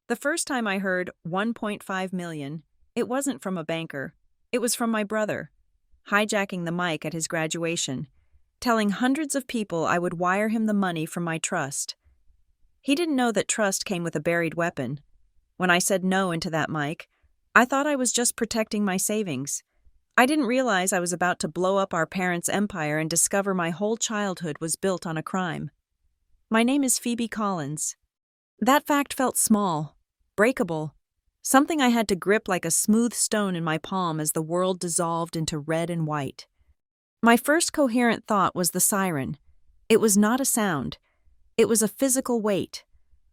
The first time I heard 1.5 million, it wasn't from a banker. It was from my brother, hijacking the mic at his graduation, telling hundreds of people I would wire him the money from my trust. He didn't know that trust came with a buried weapon. When I said no into that mic, I thought I was just protecting my savings. I didn't realize I was about to blow up our parents' empire and discover my whole childhood was built on a crime. My name is Phoebe Collins. That fact felt small, breakable, something I had to grip like a smooth stone in my palm as the world dissolved into red and white. My first coherent thought was the siren. It was not a sound. It was a physical weight,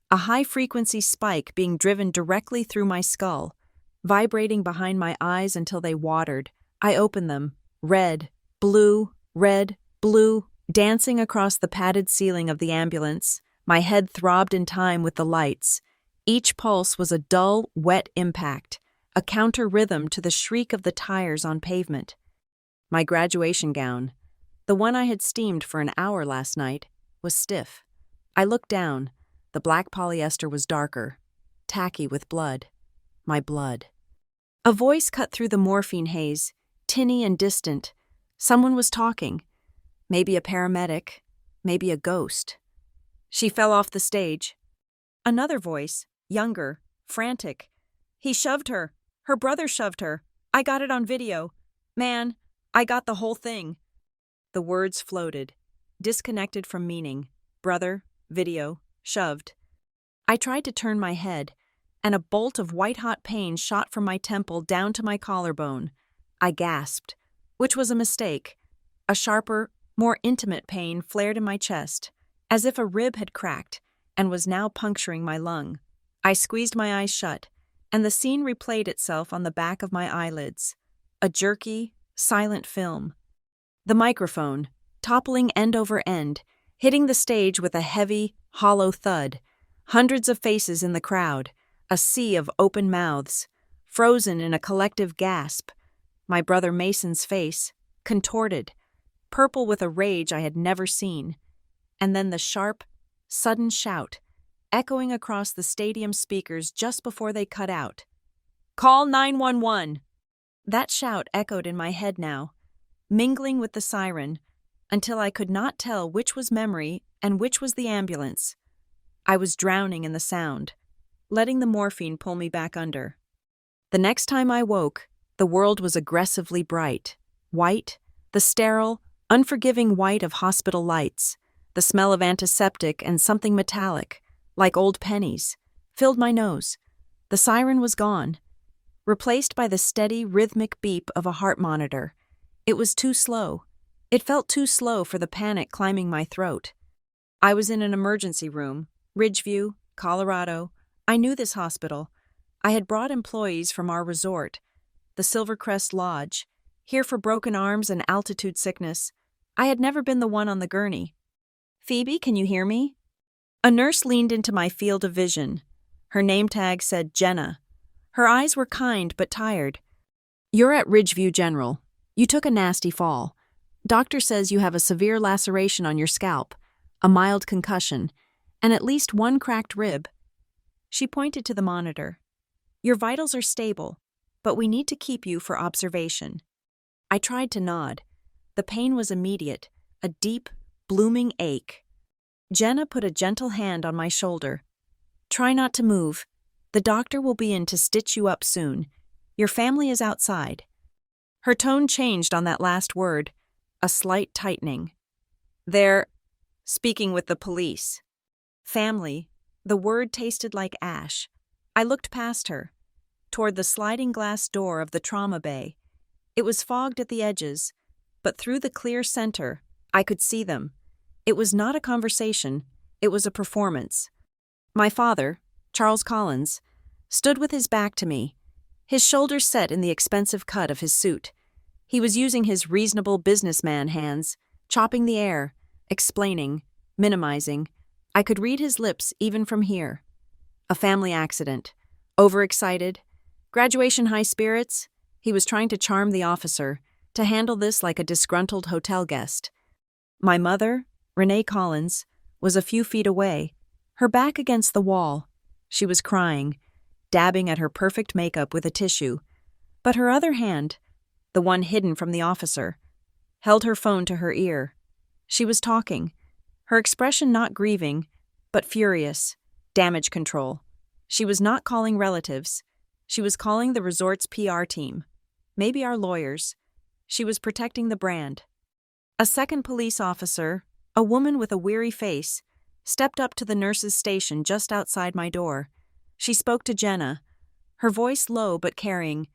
a high-frequency spike being driven directly through my skull, vibrating behind my eyes until they watered. I opened them, red, blue, dancing across the padded ceiling of the ambulance. My head throbbed in time with the lights. Each pulse was a dull, wet impact, a counter-rhythm to the shriek of the tires on pavement. My graduation gown, the one I had steamed for an hour last night, was stiff. I looked down. The black polyester was darker, tacky with blood. My blood. A voice cut through the morphine haze, tinny and distant. Someone was talking. Maybe a paramedic, maybe a ghost. She fell off the stage. Another voice, younger, frantic. He shoved her. Her brother shoved her. I got it on video. Man, I got the whole thing. The words floated, disconnected from meaning. Brother, video, shoved. I tried to turn my head, and a bolt of white-hot pain shot from my temple down to my collarbone. I gasped, which was a mistake. A sharper, more intimate pain flared in my chest, as if a rib had cracked and was now puncturing my lung. I squeezed my eyes shut, and the scene replayed itself on the back of my eyelids. A jerky, silent film. The microphone, toppling end over end, hitting the stage with a heavy, hollow thud. Hundreds of faces in the crowd, a sea of open mouths, frozen in a collective gasp. My brother Mason's face, contorted, purple with a rage I had never seen. And then the sharp, sudden shout, echoing across the stadium speakers just before they cut out. "Call 911!" That shout echoed in my head now, mingling with the siren, until I could not tell which was memory and which was the ambulance. I was drowning in the sound, letting the morphine pull me back under. The next time I woke, the world was aggressively bright, white, the sterile, unforgiving white of hospital lights. The smell of antiseptic and something metallic, like old pennies, filled my nose. The siren was gone, replaced by the steady, rhythmic beep of a heart monitor. It was too slow. It felt too slow for the panic climbing my throat. I was in an emergency room, Ridgeview, Colorado. I knew this hospital. I had brought employees from our resort, the Silvercrest Lodge, here for broken arms and altitude sickness. I had never been the one on the gurney. "Phoebe, can you hear me?" A nurse leaned into my field of vision. Her name tag said Jenna. Her eyes were kind but tired. "You're at Ridgeview General. You took a nasty fall. Doctor says you have a severe laceration on your scalp, a mild concussion, and at least one cracked rib." She pointed to the monitor. "Your vitals are stable, but we need to keep you for observation." I tried to nod. The pain was immediate, a deep, blooming ache. Jenna put a gentle hand on my shoulder. "Try not to move. The doctor will be in to stitch you up soon. Your family is outside." Her tone changed on that last word, a slight tightening. "They're speaking with the police." Family, the word tasted like ash. I looked past her, toward the sliding glass door of the trauma bay. It was fogged at the edges, but through the clear center, I could see them. It was not a conversation, it was a performance. My father, Charles Collins, stood with his back to me, his shoulders set in the expensive cut of his suit. He was using his reasonable businessman hands, chopping the air, explaining, minimizing. I could read his lips even from here. A family accident. Overexcited. Graduation high spirits. He was trying to charm the officer, to handle this like a disgruntled hotel guest. My mother, Renee Collins, was a few feet away, her back against the wall, She was crying, dabbing at her perfect makeup with a tissue, but her other hand, the one hidden from the officer, held her phone to her ear. She was talking, her expression not grieving, but furious, damage control. She was not calling relatives. She was calling the resort's PR team, maybe our lawyers. She was protecting the brand. A second police officer, a woman with a weary face, stepped up to the nurse's station just outside my door. She spoke to Jenna, her voice low but caring.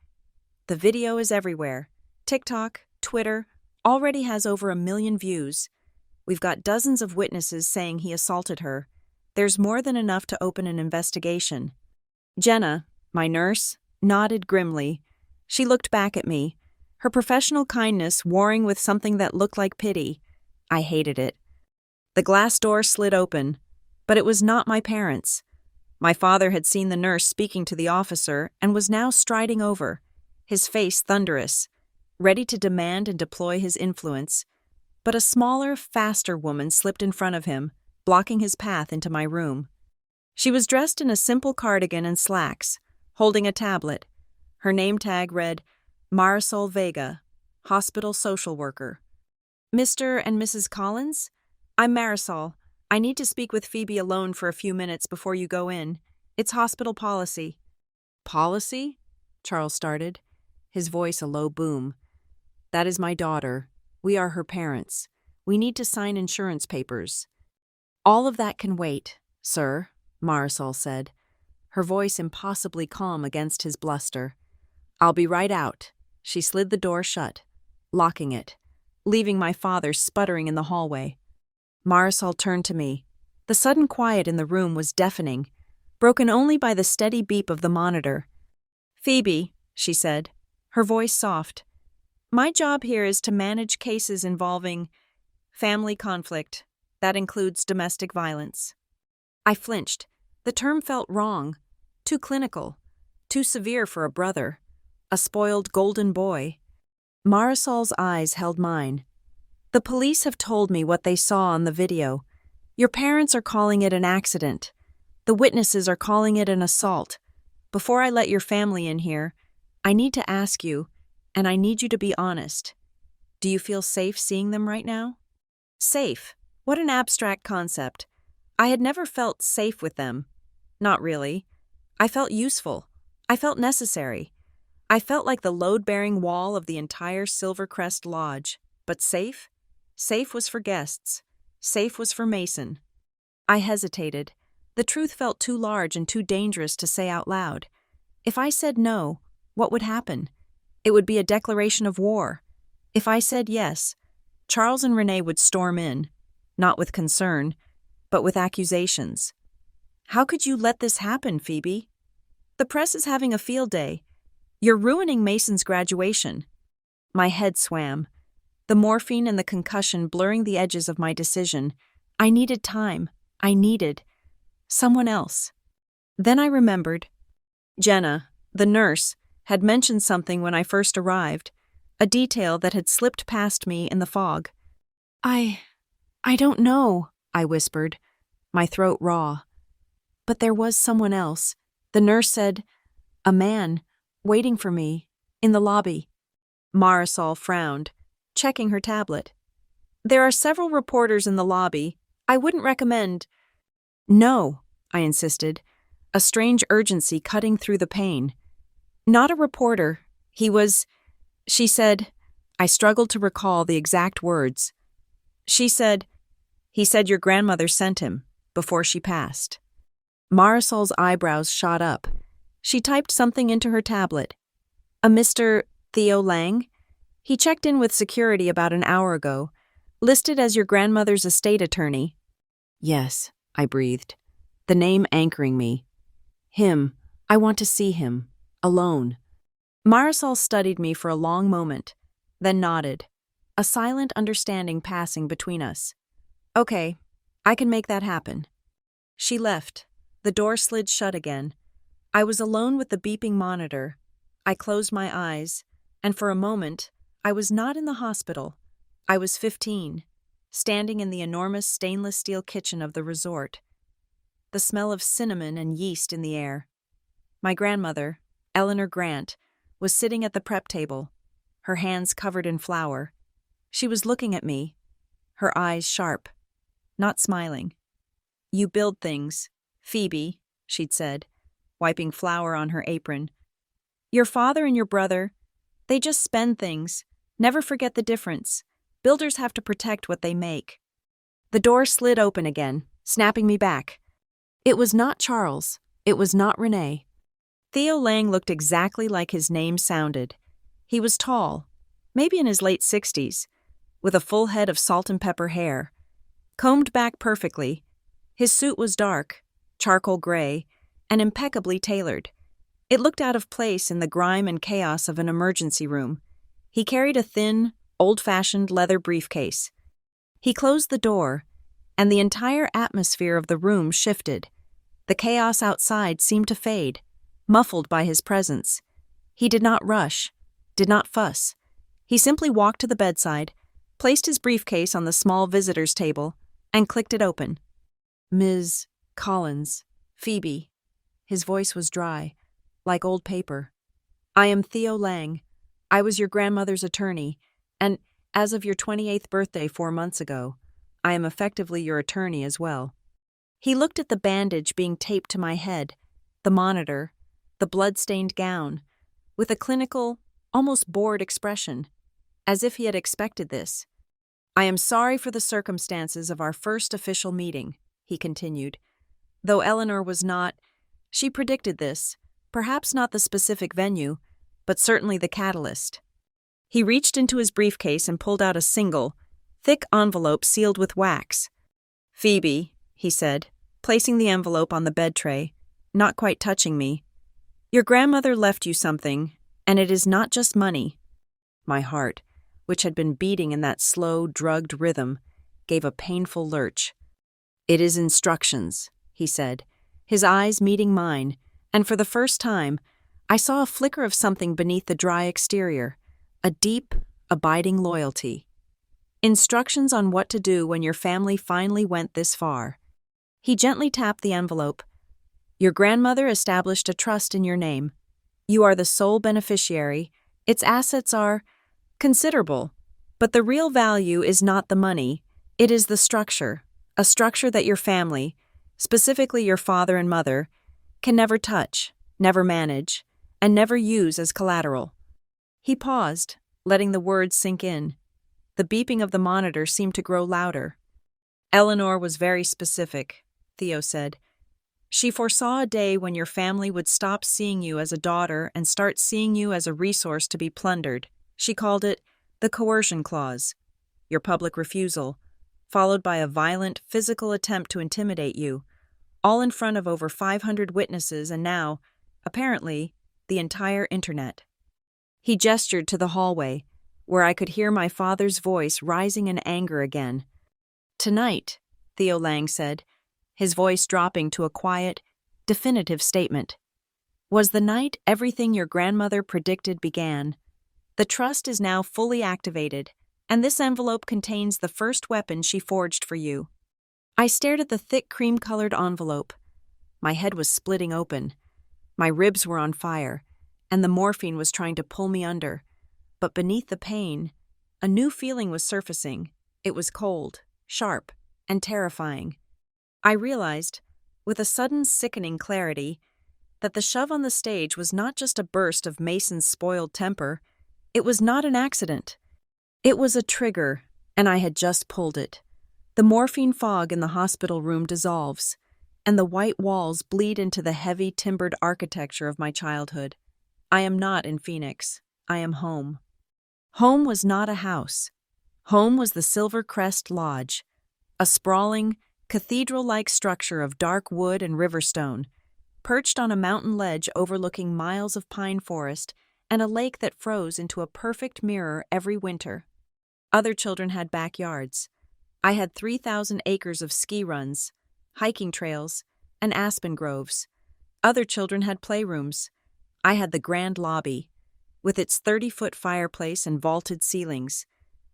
The video is everywhere. TikTok, Twitter, already has over 1 million views. We've got dozens of witnesses saying he assaulted her. There's more than enough to open an investigation. Jenna, my nurse, nodded grimly. She looked back at me, her professional kindness warring with something that looked like pity. I hated it. The glass door slid open, but it was not my parents. My father had seen the nurse speaking to the officer and was now striding over, his face thunderous, ready to demand and deploy his influence. But a smaller, faster woman slipped in front of him, blocking his path into my room. She was dressed in a simple cardigan and slacks, holding a tablet. Her name tag read, Marisol Vega, hospital social worker. Mr. and Mrs. Collins? I'm Marisol. I need to speak with Phoebe alone for a few minutes before you go in. It's hospital policy. Policy? Charles started, his voice a low boom. That is my daughter. We are her parents. We need to sign insurance papers. All of that can wait, sir, Marisol said, her voice impossibly calm against his bluster. I'll be right out. She slid the door shut, locking it, leaving my father sputtering in the hallway. Marisol turned to me. The sudden quiet in the room was deafening, broken only by the steady beep of the monitor. Phoebe, she said, her voice soft. My job here is to manage cases involving family conflict. That includes domestic violence. I flinched. The term felt wrong, too clinical, too severe for a brother, a spoiled golden boy. Marisol's eyes held mine. The police have told me what they saw on the video. Your parents are calling it an accident. The witnesses are calling it an assault. Before I let your family in here, I need to ask you, and I need you to be honest. Do you feel safe seeing them right now? Safe? What an abstract concept. I had never felt safe with them. Not really. I felt useful. I felt necessary. I felt like the load-bearing wall of the entire Silvercrest Lodge. But safe? Safe was for guests. Safe was for Mason. I hesitated. The truth felt too large and too dangerous to say out loud. If I said no, what would happen? It would be a declaration of war. If I said yes, Charles and Renee would storm in, not with concern, but with accusations. How could you let this happen, Phoebe? The press is having a field day. You're ruining Mason's graduation. My head swam, the morphine and the concussion blurring the edges of my decision. I needed time. I needed someone else. Then I remembered. Jenna, the nurse, had mentioned something when I first arrived, a detail that had slipped past me in the fog. I don't know, I whispered, my throat raw. But there was someone else. The nurse said, a man, waiting for me, in the lobby. Marisol frowned, checking her tablet. There are several reporters in the lobby. I wouldn't recommend. No, I insisted, a strange urgency cutting through the pain. Not a reporter. He was, she said. I struggled to recall the exact words. She said, he said your grandmother sent him, before she passed. Marisol's eyebrows shot up. She typed something into her tablet. A Mr. Theo Lang? He checked in with security about an hour ago, listed as your grandmother's estate attorney. Yes, I breathed, the name anchoring me. Him. I want to see him. Alone. Marisol studied me for a long moment, then nodded, a silent understanding passing between us. Okay, I can make that happen. She left. The door slid shut again. I was alone with the beeping monitor. I closed my eyes, and for a moment, I was not in the hospital. I was 15, standing in the enormous stainless steel kitchen of the resort. the smell of cinnamon and yeast in the air. My grandmother, Eleanor Grant, was sitting at the prep table, her hands covered in flour. She was looking at me, her eyes sharp, not smiling. "You build things, Phoebe," she'd said, wiping flour on her apron. "Your father and your brother, they just spend things. Never forget the difference. Builders have to protect what they make." The door slid open again, snapping me back. It was not Charles. It was not Renee. Theo Lang looked exactly like his name sounded. He was tall, maybe in his late 60s, with a full head of salt and pepper hair. Combed back perfectly, his suit was dark, charcoal gray, and impeccably tailored. It looked out of place in the grime and chaos of an emergency room. He carried a thin, old-fashioned leather briefcase. He closed the door, and the entire atmosphere of the room shifted. The chaos outside seemed to fade, muffled by his presence. He did not rush, did not fuss. He simply walked to the bedside, placed his briefcase on the small visitor's table, and clicked it open. "Ms. Collins, Phoebe." His voice was dry, like old paper. "I am Theo Lang. I was your grandmother's attorney, and as of your 28th birthday 4 months ago, I am effectively your attorney as well." He looked at the bandage being taped to my head, the monitor, the blood-stained gown, with a clinical, almost bored expression, as if he had expected this. "I am sorry for the circumstances of our first official meeting," he continued. "Though Eleanor was not, she predicted this, perhaps not the specific venue, but certainly the catalyst." He reached into his briefcase and pulled out a single, thick envelope sealed with wax. "Phoebe," he said, placing the envelope on the bed tray, not quite touching me, "your grandmother left you something, and it is not just money." My heart, which had been beating in that slow, drugged rhythm, gave a painful lurch. "It is instructions," he said, his eyes meeting mine, and for the first time, I saw a flicker of something beneath the dry exterior, a deep, abiding loyalty. "Instructions on what to do when your family finally went this far." He gently tapped the envelope. "Your grandmother established a trust in your name. You are the sole beneficiary. Its assets are considerable, but the real value is not the money, it is the structure, a structure that your family, specifically your father and mother, can never touch, never manage, and never use as collateral." He paused, letting the words sink in. The beeping of the monitor seemed to grow louder. "Eleanor was very specific," Theo said. "She foresaw a day when your family would stop seeing you as a daughter and start seeing you as a resource to be plundered. She called it the coercion clause, your public refusal, followed by a violent, physical attempt to intimidate you, all in front of over 500 witnesses and now, apparently, the entire internet." He gestured to the hallway, where I could hear my father's voice rising in anger again. "Tonight," Theo Lang said, his voice dropping to a quiet, definitive statement, "was the night everything your grandmother predicted began. The trust is now fully activated, and this envelope contains the first weapon she forged for you." I stared at the thick cream-colored envelope. My head was splitting open. My ribs were on fire, and the morphine was trying to pull me under. But beneath the pain, a new feeling was surfacing. It was cold, sharp, and terrifying. I realized, with a sudden sickening clarity, that the shove on the stage was not just a burst of Mason's spoiled temper. It was not an accident. It was a trigger, and I had just pulled it. The morphine fog in the hospital room dissolves, and the white walls bleed into the heavy timbered architecture of my childhood. I am not in Phoenix. I am home. Home was not a house. Home was the Silver Crest Lodge, a sprawling, cathedral-like structure of dark wood and river stone, perched on a mountain ledge overlooking miles of pine forest and a lake that froze into a perfect mirror every winter. Other children had backyards. I had 3,000 acres of ski runs, hiking trails, and aspen groves. Other children had playrooms. I had the grand lobby, with its 30-foot fireplace and vaulted ceilings,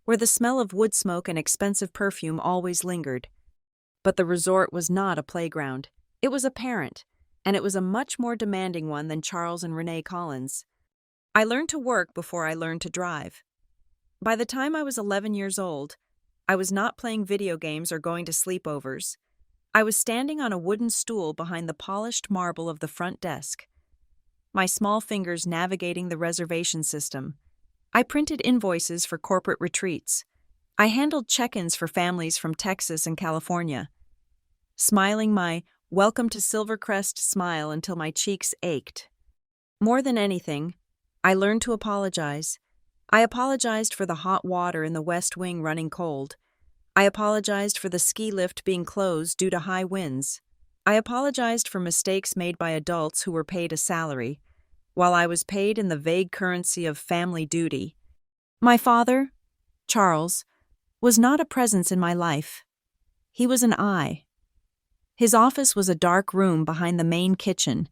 where the smell of wood smoke and expensive perfume always lingered. But the resort was not a playground. It was apparent, and it was a much more demanding one than Charles and Renee Collins. I learned to work before I learned to drive. By the time I was 11 years old, I was not playing video games or going to sleepovers. I was standing on a wooden stool behind the polished marble of the front desk, my small fingers navigating the reservation system. I printed invoices for corporate retreats. I handled check-ins for families from Texas and California, smiling my "Welcome to Silvercrest" smile until my cheeks ached. More than anything, I learned to apologize. I apologized for the hot water in the West Wing running cold. I apologized for the ski lift being closed due to high winds. I apologized for mistakes made by adults who were paid a salary, while I was paid in the vague currency of family duty. My father, Charles, was not a presence in my life. He was an eye. His office was a dark room behind the main kitchen,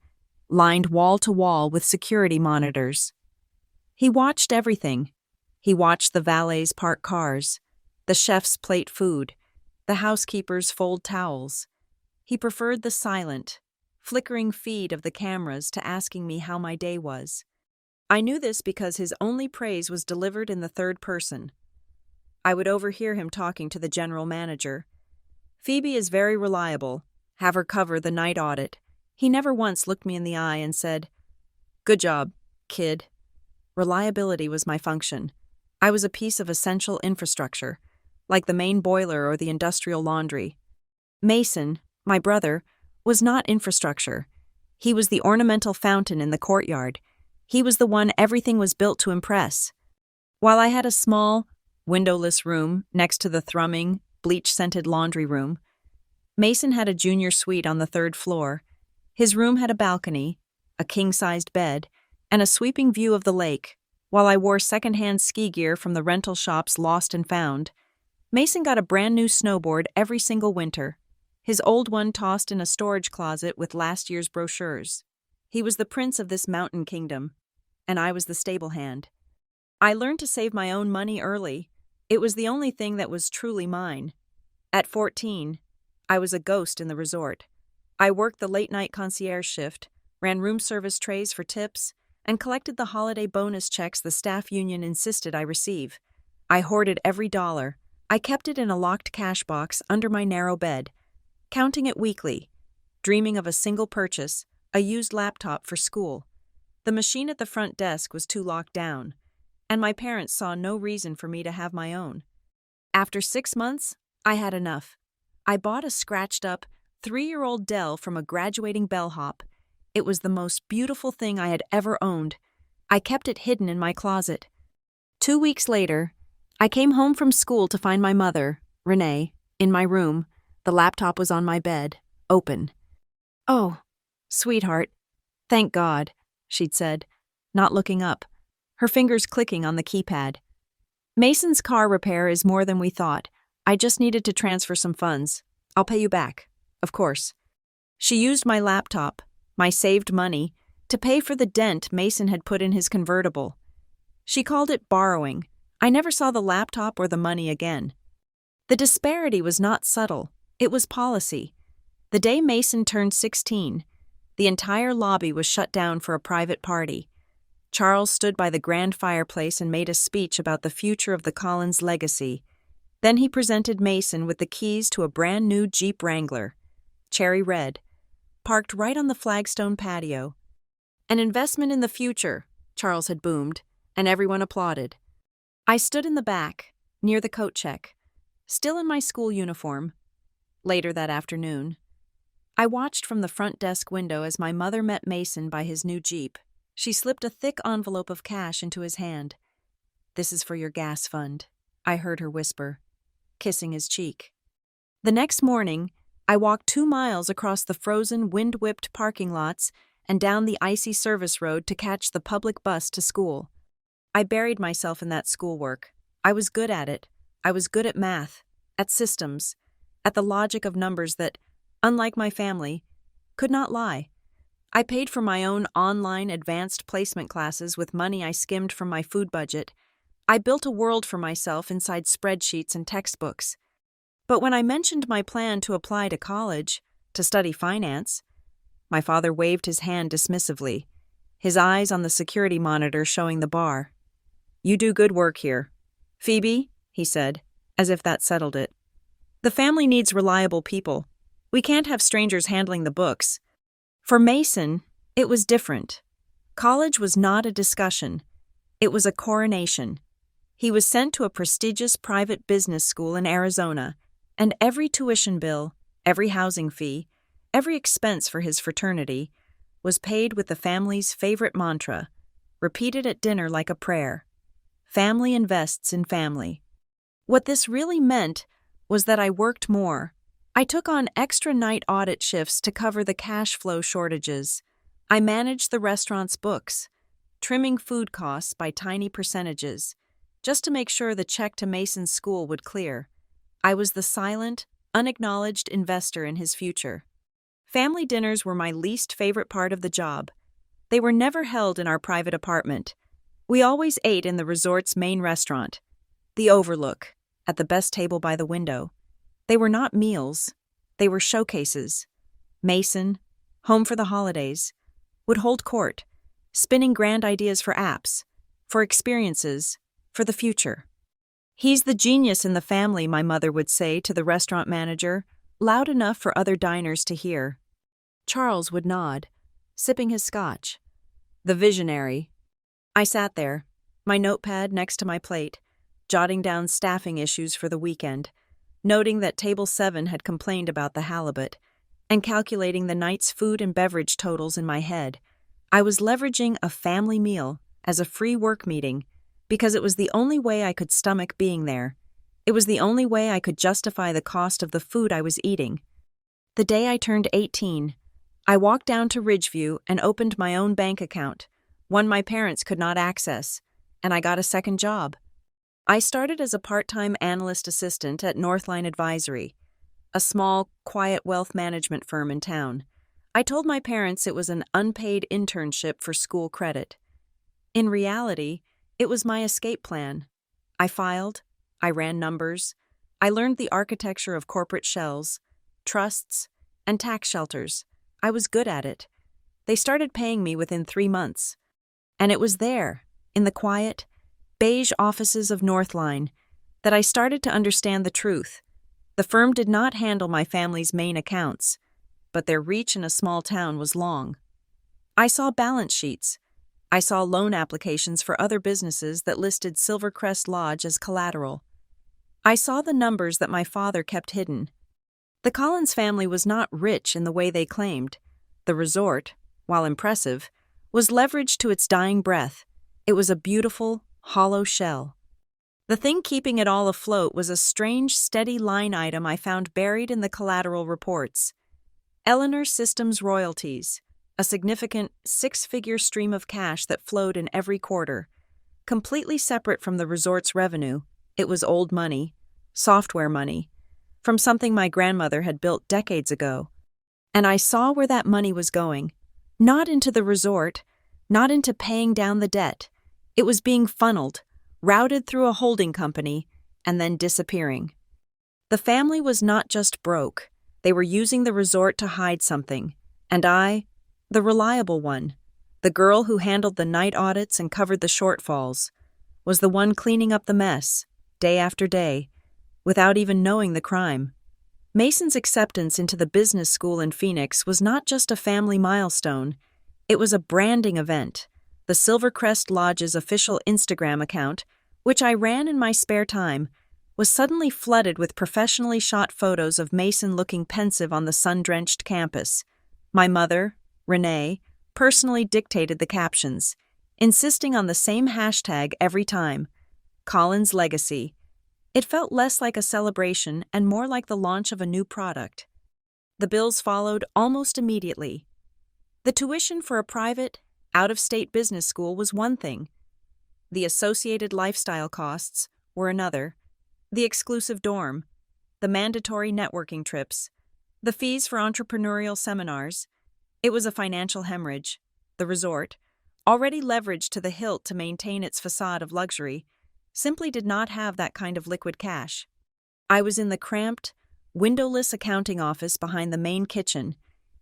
lined wall to wall with security monitors. He watched everything. He watched the valets park cars, the chefs plate food, the housekeepers fold towels. He preferred the silent, flickering feed of the cameras to asking me how my day was. I knew this because his only praise was delivered in the third person. I would overhear him talking to the general manager. "Phoebe is very reliable. Have her cover the night audit." He never once looked me in the eye and said, "Good job, kid." Reliability was my function. I was a piece of essential infrastructure, like the main boiler or the industrial laundry. Mason, my brother, was not infrastructure. He was the ornamental fountain in the courtyard. He was the one everything was built to impress. While I had a small, windowless room next to the thrumming, bleach-scented laundry room, Mason had a junior suite on the third floor. His room had a balcony, a king-sized bed, and a sweeping view of the lake. While I wore second-hand ski gear from the rental shops Lost and Found, Mason got a brand-new snowboard every single winter, his old one tossed in a storage closet with last year's brochures. He was the prince of this mountain kingdom, and I was the stable hand. I learned to save my own money early. It was the only thing that was truly mine. At 14, I was a ghost in the resort. I worked the late-night concierge shift, ran room service trays for tips, and collected the holiday bonus checks the staff union insisted I receive. I hoarded every dollar. I kept it in a locked cash box under my narrow bed, counting it weekly, dreaming of a single purchase, a used laptop for school. The machine at the front desk was too locked down, and my parents saw no reason for me to have my own. After 6 months, I had enough. I bought a scratched-up 3-year-old Dell from a graduating bellhop. It was the most beautiful thing I had ever owned. I kept it hidden in my closet. 2 weeks later, I came home from school to find my mother, Renee, in my room. The laptop was on my bed, open. "Oh, sweetheart, thank God," she'd said, not looking up, her fingers clicking on the keypad. "Mason's car repair is more than we thought. I just needed to transfer some funds. I'll pay you back, of course." She used my laptop, my saved money, to pay for the dent Mason had put in his convertible. She called it borrowing. I never saw the laptop or the money again. The disparity was not subtle. It was policy. The day Mason turned 16, the entire lobby was shut down for a private party. Charles stood by the grand fireplace and made a speech about the future of the Collins legacy. Then he presented Mason with the keys to a brand new Jeep Wrangler, cherry red, parked right on the flagstone patio. "An investment in the future," Charles had boomed, and everyone applauded. I stood in the back, near the coat check, still in my school uniform. Later that afternoon, I watched from the front desk window as my mother met Mason by his new Jeep. She slipped a thick envelope of cash into his hand. "This is for your gas fund," I heard her whisper, kissing his cheek. The next morning, I walked 2 miles across the frozen, wind-whipped parking lots and down the icy service road to catch the public bus to school. I buried myself in that schoolwork. I was good at it. I was good at math, at systems, at the logic of numbers that, unlike my family, could not lie. I paid for my own online advanced placement classes with money I skimmed from my food budget. I built a world for myself inside spreadsheets and textbooks. But when I mentioned my plan to apply to college, to study finance, My father waved his hand dismissively, his eyes on the security monitor showing the bar. "You do good work here. Phoebe," he said, as if that settled it. "The family needs reliable people. We can't have strangers handling the books." For Mason, it was different. College was not a discussion. It was a coronation. He was sent to a prestigious private business school in Arizona, and every tuition bill, every housing fee, every expense for his fraternity was paid with the family's favorite mantra, repeated at dinner like a prayer: family invests in family. What this really meant was that I worked more. I took on extra night audit shifts to cover the cash flow shortages. I managed the restaurant's books, trimming food costs by tiny percentages, just to make sure the check to Mason's school would clear. I was the silent, unacknowledged investor in his future. Family dinners were my least favorite part of the job. They were never held in our private apartment. We always ate in the resort's main restaurant, the Overlook, at the best table by the window. They were not meals. They were showcases. Mason, home for the holidays, would hold court, spinning grand ideas for apps, for experiences, for the future. "He's the genius in the family," my mother would say to the restaurant manager, loud enough for other diners to hear. Charles would nod, sipping his scotch. "The visionary." I sat there, my notepad next to my plate, jotting down staffing issues for the weekend, noting that Table 7 had complained about the halibut, and calculating the night's food and beverage totals in my head. I was leveraging a family meal as a free work meeting because it was the only way I could stomach being there. It was the only way I could justify the cost of the food I was eating. The day I turned 18, I walked down to Ridgeview and opened my own bank account, one my parents could not access, and I got a second job. I started as a part-time analyst assistant at Northline Advisory, a small, quiet wealth management firm in town. I told my parents it was an unpaid internship for school credit. In reality, it was my escape plan. I filed, I ran numbers, I learned the architecture of corporate shells, trusts, and tax shelters. I was good at it. They started paying me within 3 months. And it was there, in the quiet, beige offices of Northline, that I started to understand the truth. The firm did not handle my family's main accounts, but their reach in a small town was long. I saw balance sheets. I saw loan applications for other businesses that listed Silvercrest Lodge as collateral. I saw the numbers that my father kept hidden. The Collins family was not rich in the way they claimed. The resort, while impressive, was leveraged to its dying breath. It was a beautiful, hollow shell. The thing keeping it all afloat was a strange, steady line item I found buried in the collateral reports. Eleanor Systems royalties, a significant 6-figure stream of cash that flowed in every quarter. Completely separate from the resort's revenue, it was old money, software money, from something my grandmother had built decades ago. And I saw where that money was going. Not into the resort, not into paying down the debt. It was being funneled, routed through a holding company, and then disappearing. The family was not just broke. They were using the resort to hide something. And I, the reliable one, the girl who handled the night audits and covered the shortfalls, was the one cleaning up the mess, day after day, without even knowing the crime. Mason's acceptance into the business school in Phoenix was not just a family milestone, it was a branding event. The Silvercrest Lodge's official Instagram account, which I ran in my spare time, was suddenly flooded with professionally shot photos of Mason looking pensive on the sun-drenched campus. My mother, Renee, personally dictated the captions, insisting on the same hashtag every time: Collins Legacy. It felt less like a celebration and more like the launch of a new product. The bills followed almost immediately. The tuition for a private, out-of-state business school was one thing. The associated lifestyle costs were another. The exclusive dorm, the mandatory networking trips, the fees for entrepreneurial seminars. It was a financial hemorrhage. The resort, already leveraged to the hilt to maintain its facade of luxury, simply did not have that kind of liquid cash. I was in the cramped, windowless accounting office behind the main kitchen,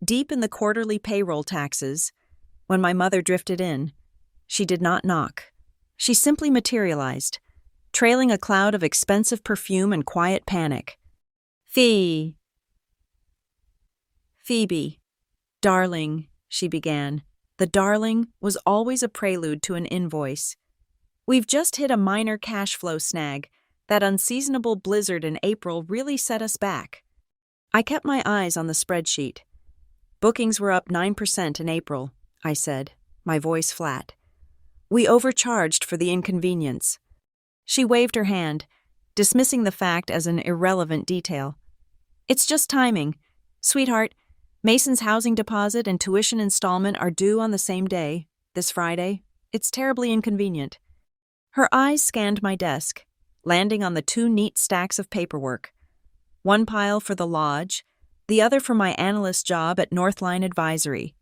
deep in the quarterly payroll taxes, when my mother drifted in. She did not knock. She simply materialized, trailing a cloud of expensive perfume and quiet panic. Phoebe, darling, she began. The darling was always a prelude to an invoice. We've just hit a minor cash flow snag. That unseasonable blizzard in April really set us back. I kept my eyes on the spreadsheet. Bookings were up 9% in April, I said, my voice flat. We overcharged for the inconvenience. She waved her hand, dismissing the fact as an irrelevant detail. It's just timing. Sweetheart, Mason's housing deposit and tuition installment are due on the same day, this Friday. It's terribly inconvenient. Her eyes scanned my desk, landing on the two neat stacks of paperwork. One pile for the lodge, the other for my analyst job at Northline Advisory.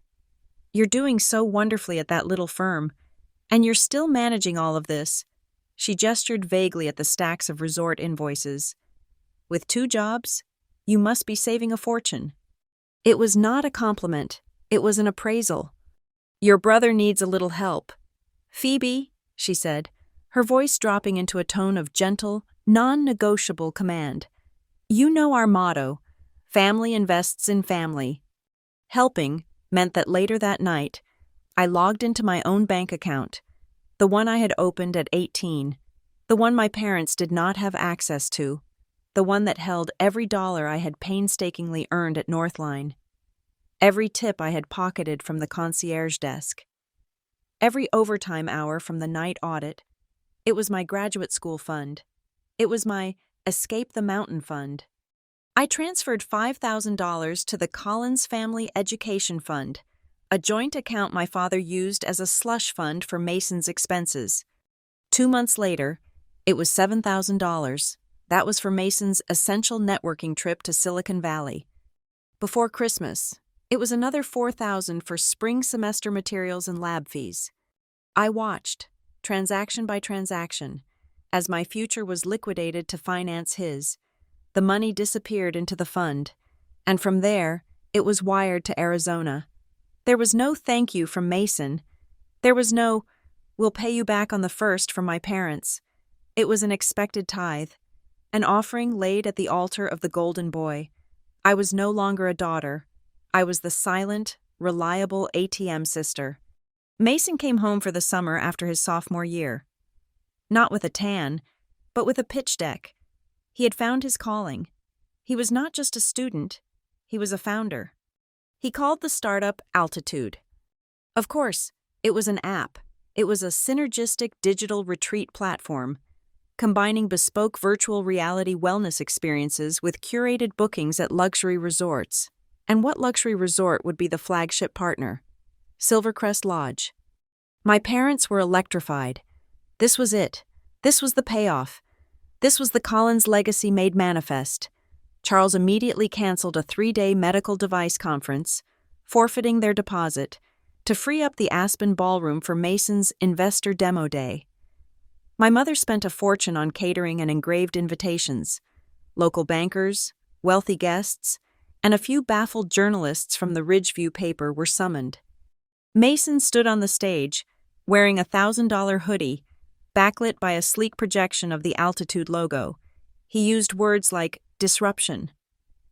You're doing so wonderfully at that little firm, and you're still managing all of this. She gestured vaguely at the stacks of resort invoices. With 2 jobs, you must be saving a fortune. It was not a compliment. It was an appraisal. Your brother needs a little help. Phoebe, she said, her voice dropping into a tone of gentle, non-negotiable command. You know our motto, family invests in family. Helping meant that later that night, I logged into my own bank account, the one I had opened at 18, the one my parents did not have access to, the one that held every dollar I had painstakingly earned at Northline, every tip I had pocketed from the concierge desk, every overtime hour from the night audit. It was my graduate school fund. It was my Escape the Mountain fund. I transferred $5,000 to the Collins Family Education Fund, a joint account my father used as a slush fund for Mason's expenses. 2 months later, it was $7,000. That was for Mason's essential networking trip to Silicon Valley. Before Christmas, it was another $4,000 for spring semester materials and lab fees. I watched, transaction by transaction, as my future was liquidated to finance his. The money disappeared into the fund, and from there, it was wired to Arizona. There was no thank you from Mason. There was no, we'll pay you back on the 1st from my parents. It was an expected tithe, an offering laid at the altar of the golden boy. I was no longer a daughter. I was the silent, reliable ATM sister. Mason came home for the summer after his sophomore year. Not with a tan, but with a pitch deck. He had found his calling. He was not just a student, he was a founder. He called the startup Altitude. Of course, it was an app. It was a synergistic digital retreat platform, combining bespoke virtual reality wellness experiences with curated bookings at luxury resorts. And what luxury resort would be the flagship partner? Silvercrest Lodge. My parents were electrified. This was it. This was the payoff. This was the Collins legacy made manifest. Charles immediately canceled a 3-day medical device conference, forfeiting their deposit, to free up the Aspen Ballroom for Mason's Investor Demo Day. My mother spent a fortune on catering and engraved invitations. Local bankers, wealthy guests, and a few baffled journalists from the Ridgeview paper were summoned. Mason stood on the stage, wearing a $1,000 hoodie, backlit by a sleek projection of the Altitude logo. He used words like disruption,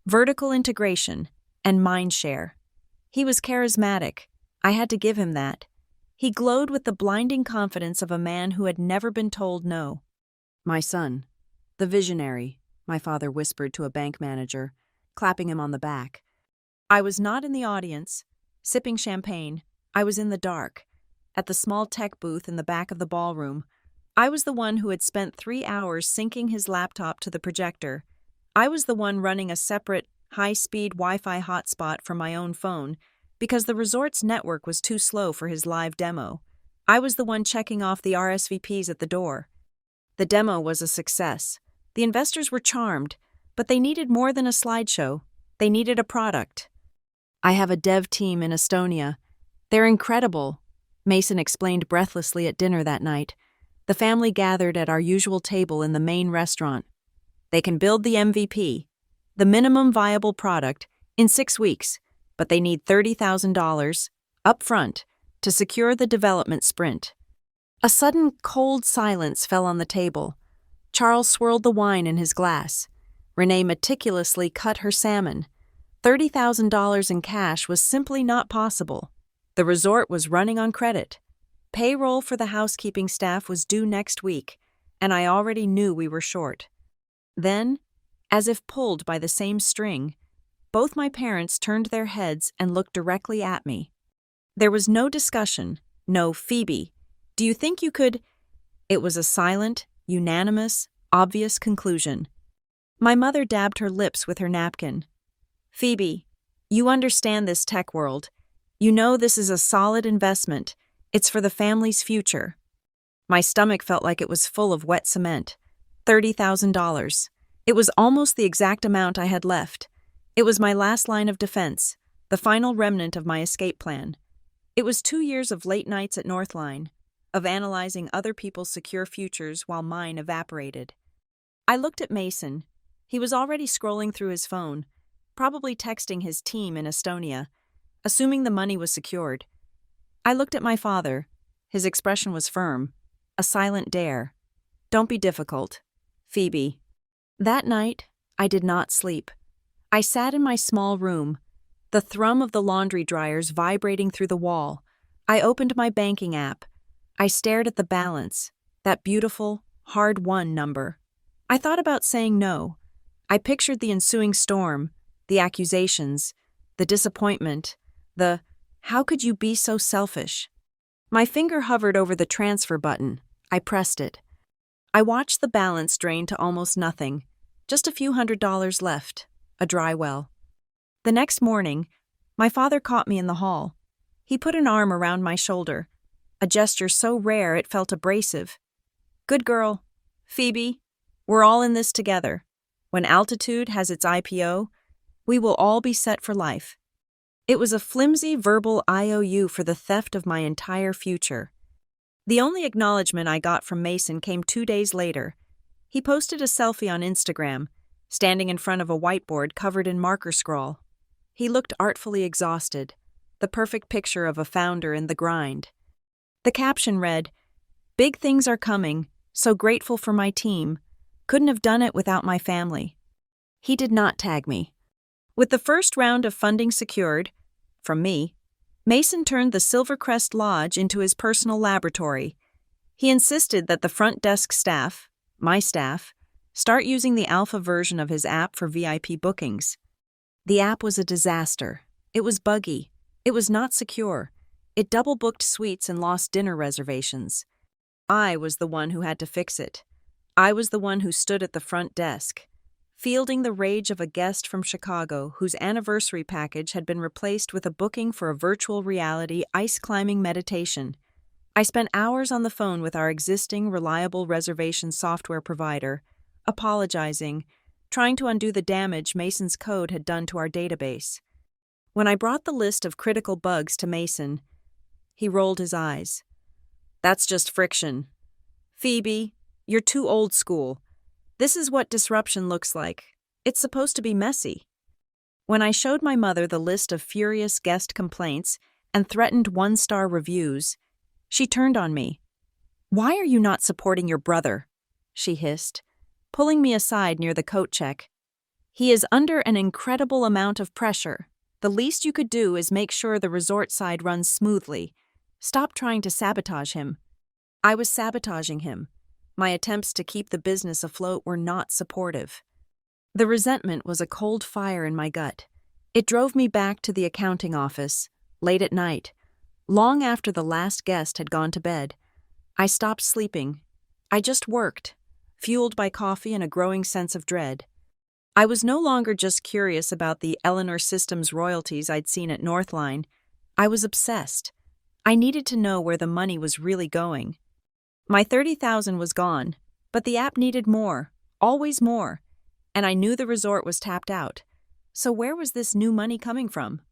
vertical integration, and mindshare. He was charismatic. I had to give him that. He glowed with the blinding confidence of a man who had never been told no. My son, the visionary, my father whispered to a bank manager, clapping him on the back. I was not in the audience, sipping champagne. I was in the dark, at the small tech booth in the back of the ballroom. I was the one who had spent 3 hours syncing his laptop to the projector. I was the one running a separate, high-speed Wi-Fi hotspot from my own phone because the resort's network was too slow for his live demo. I was the one checking off the RSVPs at the door. The demo was a success. The investors were charmed, but they needed more than a slideshow. They needed a product. I have a dev team in Estonia. They're incredible, Mason explained breathlessly at dinner that night. The family gathered at our usual table in the main restaurant. They can build the MVP, the minimum viable product, in 6 weeks. but they need $30,000 up front to secure the development sprint. A sudden cold silence fell on the table. Charles swirled the wine in his glass. Renee meticulously cut her salmon. $30,000 in cash was simply not possible. The resort was running on credit. Payroll for the housekeeping staff was due next week, and I already knew we were short. Then, as if pulled by the same string, both my parents turned their heads and looked directly at me. There was no discussion, no "Phoebe, do you think you could?" It was a silent, unanimous, obvious conclusion. My mother dabbed her lips with her napkin. "Phoebe, you understand this tech world. You know this is a solid investment. It's for the family's future." My stomach felt like it was full of wet cement. $30,000. It was almost the exact amount I had left. It was my last line of defense, the final remnant of my escape plan. It was 2 years of late nights at Northline, of analyzing other people's secure futures while mine evaporated. I looked at Mason. He was already scrolling through his phone, probably texting his team in Estonia, assuming the money was secured. I looked at my father. His expression was firm, a silent dare. "Don't be difficult, Phoebe." That night, I did not sleep. I sat in my small room, the thrum of the laundry dryers vibrating through the wall. I opened my banking app. I stared at the balance, that beautiful, hard-won number. I thought about saying no. I pictured the ensuing storm, the accusations, the disappointment, the "how could you be so selfish?" My finger hovered over the transfer button. I pressed it. I watched the balance drain to almost nothing, just a few $100s left, a dry well. The next morning, my father caught me in the hall. He put an arm around my shoulder, a gesture so rare it felt abrasive. "Good girl, Phoebe, we're all in this together. When Altitude has its IPO, we will all be set for life." It was a flimsy verbal IOU for the theft of my entire future. The only acknowledgement I got from Mason came 2 days later. He posted a selfie on Instagram, standing in front of a whiteboard covered in marker scrawl. He looked artfully exhausted, the perfect picture of a founder in the grind. The caption read, "Big things are coming, so grateful for my team. Couldn't have done it without my family." He did not tag me. With the first round of funding secured, from me, Mason turned the Silvercrest Lodge into his personal laboratory. He insisted that the front desk staff, my staff, start using the alpha version of his app for VIP bookings. The app was a disaster. It was buggy. It was not secure. It double-booked suites and lost dinner reservations. I was the one who had to fix it. I was the one who stood at the front desk, fielding the rage of a guest from Chicago whose anniversary package had been replaced with a booking for a virtual reality ice-climbing meditation. I spent hours on the phone with our existing reliable reservation software provider, apologizing, trying to undo the damage Mason's code had done to our database. When I brought the list of critical bugs to Mason, he rolled his eyes. "That's just friction. Phoebe, you're too old school. This is what disruption looks like. It's supposed to be messy." When I showed my mother the list of furious guest complaints and threatened 1-star reviews, she turned on me. "Why are you not supporting your brother?" she hissed, pulling me aside near the coat check. "He is under an incredible amount of pressure. The least you could do is make sure the resort side runs smoothly. Stop trying to sabotage him." I was sabotaging him. My attempts to keep the business afloat were not supportive. The resentment was a cold fire in my gut. It drove me back to the accounting office, late at night, long after the last guest had gone to bed. I stopped sleeping. I just worked, fueled by coffee and a growing sense of dread. I was no longer just curious about the Eleanor Systems royalties I'd seen at Northline. I was obsessed. I needed to know where the money was really going. My $30,000 was gone, but the app needed more, always more, and I knew the resort was tapped out. So where was this new money coming from?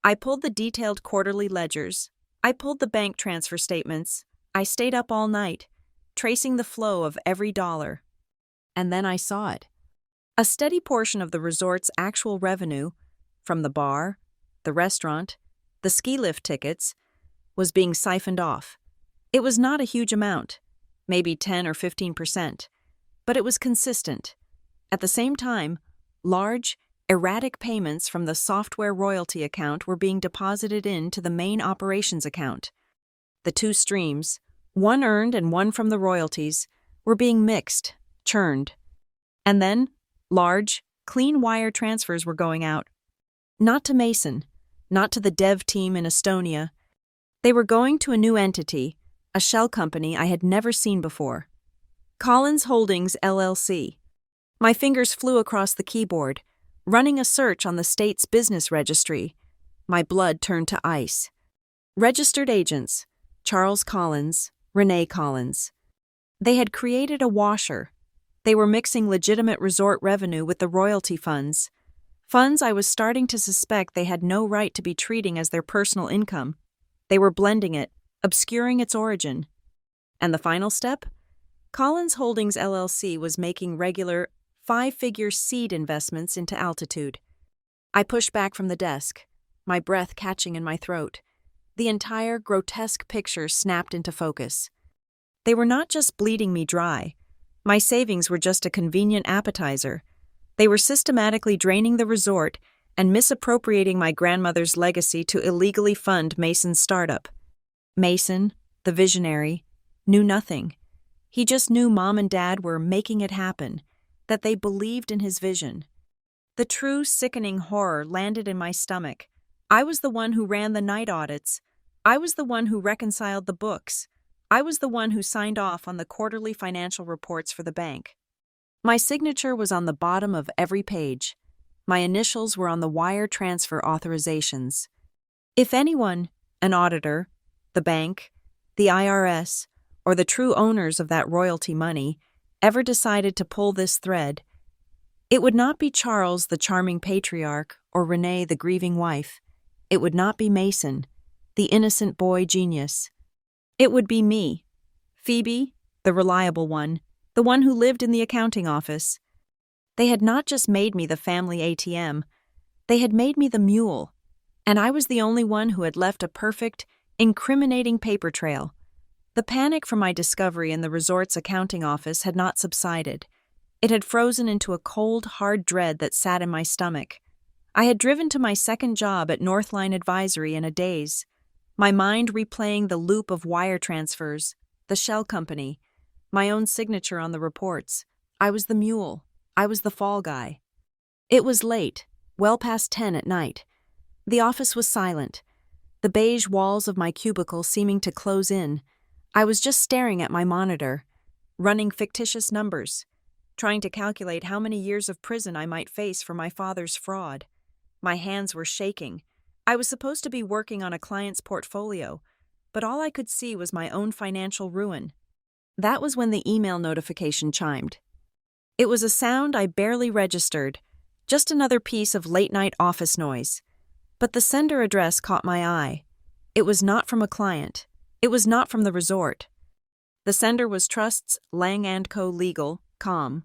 I pulled the detailed quarterly ledgers. I pulled the bank transfer statements. I stayed up all night, tracing the flow of every dollar. And then I saw it. A steady portion of the resort's actual revenue, from the bar, the restaurant, the ski lift tickets, was being siphoned off. It was not a huge amount, maybe 10 or 15%, but it was consistent. At the same time, large, erratic payments from the software royalty account were being deposited into the main operations account. The two streams, one earned and one from the royalties, were being mixed, churned. And then, large, clean wire transfers were going out. Not to Mason, not to the dev team in Estonia. They were going to a new entity, a shell company I had never seen before. Collins Holdings, LLC. My fingers flew across the keyboard, running a search on the state's business registry. My blood turned to ice. Registered agents, Charles Collins, Renee Collins. They had created a washer. They were mixing legitimate resort revenue with the royalty funds. Funds I was starting to suspect they had no right to be treating as their personal income. They were blending it, obscuring its origin. And the final step? Collins Holdings LLC was making regular, five-figure seed investments into Altitude. I pushed back from the desk, my breath catching in my throat. The entire grotesque picture snapped into focus. They were not just bleeding me dry. My savings were just a convenient appetizer. They were systematically draining the resort and misappropriating my grandmother's legacy to illegally fund Mason's startup. Mason, the visionary, knew nothing. He just knew Mom and Dad were making it happen, that they believed in his vision. The true sickening horror landed in my stomach. I was the one who ran the night audits. I was the one who reconciled the books. I was the one who signed off on the quarterly financial reports for the bank. My signature was on the bottom of every page. My initials were on the wire transfer authorizations. If anyone, an auditor, the bank, the IRS, or the true owners of that royalty money, ever decided to pull this thread, it would not be Charles, the charming patriarch, or Renee, the grieving wife. It would not be Mason, the innocent boy genius. It would be me, Phoebe, the reliable one, the one who lived in the accounting office. They had not just made me the family ATM, they had made me the mule, and I was the only one who had left a perfect, incriminating paper trail. The panic from my discovery in the resort's accounting office had not subsided. It had frozen into a cold, hard dread that sat in my stomach. I had driven to my second job at Northline Advisory in a daze, my mind replaying the loop of wire transfers, the shell company, my own signature on the reports. I was the mule. I was the fall guy. It was late, well past 10 at night. The office was silent, the beige walls of my cubicle seeming to close in. I was just staring at my monitor, running fictitious numbers, trying to calculate how many years of prison I might face for my father's fraud. My hands were shaking. I was supposed to be working on a client's portfolio, but all I could see was my own financial ruin. That was when the email notification chimed. It was a sound I barely registered, just another piece of late-night office noise. But the sender address caught my eye. It was not from a client. It was not from the resort. The sender was Trusts Lang & Co. Legal, Com.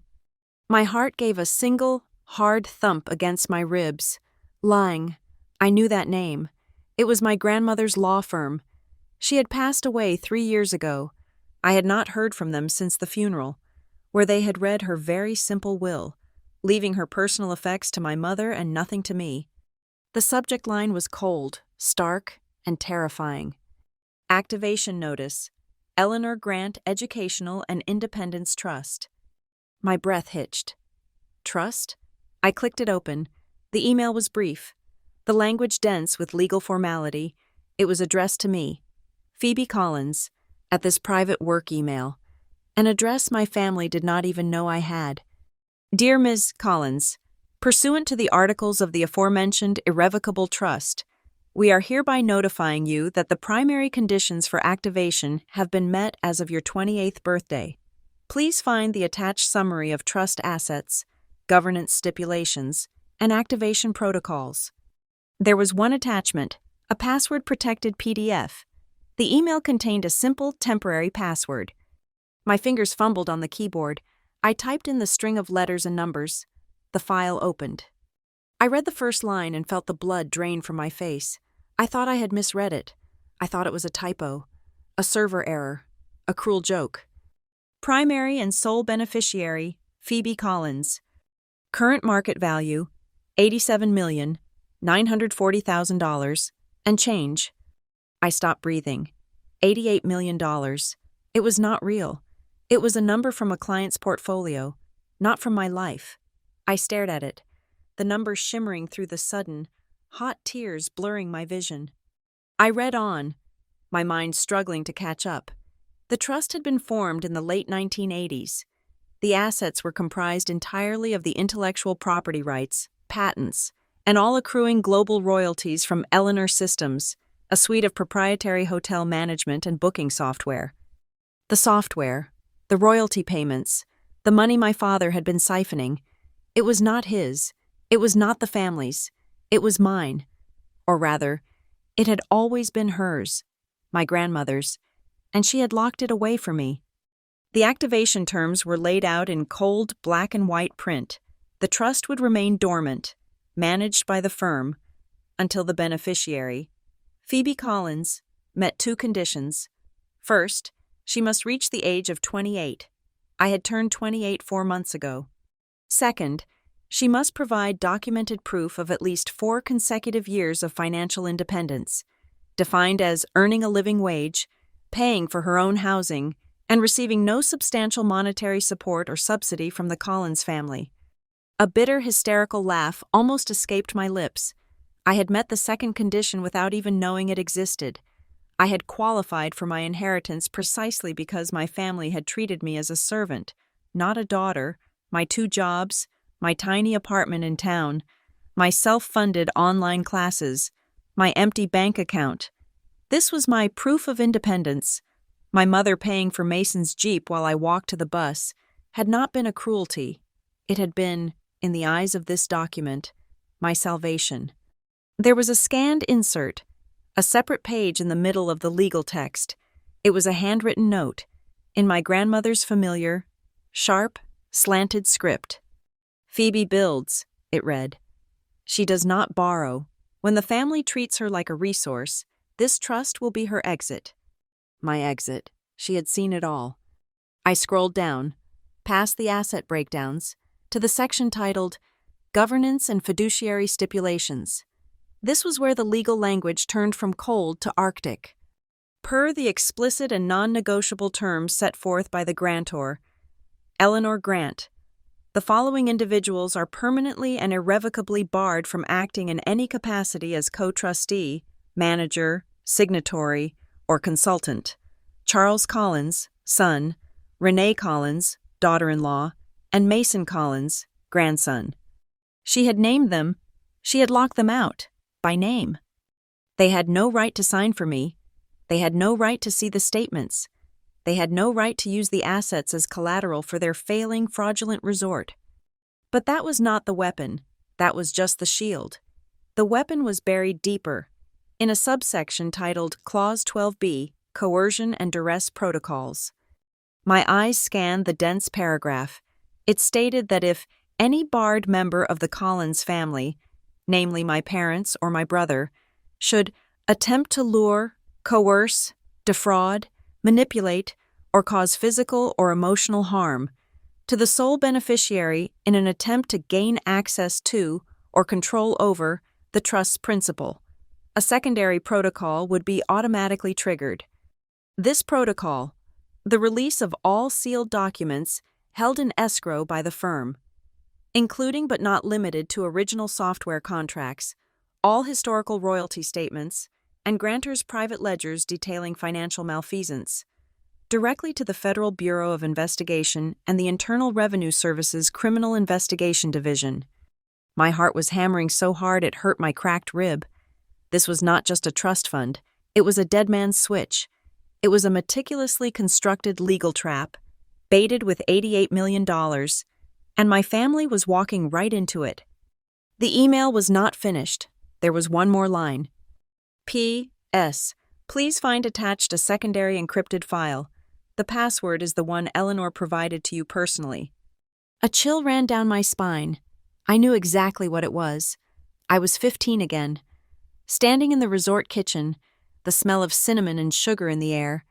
My heart gave a single, hard thump against my ribs. Lang. I knew that name. It was my grandmother's law firm. She had passed away 3 years ago. I had not heard from them since the funeral, where they had read her very simple will, leaving her personal effects to my mother and nothing to me. The subject line was cold, stark, and terrifying. Activation notice. Eleanor Grant Educational and Independence Trust. My breath hitched. Trust? I clicked it open. The email was brief, the language dense with legal formality. It was addressed to me, Phoebe Collins, at this private work email, an address my family did not even know I had. Dear Ms. Collins, pursuant to the articles of the aforementioned irrevocable trust, we are hereby notifying you that the primary conditions for activation have been met as of your 28th birthday. Please find the attached summary of trust assets, governance stipulations, and activation protocols. There was one attachment, a password-protected PDF. The email contained a simple, temporary password. My fingers fumbled on the keyboard. I typed in the string of letters and numbers. The file opened. I read the first line and felt the blood drain from my face. I thought I had misread it. I thought it was a typo, a server error, a cruel joke. Primary and sole beneficiary, Phoebe Collins. Current market value, $87,940,000 and change. I stopped breathing. $88 million. It was not real. It was a number from a client's portfolio, not from my life. I stared at it, the number shimmering through the sudden, hot tears blurring my vision. I read on, my mind struggling to catch up. The trust had been formed in the late 1980s. The assets were comprised entirely of the intellectual property rights, patents, and all accruing global royalties from Eleanor Systems, a suite of proprietary hotel management and booking software. The software, the royalty payments, the money my father had been siphoning, it was not his, it was not the family's, it was mine. Or rather, it had always been hers, my grandmother's, and she had locked it away for me. The activation terms were laid out in cold black and white print. The trust would remain dormant, managed by the firm, until the beneficiary, Phoebe Collins, met two conditions. First, she must reach the age of 28. I had turned 28 4 months ago. Second, she must provide documented proof of at least 4 consecutive years of financial independence, defined as earning a living wage, paying for her own housing, and receiving no substantial monetary support or subsidy from the Collins family. A bitter, hysterical laugh almost escaped my lips. I had met the second condition without even knowing it existed. I had qualified for my inheritance precisely because my family had treated me as a servant, not a daughter, my 2 jobs, my tiny apartment in town, my self-funded online classes, my empty bank account. This was my proof of independence. My mother paying for Mason's Jeep while I walked to the bus had not been a cruelty. It had been, in the eyes of this document, my salvation. There was a scanned insert, a separate page in the middle of the legal text. It was a handwritten note, in my grandmother's familiar, sharp, slanted script. Phoebe builds, it read. She does not borrow. When the family treats her like a resource, this trust will be her exit. My exit. She had seen it all. I scrolled down, past the asset breakdowns, to the section titled Governance and Fiduciary Stipulations. This was where the legal language turned from cold to Arctic. Per the explicit and non-negotiable terms set forth by the grantor, Eleanor Grant, the following individuals are permanently and irrevocably barred from acting in any capacity as co-trustee, manager, signatory, or consultant: Charles Collins, son, Renee Collins, daughter-in-law, and Mason Collins, grandson. She had named them, she had locked them out, by name. They had no right to sign for me. They had no right to see the statements. They had no right to use the assets as collateral for their failing, fraudulent resort. But that was not the weapon. That was just the shield. The weapon was buried deeper, in a subsection titled Clause 12B, Coercion and Duress Protocols. My eyes scanned the dense paragraph. It stated that if any barred member of the Collins family, namely my parents or my brother, should attempt to lure, coerce, defraud, manipulate, or cause physical or emotional harm to the sole beneficiary in an attempt to gain access to or control over the trust's principal, a secondary protocol would be automatically triggered. This protocol, the release of all sealed documents held in escrow by the firm, including but not limited to original software contracts, all historical royalty statements, and grantors' private ledgers detailing financial malfeasance, directly to the Federal Bureau of Investigation and the Internal Revenue Service's Criminal Investigation Division. My heart was hammering so hard it hurt my cracked rib. This was not just a trust fund, it was a dead man's switch. It was a meticulously constructed legal trap, baited with $88 million, and my family was walking right into it. The email was not finished. There was one more line. P.S. Please find attached a secondary encrypted file. The password is the one Eleanor provided to you personally. A chill ran down my spine. I knew exactly what it was. I was 15 again. Standing in the resort kitchen, the smell of cinnamon and sugar in the air,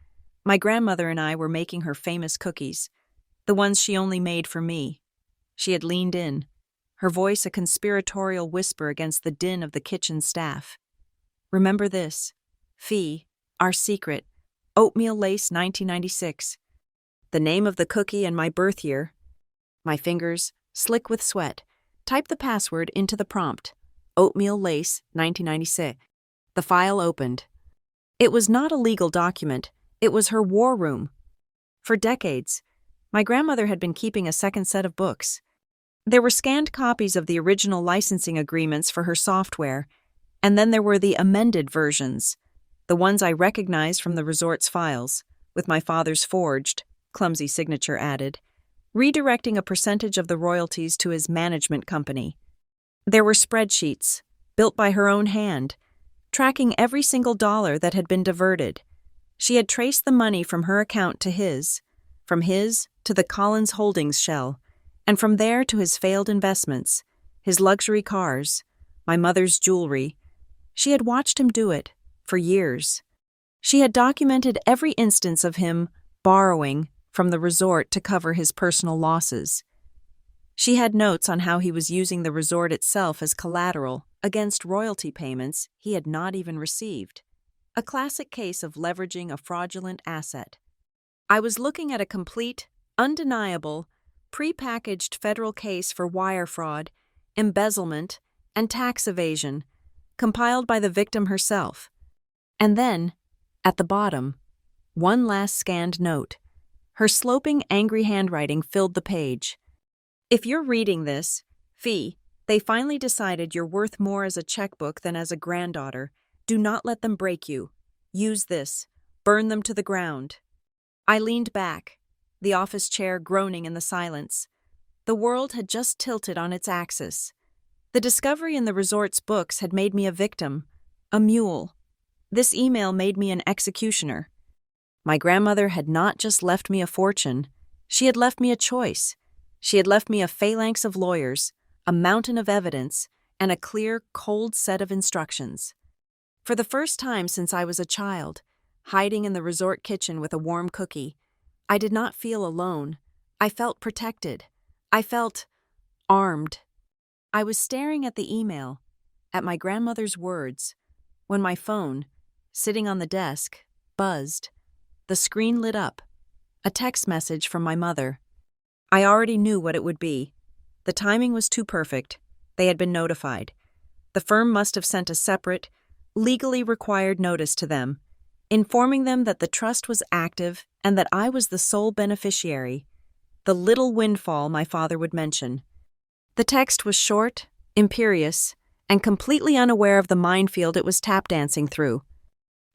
my grandmother and I were making her famous cookies, the ones she only made for me. She had leaned in, her voice a conspiratorial whisper against the din of the kitchen staff. "Remember this. Fee, our secret, oatmeal lace 1996. The name of the cookie and my birth year." My fingers, slick with sweat, typed the password into the prompt. Oatmeal lace 1996. The file opened. It was not a legal document. It was her war room. For decades, my grandmother had been keeping a second set of books. There were scanned copies of the original licensing agreements for her software, and then there were the amended versions, the ones I recognized from the resort's files, with my father's forged, clumsy signature added, redirecting a percentage of the royalties to his management company. There were spreadsheets, built by her own hand, tracking every single dollar that had been diverted. She had traced the money from her account to his, from his to the Collins Holdings shell, and from there to his failed investments, his luxury cars, my mother's jewelry. She had watched him do it, for years. She had documented every instance of him borrowing from the resort to cover his personal losses. She had notes on how he was using the resort itself as collateral against royalty payments he had not even received. A classic case of leveraging a fraudulent asset. I was looking at a complete, undeniable, prepackaged federal case for wire fraud, embezzlement, and tax evasion, compiled by the victim herself. And then, at the bottom, one last scanned note. Her sloping, angry handwriting filled the page. "If you're reading this, Fee, they finally decided you're worth more as a checkbook than as a granddaughter. Do not let them break you. Use this. Burn them to the ground." I leaned back, the office chair groaning in the silence. The world had just tilted on its axis. The discovery in the resort's books had made me a victim, a mule. This email made me an executioner. My grandmother had not just left me a fortune, she had left me a choice. She had left me a phalanx of lawyers, a mountain of evidence, and a clear, cold set of instructions. For the first time since I was a child, hiding in the resort kitchen with a warm cookie, I did not feel alone. I felt protected. I felt armed. I was staring at the email, at my grandmother's words, when my phone, sitting on the desk, buzzed. The screen lit up. A text message from my mother. I already knew what it would be. The timing was too perfect. They had been notified. The firm must have sent a separate, legally required notice to them, informing them that the trust was active and that I was the sole beneficiary, the little windfall my father would mention. The text was short, imperious, and completely unaware of the minefield it was tap dancing through.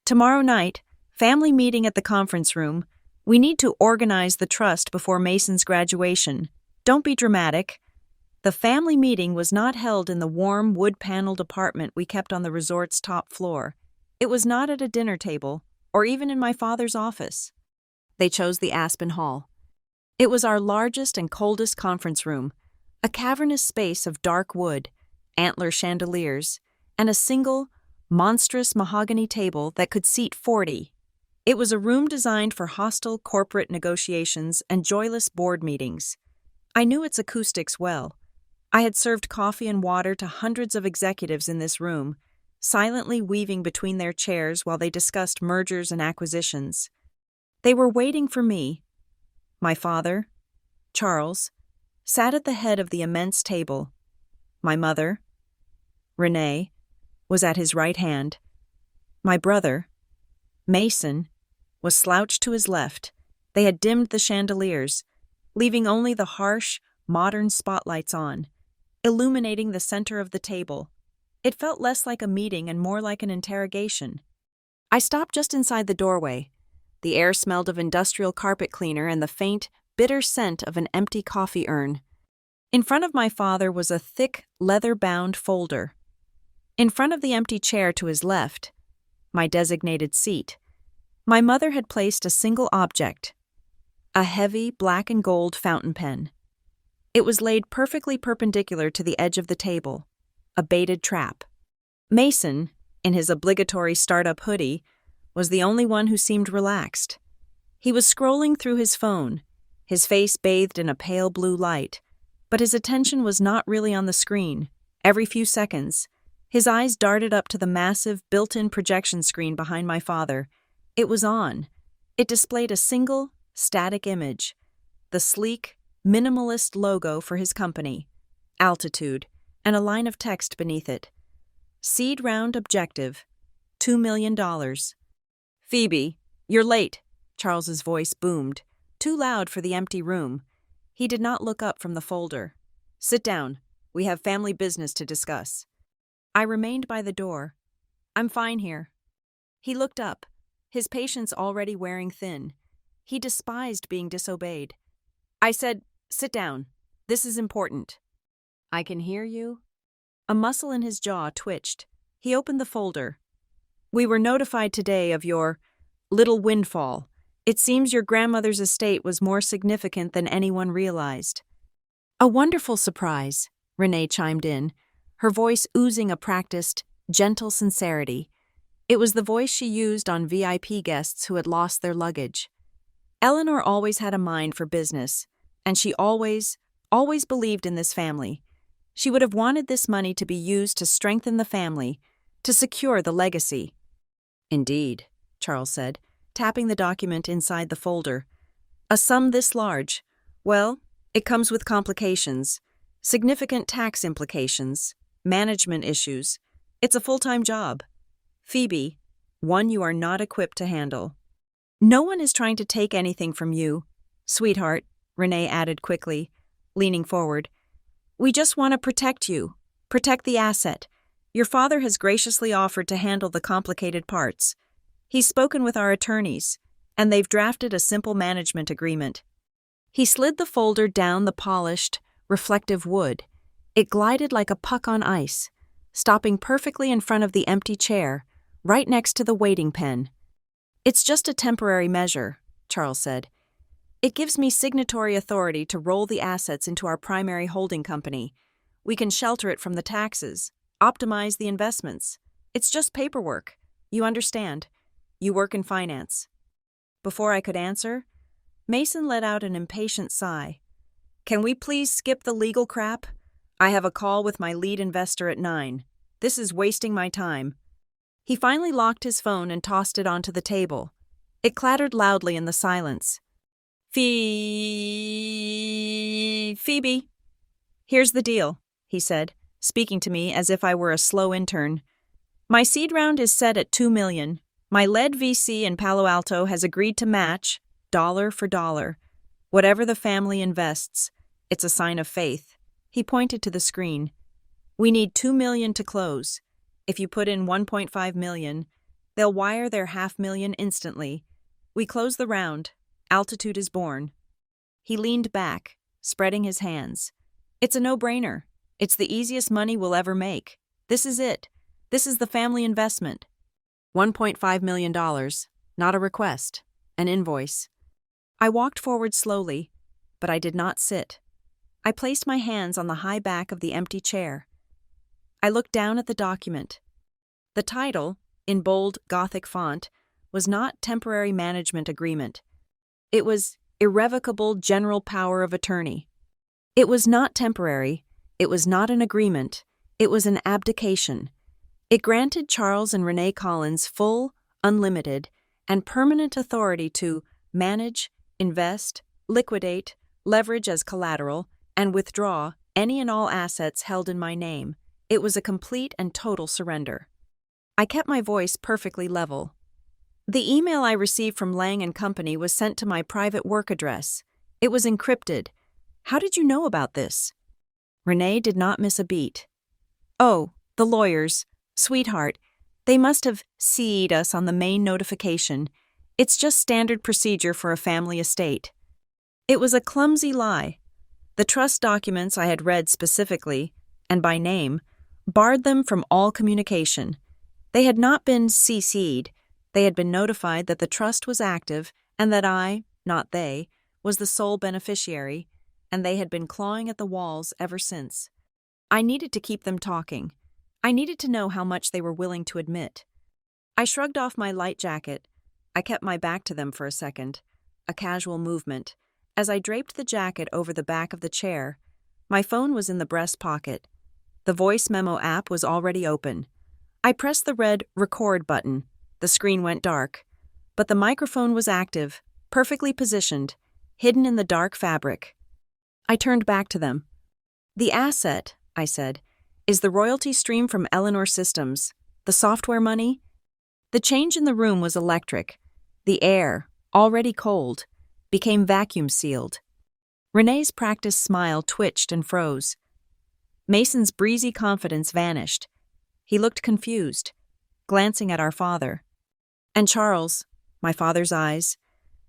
"Tomorrow night, family meeting at the conference room. We need to organize the trust before Mason's graduation. Don't be dramatic." The family meeting was not held in the warm, wood-paneled apartment we kept on the resort's top floor. It was not at a dinner table, or even in my father's office. They chose the Aspen Hall. It was our largest and coldest conference room, a cavernous space of dark wood, antler chandeliers, and a single, monstrous mahogany table that could seat 40. It was a room designed for hostile corporate negotiations and joyless board meetings. I knew its acoustics well. I had served coffee and water to hundreds of executives in this room, silently weaving between their chairs while they discussed mergers and acquisitions. They were waiting for me. My father, Charles, sat at the head of the immense table. My mother, Renee, was at his right hand. My brother, Mason, was slouched to his left. They had dimmed the chandeliers, leaving only the harsh, modern spotlights on, illuminating the center of the table. It felt less like a meeting and more like an interrogation. I stopped just inside the doorway. The air smelled of industrial carpet cleaner and the faint, bitter scent of an empty coffee urn. In front of my father was a thick, leather-bound folder. In front of the empty chair to his left, my designated seat, my mother had placed a single object, a heavy black and gold fountain pen. It was laid perfectly perpendicular to the edge of the table. a baited trap. Mason, in his obligatory startup hoodie, was the only one who seemed relaxed. He was scrolling through his phone, his face bathed in a pale blue light, but his attention was not really on the screen. Every few seconds, his eyes darted up to the massive, built-in projection screen behind my father. It was on. It displayed a single, static image, the sleek, minimalist logo for his company, Altitude, and a line of text beneath it. Seed round objective, $2 million. "Phoebe, you're late," Charles's voice boomed, too loud for the empty room. He did not look up from the folder. "Sit down. We have family business to discuss." I remained by the door. "I'm fine here." He looked up, his patience already wearing thin. He despised being disobeyed. I said, "Sit down. This is important." "I can hear you." A muscle in his jaw twitched. He opened the folder. "We were notified today of your little windfall. It seems your grandmother's estate was more significant than anyone realized." "A wonderful surprise," Renee chimed in, her voice oozing a practiced, gentle sincerity. It was the voice she used on VIP guests who had lost their luggage. Eleanor always had a mind for business, and she always believed in this family. She would have wanted this money to be used to strengthen the family, to secure the legacy. "Indeed," Charles said, tapping the document inside the folder. "A sum this large. Well, it comes with complications, significant tax implications, management issues. It's a full-time job. Phoebe, one you are not equipped to handle." "No one is trying to take anything from you, sweetheart," Renee added quickly, leaning forward. "We just want to protect you, protect the asset. Your father has graciously offered to handle the complicated parts. He's spoken with our attorneys, and they've drafted a simple management agreement." He slid the folder down the polished, reflective wood. It glided like a puck on ice, stopping perfectly in front of the empty chair, right next to the waiting pen. "It's just a temporary measure," Charles said. "It gives me signatory authority to roll the assets into our primary holding company. We can shelter it from the taxes, optimize the investments. It's just paperwork. You understand. You work in finance." Before I could answer, Mason let out an impatient sigh. "Can we please skip the legal crap? I have a call with my lead investor at 9. This is wasting my time." He finally locked his phone and tossed it onto the table. It clattered loudly in the silence. Phoebe, here's the deal," he said, speaking to me as if I were a slow intern. "My seed round is set at $2 million. My lead VC in Palo Alto has agreed to match, dollar for dollar. Whatever the family invests, it's a sign of faith." He pointed to the screen. "We need $2 million to close. If you put in $1.5 million, they'll wire their $500,000 instantly. We close the round. Altitude is born." He leaned back, spreading his hands. "It's a no-brainer. It's the easiest money we'll ever make. This is it. This is the family investment." $1.5 million, not a request, an invoice. I walked forward slowly, but I did not sit. I placed my hands on the high back of the empty chair. I looked down at the document. The title, in bold Gothic font, was not Temporary Management Agreement. It was Irrevocable General Power of Attorney. It was not temporary. It was not an agreement. It was an abdication. It granted Charles and Renee Collins full, unlimited, and permanent authority to manage, invest, liquidate, leverage as collateral, and withdraw any and all assets held in my name. It was a complete and total surrender. I kept my voice perfectly level. The email I received from Lang & Company was sent to my private work address. It was encrypted. "How did you know about this?" Renee did not miss a beat. "Oh, the lawyers. Sweetheart, they must have CC'd us on the main notification. It's just standard procedure for a family estate." It was a clumsy lie. The trust documents I had read specifically, and by name, barred them from all communication. They had not been CC'd. They had been notified that the trust was active and that I, not they, was the sole beneficiary, and they had been clawing at the walls ever since. I needed to keep them talking. I needed to know how much they were willing to admit. I shrugged off my light jacket. I kept my back to them for a second, a casual movement. As I draped the jacket over the back of the chair, my phone was in the breast pocket. The voice memo app was already open. I pressed the red record button. The screen went dark. But the microphone was active, perfectly positioned, hidden in the dark fabric. I turned back to them. "The asset," I said, "is the royalty stream from Eleanor Systems. The software money?" The change in the room was electric. The air, already cold, became vacuum-sealed. Renee's practiced smile twitched and froze. Mason's breezy confidence vanished. He looked confused, glancing at our father. And Charles, my father's eyes,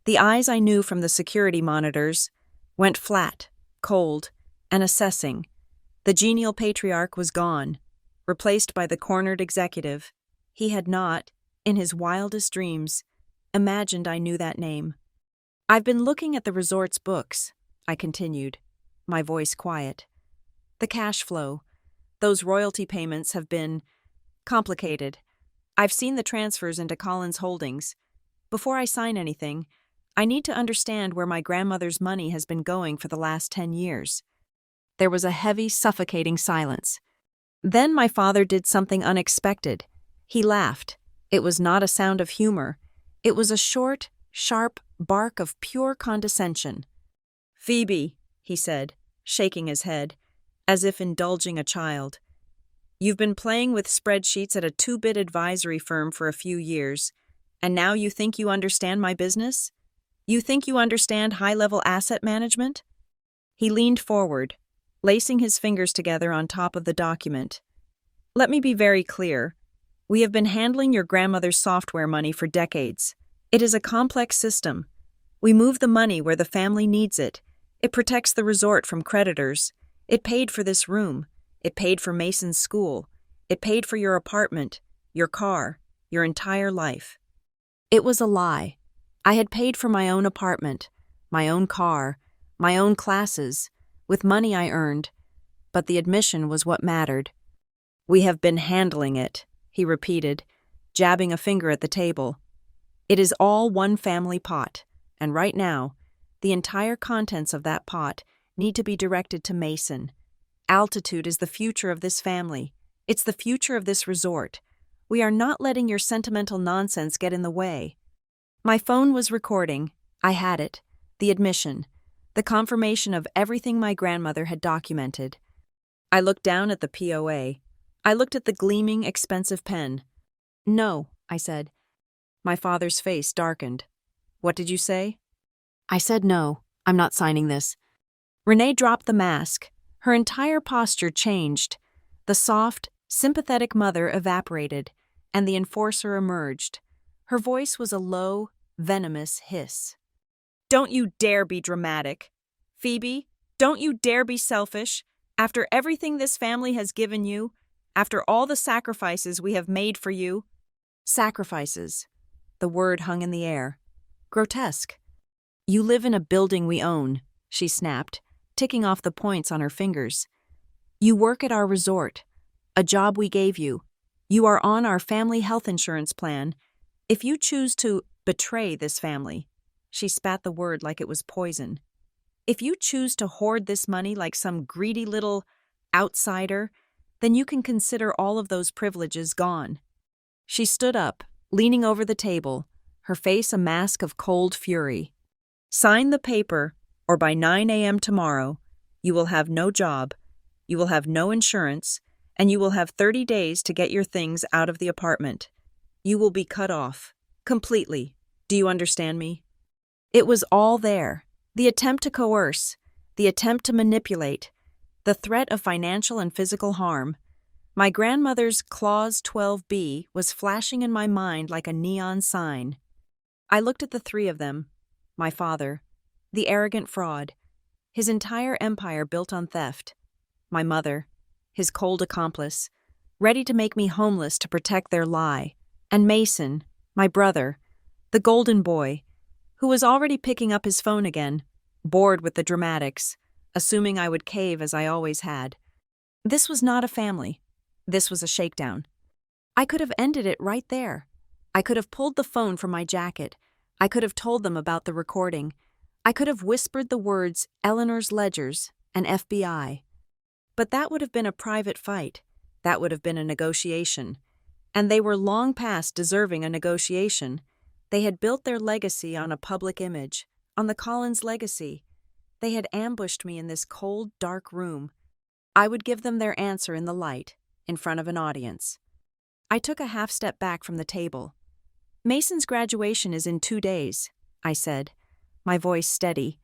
the eyes I knew from the security monitors, went flat, cold, and assessing. The genial patriarch was gone, replaced by the cornered executive. He had not, in his wildest dreams, imagined I knew that name. "I've been looking at the resort's books," I continued, my voice quiet. "The cash flow, those royalty payments have been complicated. I've seen the transfers into Collins Holdings. Before I sign anything, I need to understand where my grandmother's money has been going for the last 10 years. There was a heavy, suffocating silence. Then my father did something unexpected. He laughed. It was not a sound of humor. It was a short, sharp bark of pure condescension. "Phoebe," he said, shaking his head, as if indulging a child. "You've been playing with spreadsheets at a two-bit advisory firm for a few years, and now you think you understand my business? You think you understand high-level asset management?" He leaned forward, lacing his fingers together on top of the document. "Let me be very clear. We have been handling your grandmother's software money for decades. It is a complex system. We move the money where the family needs it. It protects the resort from creditors. It paid for this room. It paid for Mason's school. It paid for your apartment, your car, your entire life." It was a lie. I had paid for my own apartment, my own car, my own classes, with money I earned, but the admission was what mattered. "We have been handling it," he repeated, jabbing a finger at the table. "It is all one family pot, and right now, the entire contents of that pot need to be directed to Mason. Altitude is the future of this family. It's the future of this resort. We are not letting your sentimental nonsense get in the way." My phone was recording. I had it. The admission. The confirmation of everything my grandmother had documented. I looked down at the POA. I looked at the gleaming, expensive pen. "No," I said. My father's face darkened. "What did you say?" I said no. "I'm not signing this." Renee dropped the mask. Her entire posture changed. The soft, sympathetic mother evaporated, and the enforcer emerged. Her voice was a low, venomous hiss. "Don't you dare be dramatic. Phoebe, don't you dare be selfish. After everything this family has given you, after all the sacrifices we have made for you." Sacrifices. The word hung in the air. Grotesque. "You live in a building we own," she snapped, ticking off the points on her fingers. "You work at our resort, a job we gave you. You are on our family health insurance plan. If you choose to betray this family," she spat the word like it was poison, "if you choose to hoard this money like some greedy little outsider, then you can consider all of those privileges gone." She stood up, leaning over the table, her face a mask of cold fury. "Sign the paper, or by 9 a.m. tomorrow, you will have no job, you will have no insurance, and you will have 30 days to get your things out of the apartment. You will be cut off. Completely. Do you understand me?" It was all there. The attempt to coerce, the attempt to manipulate, the threat of financial and physical harm. My grandmother's Clause 12B was flashing in my mind like a neon sign. I looked at the three of them. My father, the arrogant fraud, his entire empire built on theft. My mother, his cold accomplice, ready to make me homeless to protect their lie. And Mason, my brother, the golden boy, who was already picking up his phone again, bored with the dramatics, assuming I would cave as I always had. This was not a family. This was a shakedown. I could have ended it right there. I could have pulled the phone from my jacket. I could have told them about the recording. I could have whispered the words Eleanor's ledgers and FBI. But that would have been a private fight. That would have been a negotiation. And they were long past deserving a negotiation. They had built their legacy on a public image, on the Collins legacy. They had ambushed me in this cold, dark room. I would give them their answer in the light, in front of an audience. I took a half step back from the table. Mason's graduation is in 2 days, I said, my voice steady.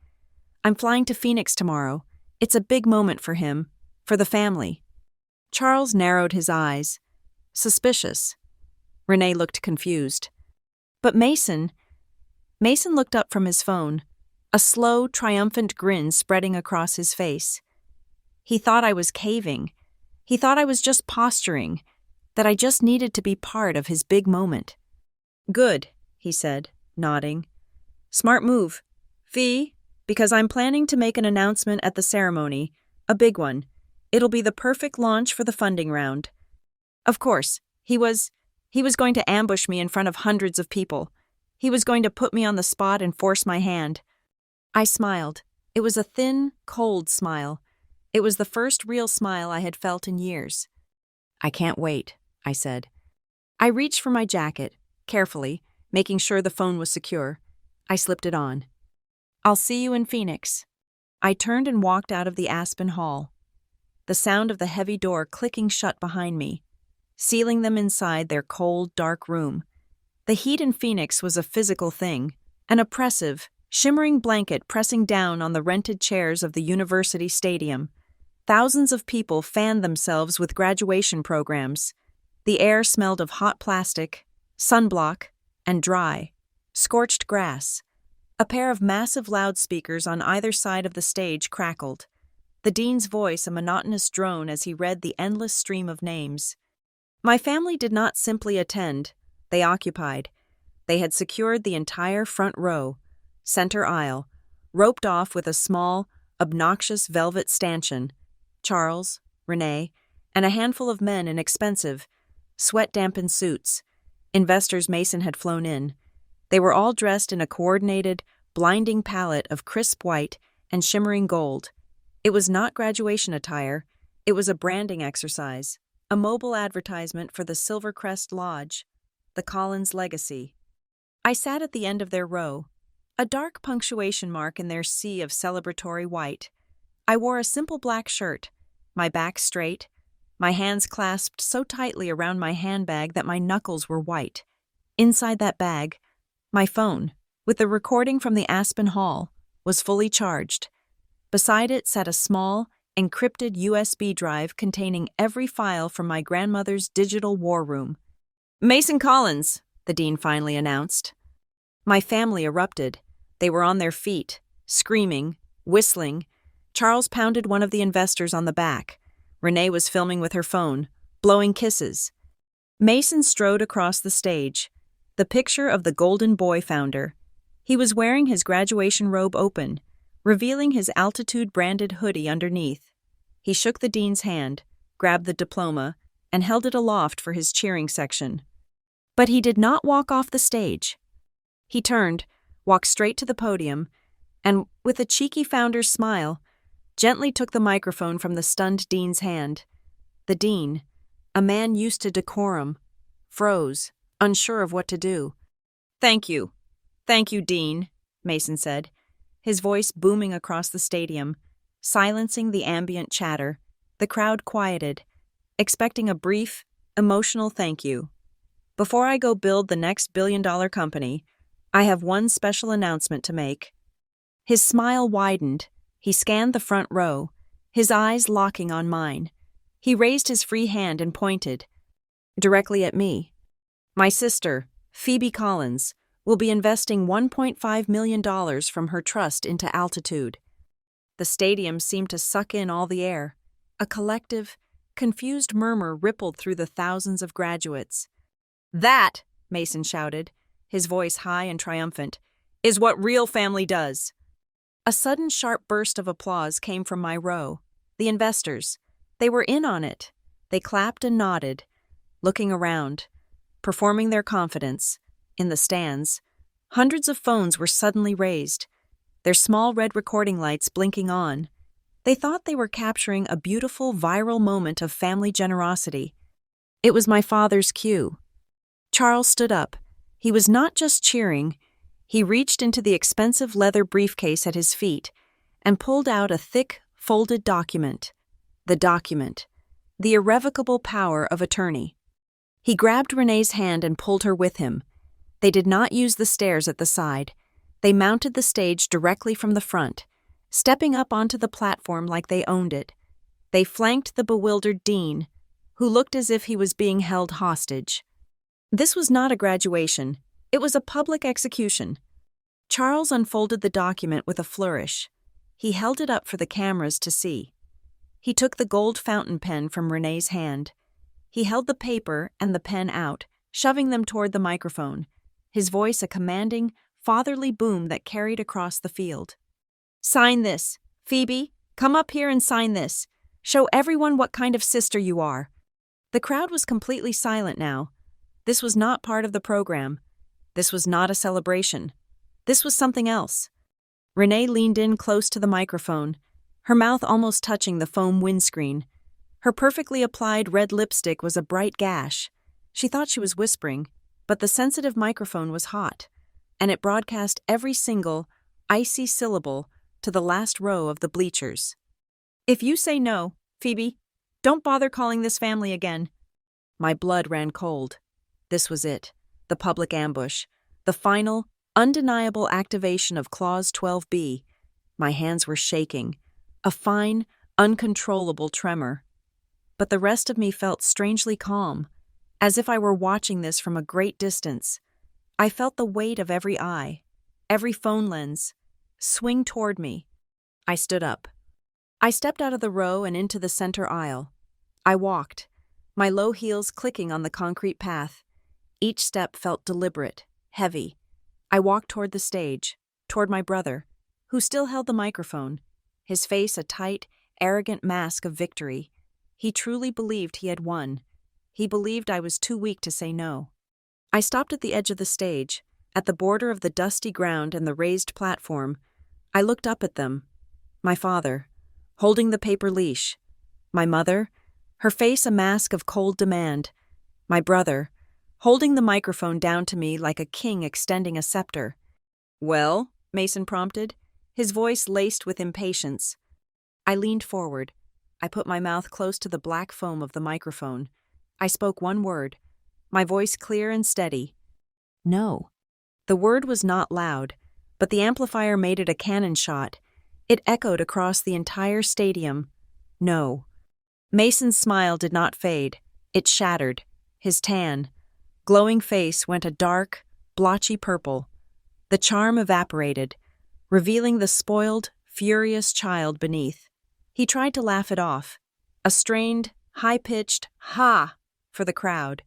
I'm flying to Phoenix tomorrow. It's a big moment for him, for the family. Charles narrowed his eyes. Suspicious. Renee looked confused. But Mason looked up from his phone, a slow, triumphant grin spreading across his face. He thought I was caving. He thought I was just posturing, that I just needed to be part of his big moment. Good, he said, nodding. Smart move. Fee, because I'm planning to make an announcement at the ceremony, a big one. It'll be the perfect launch for the funding round. Of course, he was going to ambush me in front of hundreds of people. He was going to put me on the spot and force my hand. I smiled. It was a thin, cold smile. It was the first real smile I had felt in years. I can't wait, I said. I reached for my jacket, carefully, making sure the phone was secure. I slipped it on. I'll see you in Phoenix. I turned and walked out of the Aspen Hall. The sound of the heavy door clicking shut behind me, sealing them inside their cold, dark room. The heat in Phoenix was a physical thing, an oppressive, shimmering blanket pressing down on the rented chairs of the university stadium. Thousands of people fanned themselves with graduation programs. The air smelled of hot plastic, sunblock, and dry, scorched grass. A pair of massive loudspeakers on either side of the stage crackled, the dean's voice a monotonous drone as he read the endless stream of names. My family did not simply attend, they occupied. They had secured the entire front row, center aisle, roped off with a small, obnoxious velvet stanchion. Charles, Renee, and a handful of men in expensive, sweat-dampened suits. Investors Mason had flown in. They were all dressed in a coordinated, blinding palette of crisp white and shimmering gold. It was not graduation attire. It was a branding exercise, a mobile advertisement for the Silvercrest Lodge, the Collins legacy. I sat at the end of their row, a dark punctuation mark in their sea of celebratory white. I wore a simple black shirt, my back straight, my hands clasped so tightly around my handbag that my knuckles were white. Inside that bag, my phone, with the recording from the Aspen Hall, was fully charged. Beside it sat a small, encrypted USB drive containing every file from my grandmother's digital war room. Mason Collins, the dean finally announced. My family erupted. They were on their feet, screaming, whistling. Charles pounded one of the investors on the back. Renee was filming with her phone, blowing kisses. Mason strode across the stage, the picture of the Golden Boy founder. He was wearing his graduation robe open, revealing his Altitude-branded hoodie underneath. He shook the dean's hand, grabbed the diploma, and held it aloft for his cheering section. But he did not walk off the stage. He turned, walked straight to the podium, and, with a cheeky founder's smile, gently took the microphone from the stunned dean's hand. The dean, a man used to decorum, froze, unsure of what to do. Thank you, Dean," Mason said, his voice booming across the stadium, silencing the ambient chatter. The crowd quieted, expecting a brief, emotional thank you. Before I go build the next billion-dollar company, I have one special announcement to make. His smile widened. He scanned the front row, his eyes locking on mine. He raised his free hand and pointed, directly at me. My sister, Phoebe Collins, will be investing $1.5 million from her trust into Altitude. The stadium seemed to suck in all the air. A collective, confused murmur rippled through the thousands of graduates. That, Mason shouted, his voice high and triumphant, is what real family does. A sudden sharp burst of applause came from my row. The investors. They were in on it. They clapped and nodded, looking around, performing their confidence. In the stands, hundreds of phones were suddenly raised, their small red recording lights blinking on. They thought they were capturing a beautiful viral moment of family generosity. It was my father's cue. Charles stood up. He was not just cheering. He reached into the expensive leather briefcase at his feet and pulled out a thick, folded document. The document. The irrevocable power of attorney. He grabbed Renee's hand and pulled her with him. They did not use the stairs at the side. They mounted the stage directly from the front, stepping up onto the platform like they owned it. They flanked the bewildered dean, who looked as if he was being held hostage. This was not a graduation. It was a public execution. Charles unfolded the document with a flourish. He held it up for the cameras to see. He took the gold fountain pen from Renee's hand. He held the paper and the pen out, shoving them toward the microphone, his voice a commanding, fatherly boom that carried across the field. "Sign this. Phoebe, come up here and sign this. Show everyone what kind of sister you are." The crowd was completely silent now. This was not part of the program. This was not a celebration. This was something else. Renee leaned in close to the microphone, her mouth almost touching the foam windscreen. Her perfectly applied red lipstick was a bright gash. She thought she was whispering, but the sensitive microphone was hot, and it broadcast every single, icy syllable to the last row of the bleachers. "If you say no, Phoebe, don't bother calling this family again." My blood ran cold. This was it, the public ambush, the final, undeniable activation of Clause 12B. My hands were shaking, a fine, uncontrollable tremor. But the rest of me felt strangely calm, as if I were watching this from a great distance. I felt the weight of every eye, every phone lens, swing toward me. I stood up. I stepped out of the row and into the center aisle. I walked, my low heels clicking on the concrete path. Each step felt deliberate, heavy. I walked toward the stage, toward my brother, who still held the microphone, his face a tight, arrogant mask of victory. He truly believed he had won. He believed I was too weak to say no. I stopped at the edge of the stage, at the border of the dusty ground and the raised platform. I looked up at them. My father, holding the paper leash. My mother, her face a mask of cold demand. My brother, holding the microphone down to me like a king extending a scepter. "Well?" Mason prompted, his voice laced with impatience. I leaned forward. I put my mouth close to the black foam of the microphone. I spoke one word, my voice clear and steady. "No." The word was not loud, but the amplifier made it a cannon shot. It echoed across the entire stadium. No. Mason's smile did not fade. It shattered. His tan, glowing face went a dark, blotchy purple. The charm evaporated, revealing the spoiled, furious child beneath. He tried to laugh it off, a strained, high-pitched "ha" for the crowd.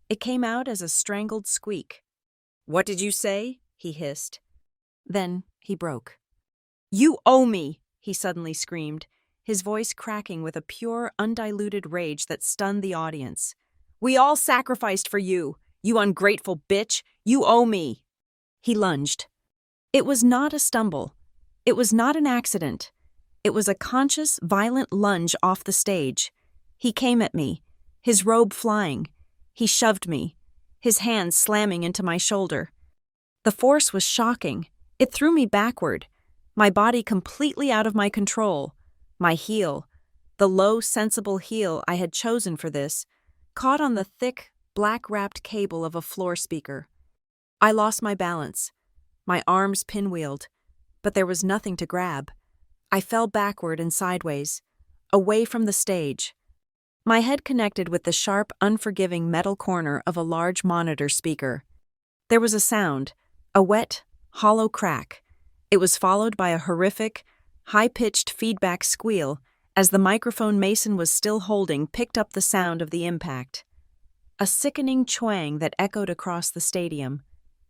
It came out as a strangled squeak. "What did you say?" he hissed. Then he broke. "You owe me!" he suddenly screamed, his voice cracking with a pure, undiluted rage that stunned the audience. "We all sacrificed for you, you ungrateful bitch! You owe me!" He lunged. It was not a stumble. It was not an accident. It was a conscious, violent lunge off the stage. He came at me, his robe flying. He shoved me, his hand slamming into my shoulder. The force was shocking. It threw me backward, my body completely out of my control. My heel, the low, sensible heel I had chosen for this, caught on the thick, black-wrapped cable of a floor speaker. I lost my balance. My arms pinwheeled, but there was nothing to grab. I fell backward and sideways, away from the stage. My head connected with the sharp, unforgiving metal corner of a large monitor speaker. There was a sound, a wet, hollow crack. It was followed by a horrific, high-pitched feedback squeal as the microphone Mason was still holding picked up the sound of the impact. A sickening twang that echoed across the stadium,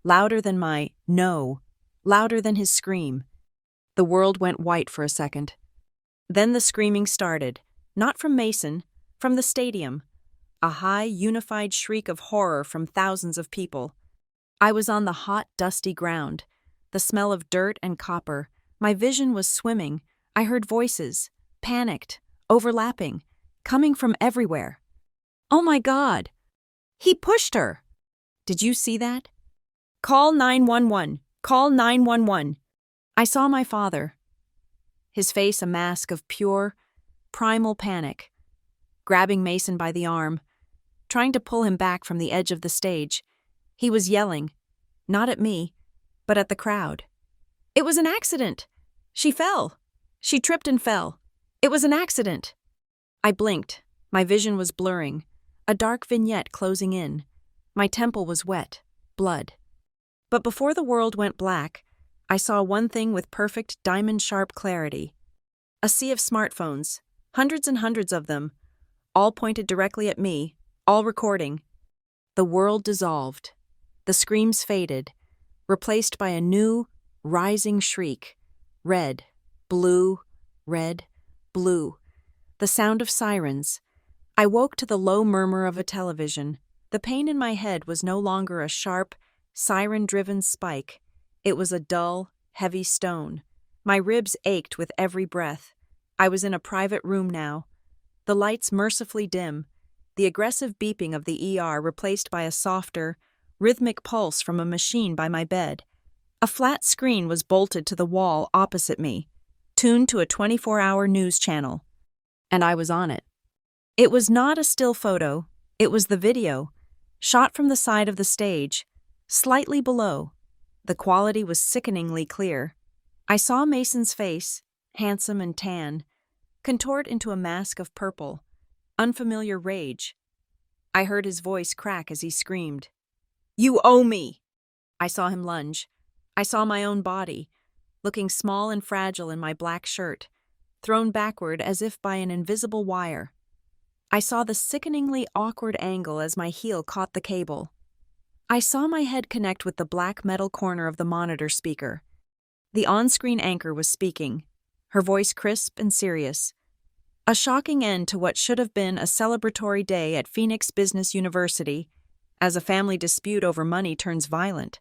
louder than my "no," louder than his scream. The world went white for a second. Then the screaming started, not from Mason, From the stadium, a high, unified shriek of horror from thousands of people. I was on the hot, dusty ground, the smell of dirt and copper. My vision was swimming. I heard voices, panicked, overlapping, coming from everywhere. Oh my God! He pushed her! Did you see that? Call 911! Call 911! I saw my father, his face a mask of pure, primal panic, grabbing Mason by the arm, trying to pull him back from the edge of the stage. He was yelling, not at me, but at the crowd. It was an accident! She fell! She tripped and fell. It was an accident! I blinked. My vision was blurring, a dark vignette closing in. My temple was wet, blood. But before the world went black, I saw one thing with perfect diamond-sharp clarity. A sea of smartphones, hundreds and hundreds of them, all pointed directly at me, all recording. The world dissolved. The screams faded, replaced by a new, rising shriek. Red, blue, red, blue. The sound of sirens. I woke to the low murmur of a television. The pain in my head was no longer a sharp, siren-driven spike. It was a dull, heavy stone. My ribs ached with every breath. I was in a private room now. The lights mercifully dim, the aggressive beeping of the ER replaced by a softer, rhythmic pulse from a machine by my bed. A flat screen was bolted to the wall opposite me, tuned to a 24-hour news channel. And I was on it. It was not a still photo, it was the video, shot from the side of the stage, slightly below. The quality was sickeningly clear. I saw Mason's face, handsome and tan, contort into a mask of purple, unfamiliar rage. I heard his voice crack as he screamed, "You owe me!" I saw him lunge. I saw my own body, looking small and fragile in my black shirt, thrown backward as if by an invisible wire. I saw the sickeningly awkward angle as my heel caught the cable. I saw my head connect with the black metal corner of the monitor speaker. The on-screen anchor was speaking, her voice crisp and serious. A shocking end to what should have been a celebratory day at Phoenix Business University, as a family dispute over money turns violent.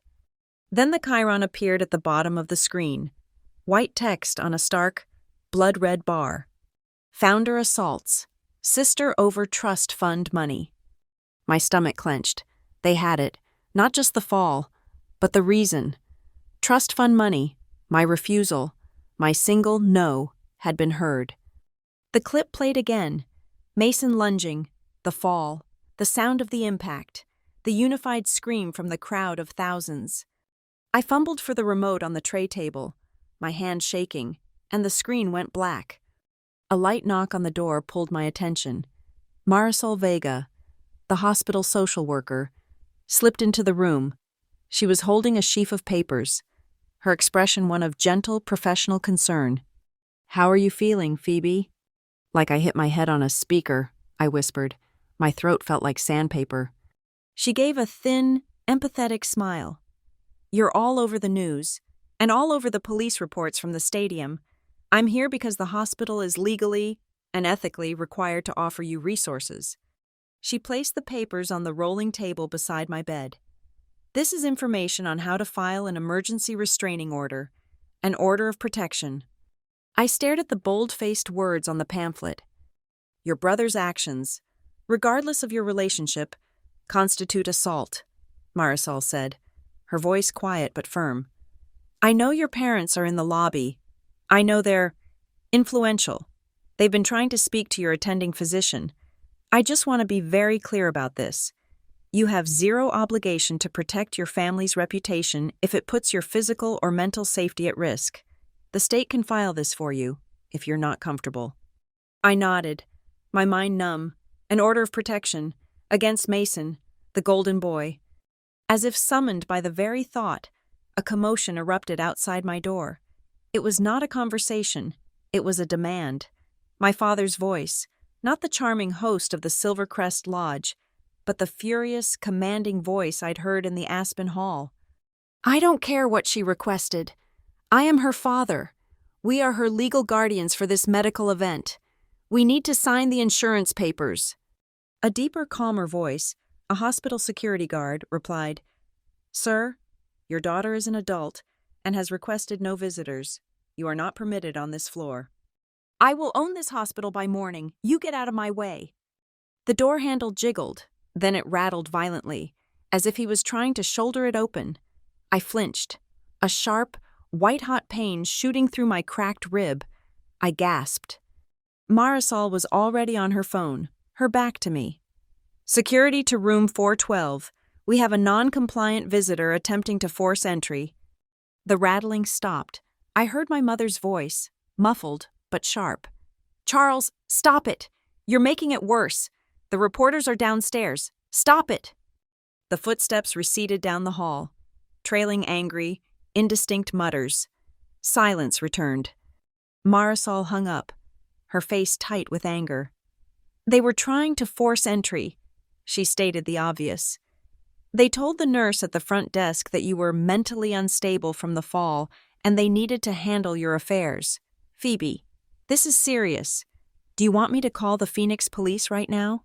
Then the chyron appeared at the bottom of the screen, white text on a stark, blood-red bar. Founder assaults. Sister over trust fund money. My stomach clenched. They had it. Not just the fall, but the reason. Trust fund money, my refusal, my single no, had been heard. The clip played again. Mason lunging, the fall, the sound of the impact, the unified scream from the crowd of thousands. I fumbled for the remote on the tray table, my hand shaking, and the screen went black. A light knock on the door pulled my attention. Marisol Vega, the hospital social worker, slipped into the room. She was holding a sheaf of papers, her expression one of gentle, professional concern. "How are you feeling, Phoebe?" "Like I hit my head on a speaker," I whispered. My throat felt like sandpaper. She gave a thin, empathetic smile. "You're all over the news, and all over the police reports from the stadium. I'm here because the hospital is legally and ethically required to offer you resources." She placed the papers on the rolling table beside my bed. "This is information on how to file an emergency restraining order, an order of protection." I stared at the bold-faced words on the pamphlet. "Your brother's actions, regardless of your relationship, constitute assault," Marisol said, her voice quiet but firm. "I know your parents are in the lobby. I know they're influential. They've been trying to speak to your attending physician. I just want to be very clear about this. You have zero obligation to protect your family's reputation if it puts your physical or mental safety at risk. The state can file this for you, if you're not comfortable." I nodded, my mind numb. An order of protection, against Mason, the golden boy. As if summoned by the very thought, a commotion erupted outside my door. It was not a conversation, it was a demand. My father's voice, not the charming host of the Silvercrest Lodge, but the furious, commanding voice I'd heard in the Aspen Hall. "I don't care what she requested. I am her father. We are her legal guardians for this medical event. We need to sign the insurance papers." A deeper, calmer voice, a hospital security guard, replied, "Sir, your daughter is an adult and has requested no visitors. You are not permitted on this floor." "I will own this hospital by morning. You get out of my way." The door handle jiggled, then it rattled violently, as if he was trying to shoulder it open. I flinched, a sharp, white-hot pain shooting through my cracked rib. I gasped. Marisol was already on her phone, her back to me. "Security to room 412. We have a non-compliant visitor attempting to force entry." The rattling stopped. I heard my mother's voice, muffled but sharp. "Charles, stop it! You're making it worse. The reporters are downstairs. Stop it!" The footsteps receded down the hall, trailing angry, indistinct mutters. Silence returned. Marisol hung up, her face tight with anger. "They were trying to force entry," she stated the obvious. "They told the nurse at the front desk that you were mentally unstable from the fall and they needed to handle your affairs. Phoebe, this is serious. Do you want me to call the Phoenix police right now?"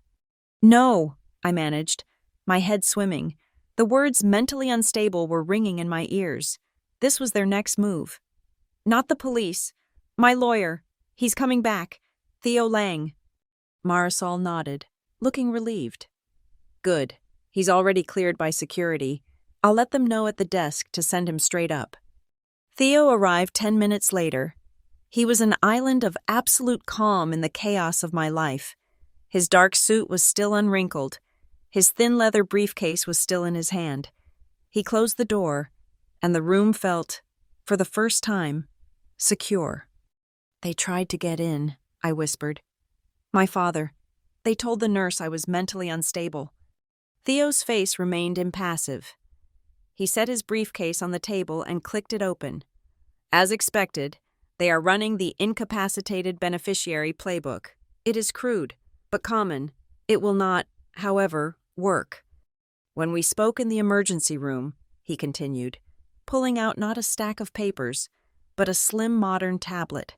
"No," I managed, my head swimming. The words mentally unstable were ringing in my ears. This was their next move. "Not the police. My lawyer. He's coming back. Theo Lang." Marisol nodded, looking relieved. "Good. He's already cleared by security. I'll let them know at the desk to send him straight up." Theo arrived 10 minutes later. He was an island of absolute calm in the chaos of my life. His dark suit was still unwrinkled. His thin leather briefcase was still in his hand. He closed the door, and the room felt, for the first time, secure. "They tried to get in," I whispered. "My father. They told the nurse I was mentally unstable." Theo's face remained impassive. He set his briefcase on the table and clicked it open. "As expected, they are running the incapacitated beneficiary playbook. It is crude, but common. It will not, however, work. When we spoke in the emergency room," he continued, pulling out not a stack of papers, but a slim modern tablet,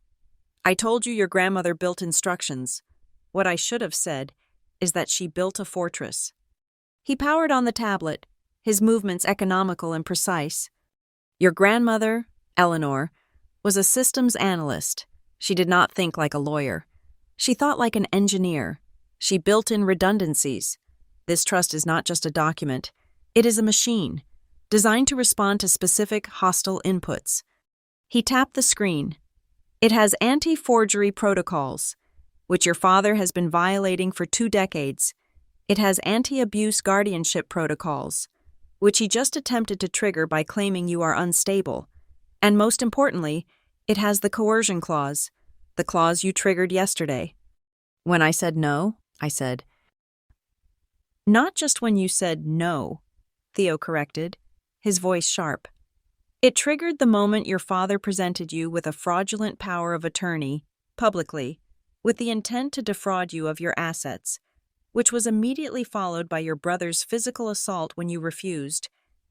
"I told you your grandmother built instructions. What I should have said is that she built a fortress." He powered on the tablet, his movements economical and precise. "Your grandmother, Eleanor, was a systems analyst. She did not think like a lawyer. She thought like an engineer. She built in redundancies. This trust is not just a document. It is a machine, designed to respond to specific hostile inputs." He tapped the screen. "It has anti-forgery protocols, which your father has been violating for 2 decades. It has anti-abuse guardianship protocols, which he just attempted to trigger by claiming you are unstable. And most importantly, it has the coercion clause, the clause you triggered yesterday." When I said no, I said, "Not just when you said no," Theo corrected, his voice sharp. "It triggered the moment your father presented you with a fraudulent power of attorney, publicly, with the intent to defraud you of your assets, which was immediately followed by your brother's physical assault when you refused.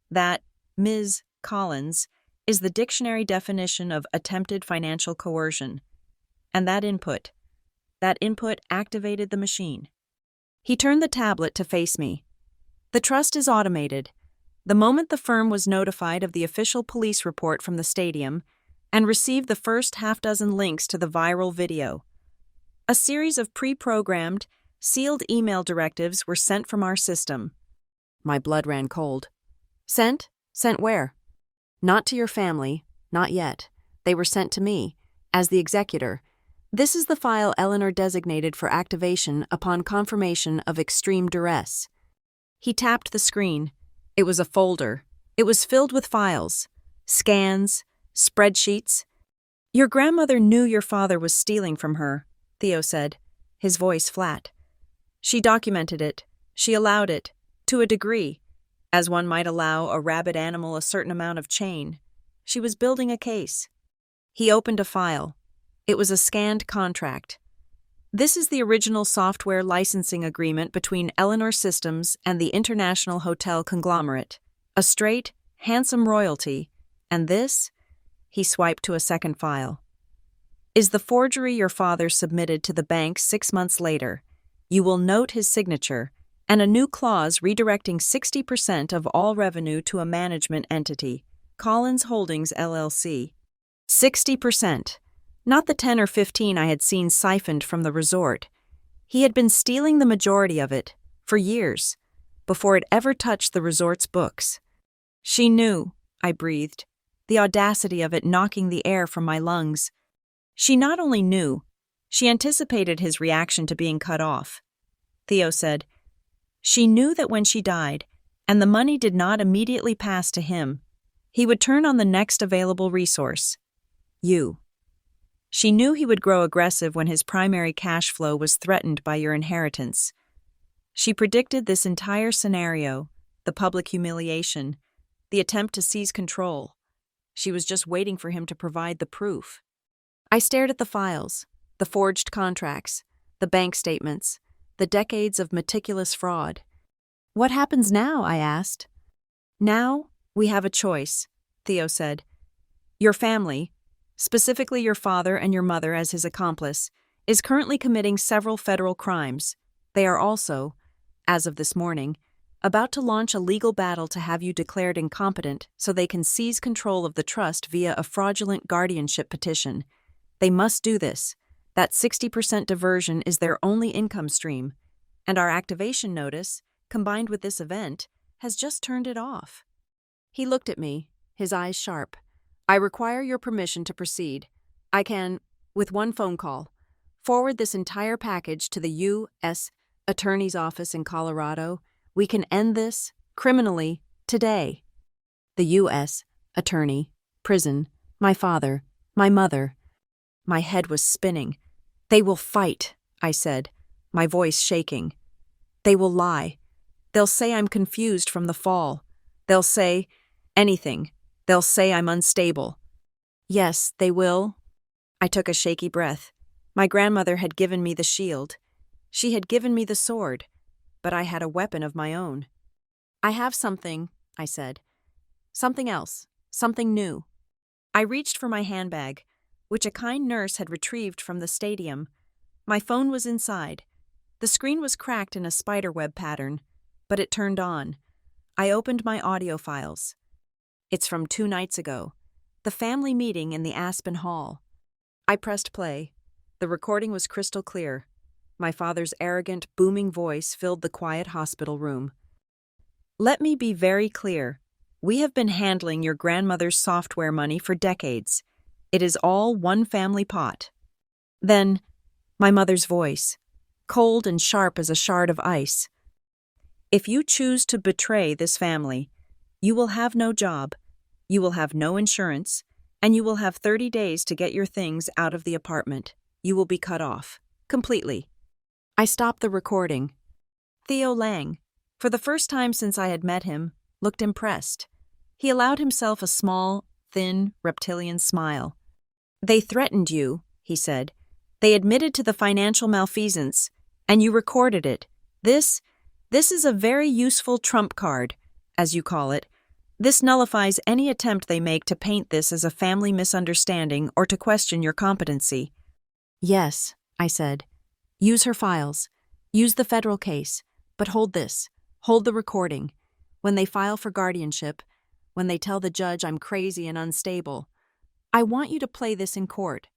That, Ms. Collins, is the dictionary definition of attempted financial coercion. And that input activated the machine." He turned the tablet to face me. "The trust is automated. The moment the firm was notified of the official police report from the stadium and received the first half-dozen links to the viral video, a series of pre-programmed, sealed email directives were sent from our system." My blood ran cold. "Sent? Sent where?" "Not to your family, not yet. They were sent to me, as the executor. This is the file Eleanor designated for activation upon confirmation of extreme duress." He tapped the screen. It was a folder. It was filled with files, scans, spreadsheets. "Your grandmother knew your father was stealing from her," Theo said, his voice flat. "She documented it. She allowed it, to a degree, as one might allow a rabid animal a certain amount of chain. She was building a case." He opened a file. It was a scanned contract. "This is the original software licensing agreement between Eleanor Systems and the International Hotel Conglomerate. A straight, handsome royalty. And this?" He swiped to a second file. is the forgery your father submitted to the bank 6 months later. You will note his signature and a new clause redirecting 60% of all revenue to a management entity, Collins Holdings LLC. 60%. Not the 10 or 15 I had seen siphoned from the resort. He had been stealing the majority of it, for years, before it ever touched the resort's books. She knew, I breathed, the audacity of it knocking the air from my lungs. She not only knew, she anticipated his reaction to being cut off. Theo said, she knew that when she died, and the money did not immediately pass to him, he would turn on the next available resource, you. She knew he would grow aggressive when his primary cash flow was threatened by your inheritance. She predicted this entire scenario, the public humiliation, the attempt to seize control. She was just waiting for him to provide the proof. I stared at the files, the forged contracts, the bank statements, the decades of meticulous fraud. What happens now? I asked. Now, we have a choice, Theo said. Your family, specifically your father and your mother as his accomplice, is currently committing several federal crimes. They are also, as of this morning, about to launch a legal battle to have you declared incompetent so they can seize control of the trust via a fraudulent guardianship petition. They must do this. That 60% diversion is their only income stream, and our activation notice, combined with this event, has just turned it off. He looked at me, his eyes sharp. I require your permission to proceed. I can, with one phone call, forward this entire package to the U.S. Attorney's Office in Colorado. We can end this, criminally, today. The U.S. Attorney, prison, my father, my mother. My head was spinning. They will fight, I said, my voice shaking. They will lie. They'll say I'm confused from the fall. They'll say anything. They'll say I'm unstable. Yes, they will. I took a shaky breath. My grandmother had given me the shield. She had given me the sword, but I had a weapon of my own. I have something, I said. Something else, something new. I reached for my handbag, which a kind nurse had retrieved from the stadium. My phone was inside. The screen was cracked in a spiderweb pattern, but it turned on. I opened my audio files. It's from 2 nights ago, the family meeting in the Aspen Hall. I pressed play. The recording was crystal clear. My father's arrogant, booming voice filled the quiet hospital room. Let me be very clear. We have been handling your grandmother's software money for decades. It is all one family pot. Then, my mother's voice, cold and sharp as a shard of ice. If you choose to betray this family, you will have no job, you will have no insurance, and you will have 30 days to get your things out of the apartment. You will be cut off. Completely. I stopped the recording. Theo Lang, for the first time since I had met him, looked impressed. He allowed himself a small, thin, reptilian smile. They threatened you, he said. They admitted to the financial malfeasance, and you recorded it. This is a very useful trump card, as you call it. This nullifies any attempt they make to paint this as a family misunderstanding or to question your competency. Yes, I said. Use her files. Use the federal case. But hold this. Hold the recording. When they file for guardianship, when they tell the judge I'm crazy and unstable, I want you to play this in court.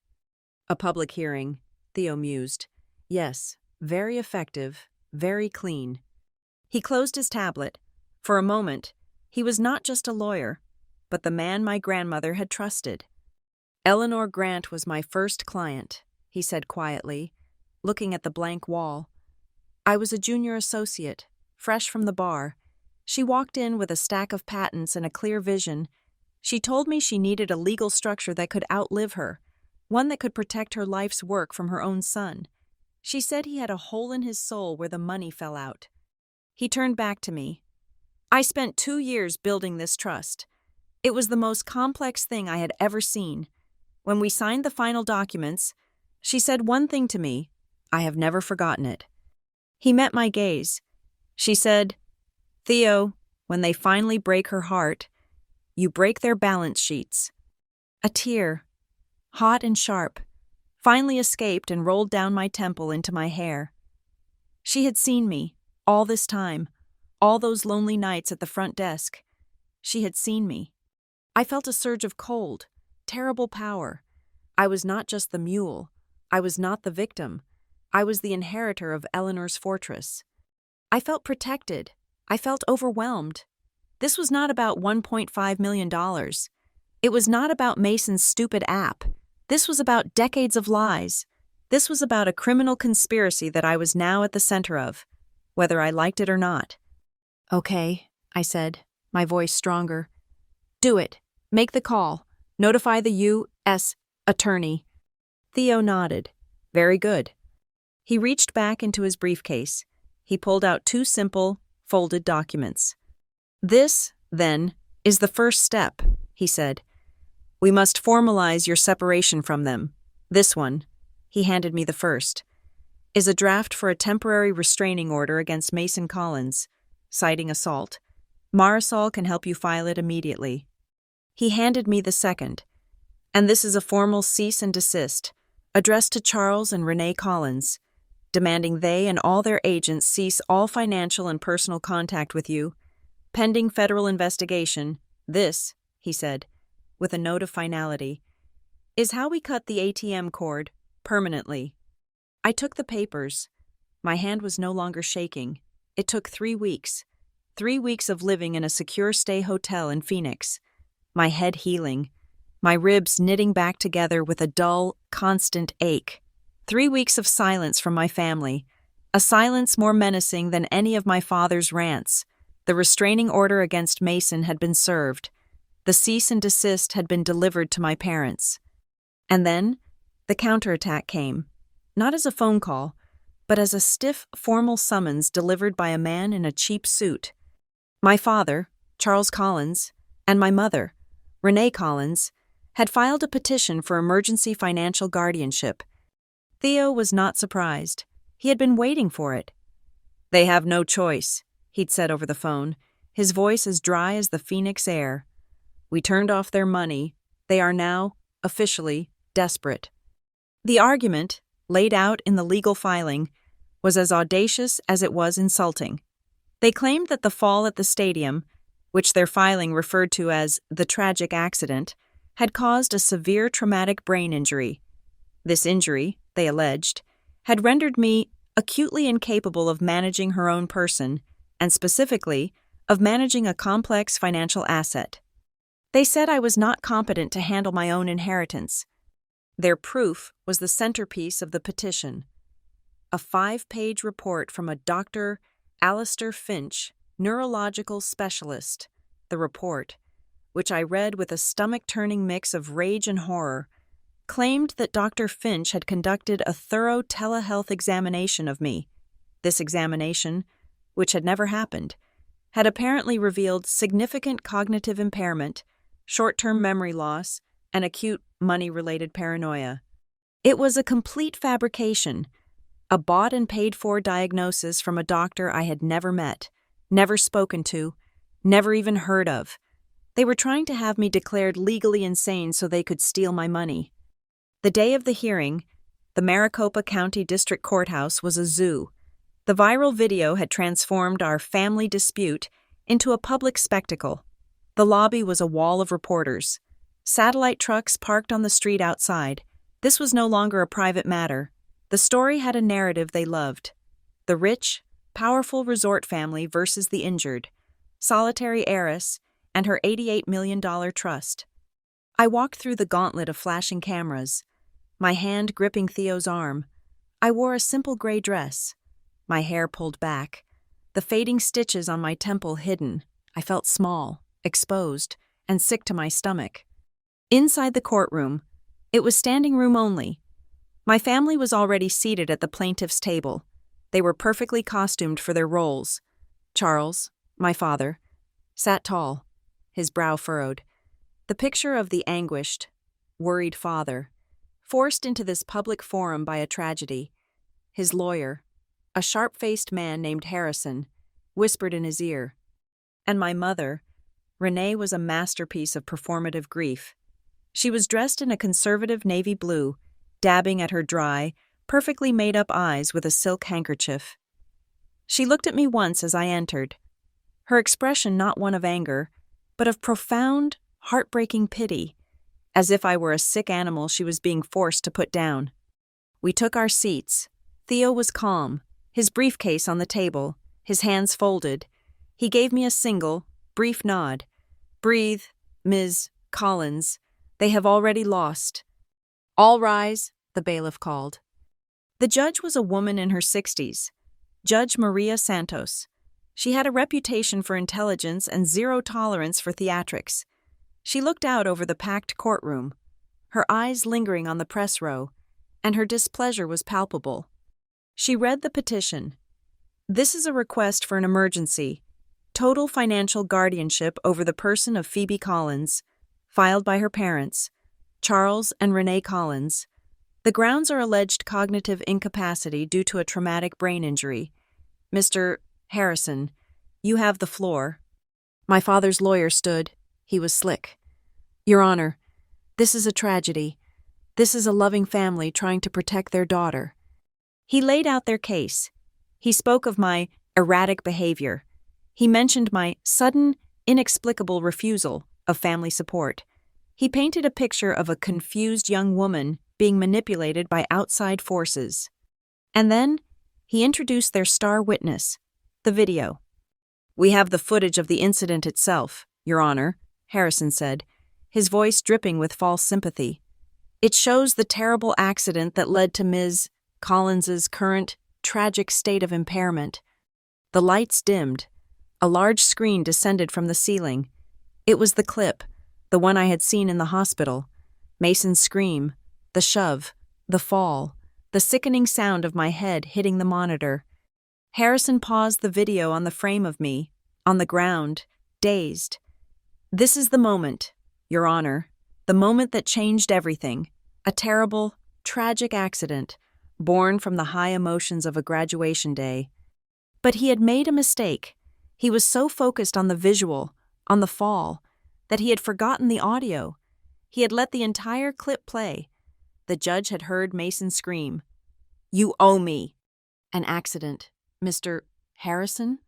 A public hearing, Theo mused. Yes, very effective, very clean. He closed his tablet. For a moment, he was not just a lawyer, but the man my grandmother had trusted. Eleanor Grant was my first client, he said quietly, looking at the blank wall. I was a junior associate, fresh from the bar. She walked in with a stack of patents and a clear vision. She told me she needed a legal structure that could outlive her, one that could protect her life's work from her own son. She said he had a hole in his soul where the money fell out. He turned back to me. I spent 2 years building this trust. It was the most complex thing I had ever seen. When we signed the final documents, she said one thing to me. I have never forgotten it. He met my gaze. She said, Theo, when they finally break her heart, you break their balance sheets. A tear, hot and sharp, finally escaped and rolled down my temple into my hair. She had seen me, all this time, all those lonely nights at the front desk. She had seen me. I felt a surge of cold, terrible power. I was not just the mule. I was not the victim. I was the inheritor of Eleanor's fortress. I felt protected. I felt overwhelmed. This was not about $1.5 million. It was not about Mason's stupid app. This was about decades of lies. This was about a criminal conspiracy that I was now at the center of, whether I liked it or not. "Okay," I said, my voice stronger. "Do it. Make the call. Notify the U.S. attorney." Theo nodded. "Very good." He reached back into his briefcase. He pulled out 2 simple, folded documents. "This, then, is the first step," he said. "We must formalize your separation from them. This one," he handed me the first, "is a draft for a temporary restraining order against Mason Collins, citing assault. Marisol can help you file it immediately." He handed me the second, "And this is a formal cease and desist, addressed to Charles and Renee Collins, demanding they and all their agents cease all financial and personal contact with you, pending federal investigation. This," he said, with a note of finality, "is how we cut the ATM cord, permanently." I took the papers. My hand was no longer shaking. It took 3 weeks. 3 weeks of living in a secure stay hotel in Phoenix. My head healing. My ribs knitting back together with a dull, constant ache. 3 weeks of silence from my family. A silence more menacing than any of my father's rants. The restraining order against Mason had been served. The cease and desist had been delivered to my parents. And then, the counterattack came. Not as a phone call, but as a stiff, formal summons delivered by a man in a cheap suit. My father, Charles Collins, and my mother, Renee Collins, had filed a petition for emergency financial guardianship. Theo was not surprised. He had been waiting for it. "They have no choice," he'd said over the phone, his voice as dry as the Phoenix air. "We turned off their money. They are now, officially, desperate." The argument, laid out in the legal filing, was as audacious as it was insulting. They claimed that the fall at the stadium, which their filing referred to as the tragic accident, had caused a severe traumatic brain injury. This injury, they alleged, had rendered me acutely incapable of managing her own person, and specifically, of managing a complex financial asset. They said I was not competent to handle my own inheritance. Their proof was the centerpiece of the petition. A 5-page report from a Dr. Alistair Finch, neurological specialist. The report, which I read with a stomach-turning mix of rage and horror, claimed that Dr. Finch had conducted a thorough telehealth examination of me. This examination, which had never happened, had apparently revealed significant cognitive impairment, short-term memory loss, and acute money-related paranoia. It was a complete fabrication, a bought and paid-for diagnosis from a doctor I had never met, never spoken to, never even heard of. They were trying to have me declared legally insane so they could steal my money. The day of the hearing, the Maricopa County District Courthouse was a zoo. The viral video had transformed our family dispute into a public spectacle. The lobby was a wall of reporters. Satellite trucks parked on the street outside. This was no longer a private matter. The story had a narrative they loved. The rich, powerful resort family versus the injured, solitary heiress, and her $88 million trust. I walked through the gauntlet of flashing cameras, my hand gripping Theo's arm. I wore a simple gray dress, my hair pulled back, the fading stitches on my temple hidden. I felt small, exposed, and sick to my stomach. Inside the courtroom, it was standing room only. My family was already seated at the plaintiff's table. They were perfectly costumed for their roles. Charles, my father, sat tall, his brow furrowed. The picture of the anguished, worried father, forced into this public forum by a tragedy. His lawyer, a sharp-faced man named Harrison, whispered in his ear. And my mother, Renee, was a masterpiece of performative grief. She was dressed in a conservative navy blue, dabbing at her dry, perfectly made-up eyes with a silk handkerchief. She looked at me once as I entered, her expression not one of anger, but of profound, heartbreaking pity, as if I were a sick animal she was being forced to put down. We took our seats. Theo was calm, his briefcase on the table, his hands folded. He gave me a single, brief nod. "Breathe, Ms. Collins. They have already lost." "All rise," the bailiff called. The judge was a woman in her 60s, Judge Maria Santos. She had a reputation for intelligence and zero tolerance for theatrics. She looked out over the packed courtroom, her eyes lingering on the press row, and her displeasure was palpable. She read the petition. "This is a request for an emergency, total financial guardianship over the person of Phoebe Collins, filed by her parents, Charles and Renee Collins. The grounds are alleged cognitive incapacity due to a traumatic brain injury. Mr. Harrison, you have the floor." My father's lawyer stood. He was slick. "Your Honor, this is a tragedy. This is a loving family trying to protect their daughter." He laid out their case. He spoke of my erratic behavior. He mentioned my sudden, inexplicable refusal of family support. He painted a picture of a confused young woman being manipulated by outside forces. And then he introduced their star witness, the video. "We have the footage of the incident itself, Your Honor," Harrison said, his voice dripping with false sympathy. "It shows the terrible accident that led to Ms. Collins's current, tragic state of impairment." The lights dimmed. A large screen descended from the ceiling. It was the clip, the one I had seen in the hospital. Mason's scream, the shove, the fall, the sickening sound of my head hitting the monitor. Harrison paused the video on the frame of me, on the ground, dazed. "This is the moment, Your Honor, the moment that changed everything. A terrible, tragic accident, born from the high emotions of a graduation day." But he had made a mistake. He was so focused on the visual, on the fall, that he had forgotten the audio. He had let the entire clip play. The judge had heard Mason scream, "You owe me." "An accident, Mr. Harrison?"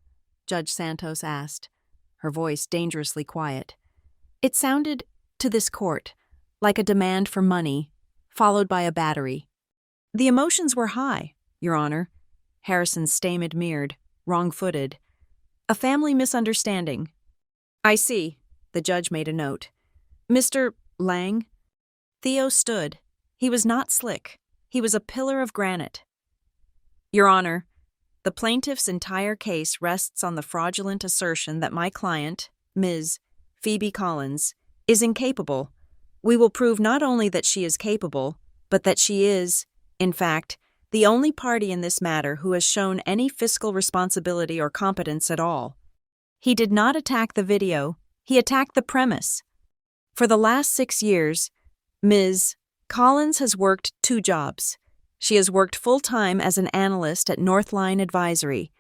Judge Santos asked, her voice dangerously quiet. It sounded, to this court, like a demand for money, followed by a battery. "The emotions were high, Your Honor." Harrison stammered, wrong-footed. "A family misunderstanding." "I see," the judge made a note. "Mr. Lang?" Theo stood. He was not slick. He was a pillar of granite. "Your Honor, the plaintiff's entire case rests on the fraudulent assertion that my client, Ms. Phoebe Collins, is incapable. We will prove not only that she is capable, but that she is, in fact, the only party in this matter who has shown any fiscal responsibility or competence at all." He did not attack the video. He attacked the premise. For the last 6 years, Ms. Collins has worked 2 jobs. She has worked full-time as an analyst at Northline Advisory.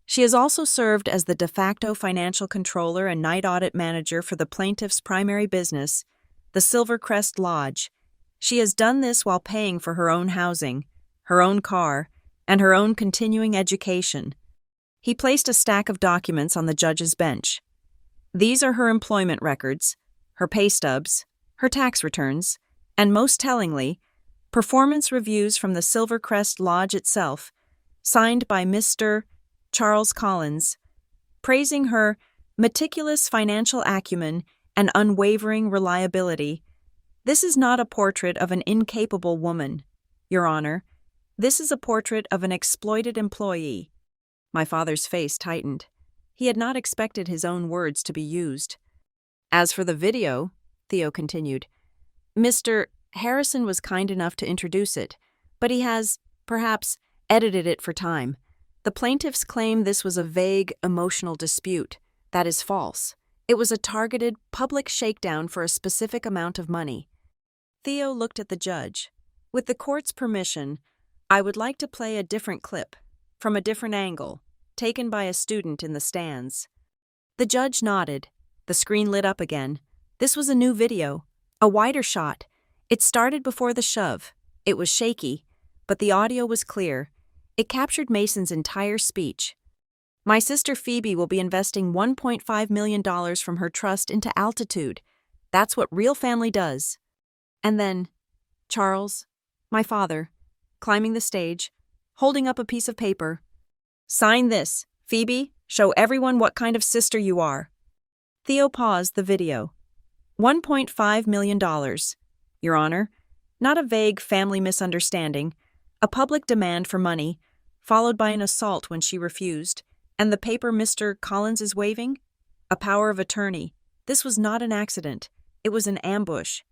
She has also served as the de facto financial controller and night audit manager for the plaintiff's primary business, the Silvercrest Lodge. She has done this while paying for her own housing, her own car, and her own continuing education. He placed a stack of documents on the judge's bench. These are her employment records, her pay stubs, her tax returns, and most tellingly, performance reviews from the Silvercrest Lodge itself, signed by Mr. Charles Collins, praising her meticulous financial acumen and unwavering reliability. This is not a portrait of an incapable woman, Your Honor. This is a portrait of an exploited employee. My father's face tightened. He had not expected his own words to be used. "As for the video," Theo continued, "Mr. Harrison was kind enough to introduce it, but he has, perhaps, edited it for time. The plaintiffs claim this was a vague, emotional dispute. That is false. It was a targeted, public shakedown for a specific amount of money." Theo looked at the judge. "With the court's permission, I would like to play a different clip, from a different angle, taken by a student in the stands." The judge nodded. The screen lit up again. This was a new video, a wider shot. It started before the shove. It was shaky, but the audio was clear. It captured Mason's entire speech. My sister Phoebe will be investing $1.5 million from her trust into Altitude. That's what real family does. And then, Charles, my father, climbing the stage, holding up a piece of paper. Sign this, Phoebe. Show everyone what kind of sister you are. Theo paused the video. $1.5 million. Your Honor, not a vague family misunderstanding, a public demand for money, followed by an assault when she refused, and the paper Mr. Collins is waving? A power of attorney. This was not an accident. It was an ambush.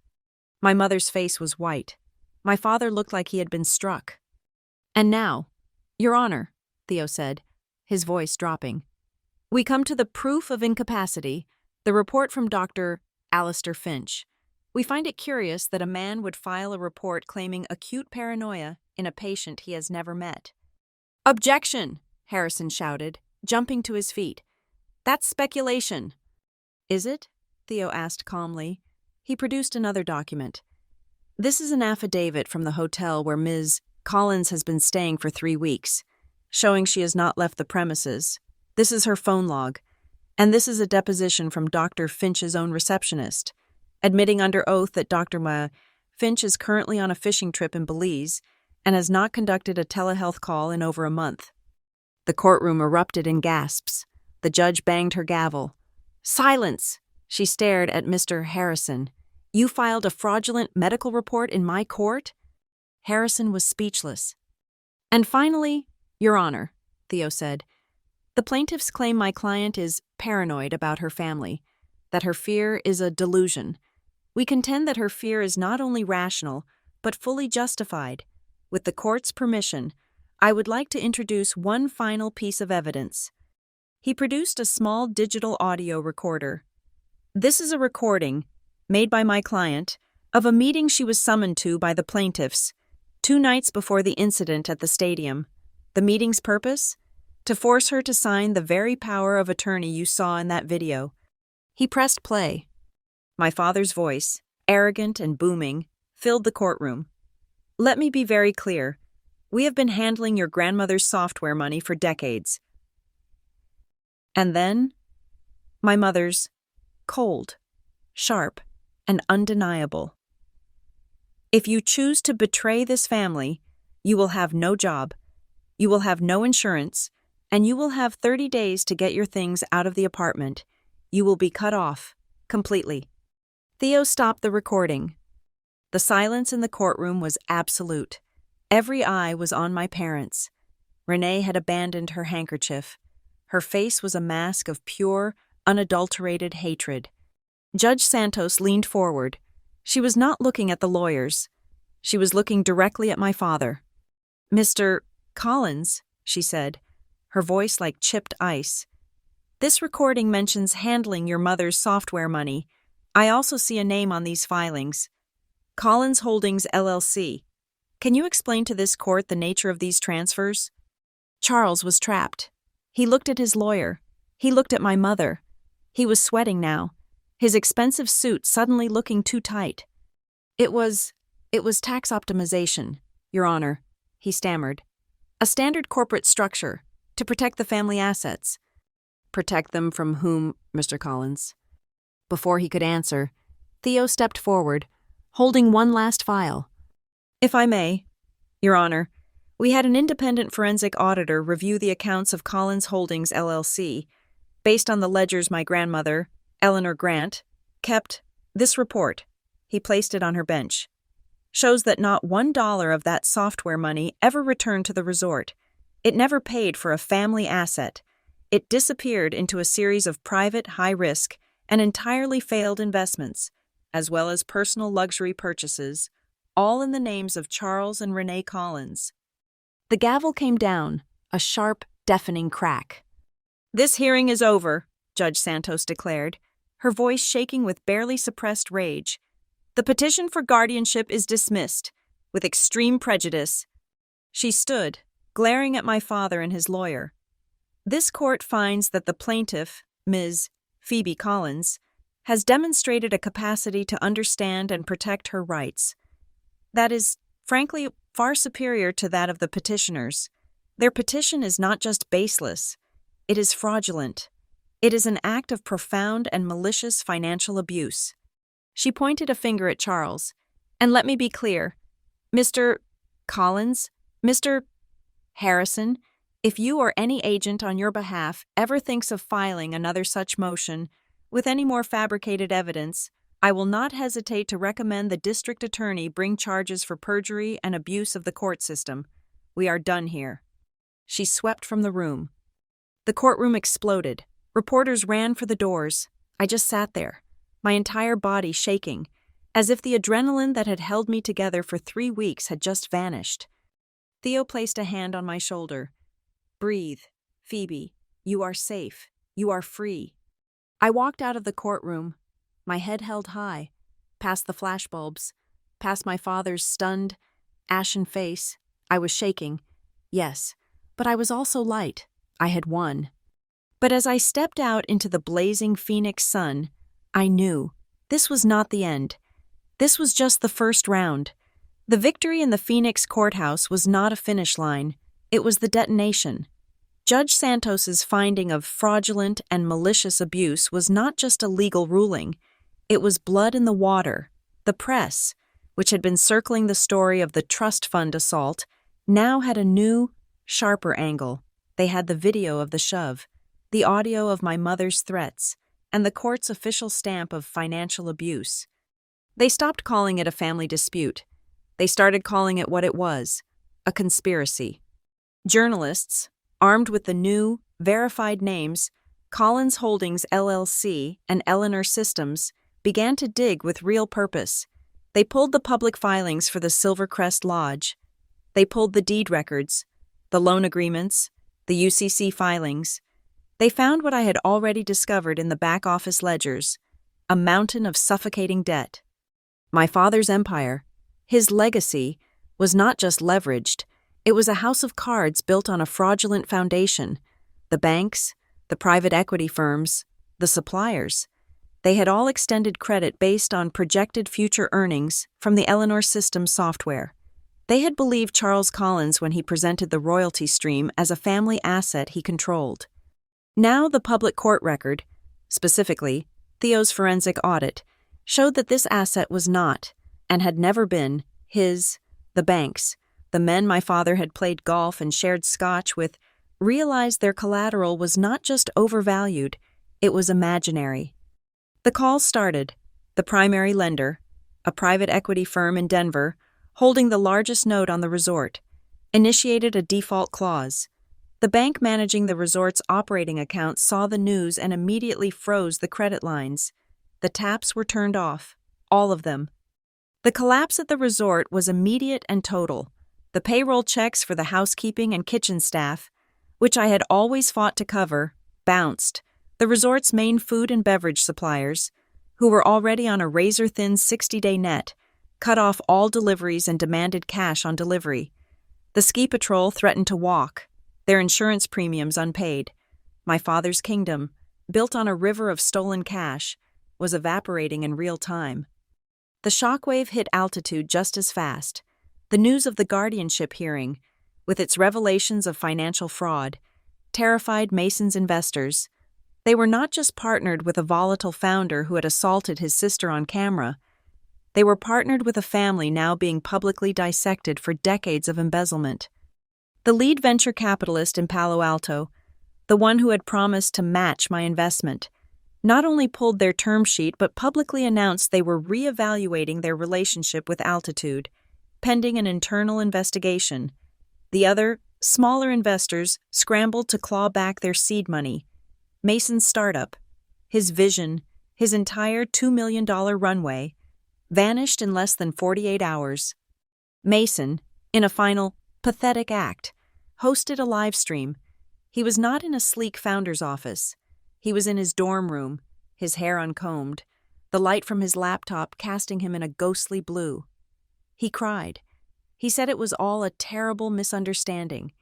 My mother's face was white. My father looked like he had been struck. And now, Your Honor, Theo said, his voice dropping, we come to the proof of incapacity, the report from Dr. Alistair Finch. We find it curious that a man would file a report claiming acute paranoia in a patient he has never met. Objection, Harrison shouted, jumping to his feet. That's speculation. Is it? Theo asked calmly. He produced another document. This is an affidavit from the hotel where Ms. Collins has been staying for 3 weeks, showing she has not left the premises. This is her phone log, and this is a deposition from Dr. Finch's own receptionist, admitting under oath that Dr. Finch is currently on a fishing trip in Belize and has not conducted a telehealth call in over a month. The courtroom erupted in gasps. The judge banged her gavel. Silence! She stared at Mr. Harrison. You filed a fraudulent medical report in my court? Harrison was speechless. And finally, Your Honor, Theo said, the plaintiffs claim my client is paranoid about her family, that her fear is a delusion. We contend that her fear is not only rational, but fully justified. With the court's permission, I would like to introduce one final piece of evidence. He produced a small digital audio recorder. This is a recording, made by my client, of a meeting she was summoned to by the plaintiffs 2 nights before the incident at the stadium. The meeting's purpose? To force her to sign the very power of attorney you saw in that video. He pressed play. My father's voice, arrogant and booming, filled the courtroom. Let me be very clear. We have been handling your grandmother's software money for decades. And then, my mother's, cold, sharp, and undeniable. If you choose to betray this family, you will have no job, you will have no insurance, and you will have 30 days to get your things out of the apartment. You will be cut off, completely. Theo stopped the recording. The silence in the courtroom was absolute. Every eye was on my parents. Renee had abandoned her handkerchief. Her face was a mask of pure, unadulterated hatred. Judge Santos leaned forward. She was not looking at the lawyers. She was looking directly at my father. Mr. Collins, she said, her voice like chipped ice. This recording mentions handling your mother's software money. I also see a name on these filings. Collins Holdings, LLC. Can you explain to this court the nature of these transfers? Charles was trapped. He looked at his lawyer. He looked at my mother. He was sweating now, his expensive suit suddenly looking too tight. It was tax optimization, Your Honor, he stammered. A standard corporate structure to protect the family assets. Protect them from whom, Mr. Collins? Before he could answer, Theo stepped forward, holding one last file. If I may, Your Honor, we had an independent forensic auditor review the accounts of Collins Holdings, LLC. Based on the ledgers my grandmother, Eleanor Grant, kept, this report, he placed it on her bench, shows that not $1 of that software money ever returned to the resort. It never paid for a family asset. It disappeared into a series of private, high-risk, and entirely failed investments, as well as personal luxury purchases, all in the names of Charles and Renee Collins. The gavel came down, a sharp, deafening crack. This hearing is over, Judge Santos declared, her voice shaking with barely suppressed rage. The petition for guardianship is dismissed, with extreme prejudice. She stood, glaring at my father and his lawyer. This court finds that the plaintiff, Ms. Phoebe Collins, has demonstrated a capacity to understand and protect her rights. That is frankly, far superior to that of the petitioners. Their petition is not just baseless, it is fraudulent. It is an act of profound and malicious financial abuse. She pointed a finger at Charles. And let me be clear, Mr. Collins, Mr. Harrison, if you or any agent on your behalf ever thinks of filing another such motion with any more fabricated evidence, I will not hesitate to recommend the district attorney bring charges for perjury and abuse of the court system. We are done here. She swept from the room. The courtroom exploded. Reporters ran for the doors. I just sat there, my entire body shaking, as if the adrenaline that had held me together for 3 weeks had just vanished. Theo placed a hand on my shoulder. Breathe, Phoebe. You are safe. You are free. I walked out of the courtroom, my head held high, past the flashbulbs, past my father's stunned, ashen face. I was shaking, yes, but I was also light. I had won. But as I stepped out into the blazing Phoenix sun, I knew this was not the end. This was just the first round. The victory in the Phoenix courthouse was not a finish line. It was the detonation. Judge Santos's finding of fraudulent and malicious abuse was not just a legal ruling. It was blood in the water. The press, which had been circling the story of the trust fund assault, now had a new, sharper angle. They had the video of the shove, the audio of my mother's threats, and the court's official stamp of financial abuse. They stopped calling it a family dispute. They started calling it what it was, a conspiracy. Journalists, armed with the new, verified names, Collins Holdings LLC and Eleanor Systems, began to dig with real purpose. They pulled the public filings for the Silvercrest Lodge. They pulled the deed records, the loan agreements, the UCC filings. They found what I had already discovered in the back office ledgers, a mountain of suffocating debt. My father's empire, his legacy, was not just leveraged. It was a house of cards built on a fraudulent foundation. The banks, the private equity firms, the suppliers. They had all extended credit based on projected future earnings from the Eleanor Systems software. They had believed Charles Collins when he presented the royalty stream as a family asset he controlled. Now the public court record, specifically Theo's forensic audit, showed that this asset was not, and had never been, his. The banks, the men my father had played golf and shared scotch with, realized their collateral was not just overvalued, it was imaginary. The call started. The primary lender, a private equity firm in Denver, holding the largest note on the resort, initiated a default clause. The bank managing the resort's operating account saw the news and immediately froze the credit lines. The taps were turned off, all of them. The collapse at the resort was immediate and total. The payroll checks for the housekeeping and kitchen staff, which I had always fought to cover, bounced. The resort's main food and beverage suppliers, who were already on a razor-thin 60-day net, cut off all deliveries and demanded cash on delivery. The ski patrol threatened to walk, their insurance premiums unpaid. My father's kingdom, built on a river of stolen cash, was evaporating in real time. The shockwave hit altitude just as fast. The news of the guardianship hearing, with its revelations of financial fraud, terrified Mason's investors. They were not just partnered with a volatile founder who had assaulted his sister on camera. They were partnered with a family now being publicly dissected for decades of embezzlement. The lead venture capitalist in Palo Alto, the one who had promised to match my investment, not only pulled their term sheet but publicly announced they were reevaluating their relationship with Altitude, pending an internal investigation. The other, smaller investors scrambled to claw back their seed money. Mason's startup, his vision, his entire $2 million runway, vanished in less than 48 hours. Mason, in a final, pathetic act, hosted a live stream. He was not in a sleek founder's office. He was in his dorm room, his hair uncombed, the light from his laptop casting him in a ghostly blue. He cried. He said it was all a terrible misunderstanding.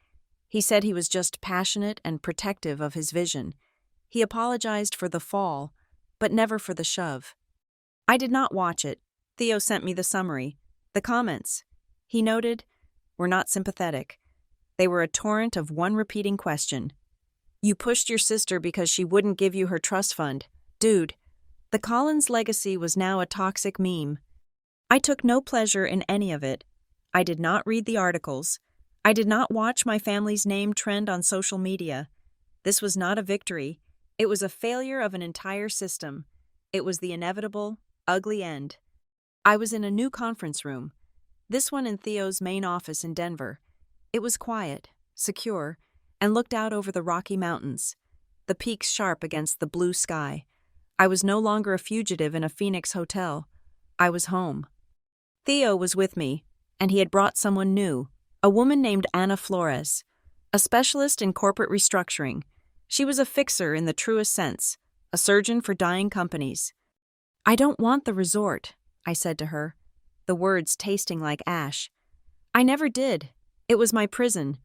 He said he was just passionate and protective of his vision. He apologized for the fall, but never for the shove. I did not watch it. Theo sent me the summary, the comments. he noted, were not sympathetic. They were a torrent of one repeating question. You pushed your sister because she wouldn't give you her trust fund. Dude, the Collins legacy was now a toxic meme. I took no pleasure in any of it. I did not read the articles. I did not watch my family's name trend on social media. This was not a victory. It was a failure of an entire system. It was the inevitable, ugly end. I was in a new conference room, this one in Theo's main office in Denver. It was quiet, secure, and looked out over the Rocky Mountains, the peaks sharp against the blue sky. I was no longer a fugitive in a Phoenix hotel. I was home. Theo was with me, and he had brought someone new, a woman named Anna Flores, a specialist in corporate restructuring. She was a fixer in the truest sense, a surgeon for dying companies. I don't want the resort, I said to her, the words tasting like ash. I never did. It was my prison.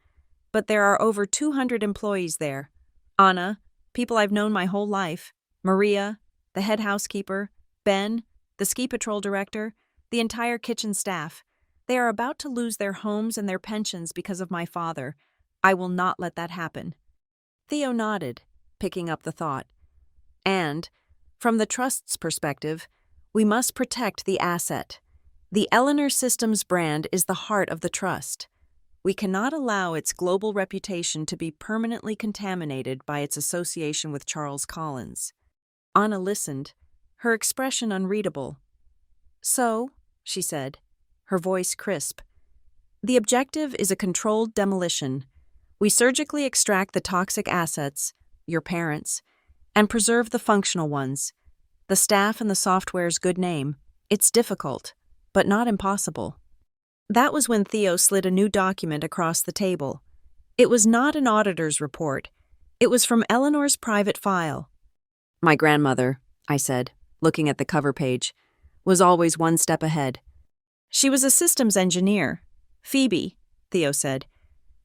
But there are over 200 employees there. Anna, people I've known my whole life, Maria, the head housekeeper, Ben, the ski patrol director, the entire kitchen staff. They are about to lose their homes and their pensions because of my father. I will not let that happen. Theo nodded, picking up the thought. And, from the trust's perspective, we must protect the asset. The Eleanor Systems brand is the heart of the trust. We cannot allow its global reputation to be permanently contaminated by its association with Charles Collins. Anna listened, her expression unreadable. So, she said, her voice crisp, the objective is a controlled demolition. We surgically extract the toxic assets, your parents, and preserve the functional ones. The staff and the software's good name. It's difficult, but not impossible. That was when Theo slid a new document across the table. It was not an auditor's report. It was from Eleanor's private file. My grandmother, I said, looking at the cover page, was always one step ahead. She was a systems engineer. Phoebe, Theo said.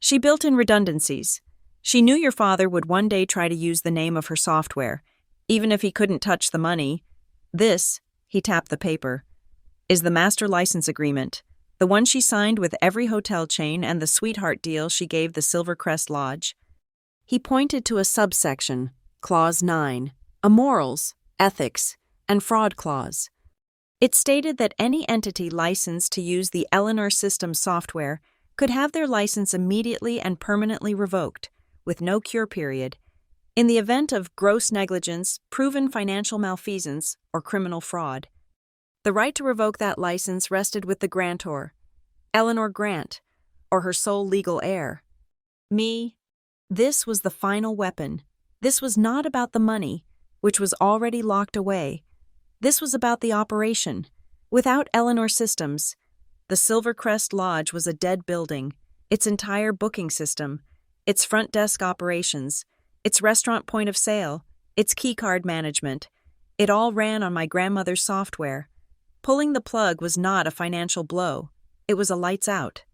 She built in redundancies. She knew your father would one day try to use the name of her software, even if he couldn't touch the money. This, he tapped the paper, is the master license agreement, the one she signed with every hotel chain and the sweetheart deal she gave the Silvercrest Lodge. He pointed to a subsection, Clause 9, a morals, ethics, and fraud clause. It stated that any entity licensed to use the Eleanor Systems software could have their license immediately and permanently revoked, with no cure period, in the event of gross negligence, proven financial malfeasance, or criminal fraud. The right to revoke that license rested with the grantor, Eleanor Grant, or her sole legal heir. Me. This was the final weapon. This was not about the money, which was already locked away. This was about the operation. Without Eleanor Systems, the Silvercrest Lodge was a dead building, its entire booking system, its front desk operations, its restaurant point of sale, its keycard management. It all ran on my grandmother's software. Pulling the plug was not a financial blow. It was a lights out.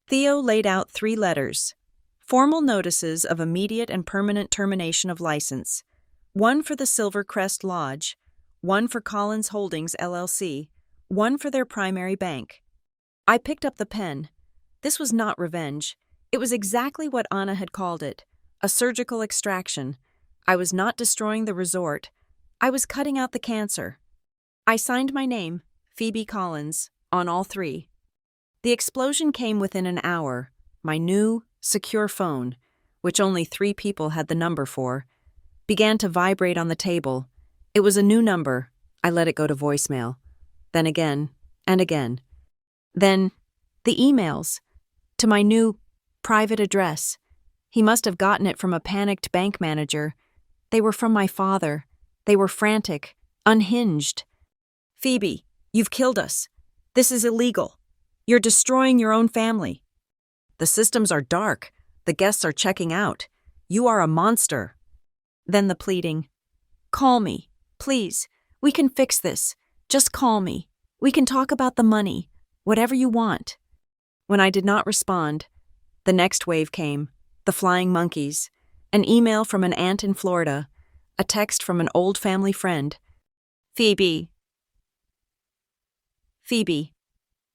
Theo laid out 3 letters. Formal notices of immediate and permanent termination of license. One for the Silvercrest Lodge, one for Collins Holdings, LLC, one for their primary bank. I picked up the pen. This was not revenge. It was exactly what Anna had called it, a surgical extraction. I was not destroying the resort. I was cutting out the cancer. I signed my name, Phoebe Collins, on all 3. The explosion came within an hour. My new, secure phone, which only 3 people had the number for, began to vibrate on the table. It was a new number. I let it go to voicemail. Then again, and again. Then, the emails. To my new, private address. He must have gotten it from a panicked bank manager. They were from my father. They were frantic, unhinged. Phoebe, you've killed us. This is illegal. You're destroying your own family. The systems are dark. The guests are checking out. You are a monster. Then the pleading. Call me, please. We can fix this. Just call me. We can talk about the money. Whatever you want. When I did not respond, the next wave came. The flying monkeys. An email from an aunt in Florida. A text from an old family friend. Phoebe.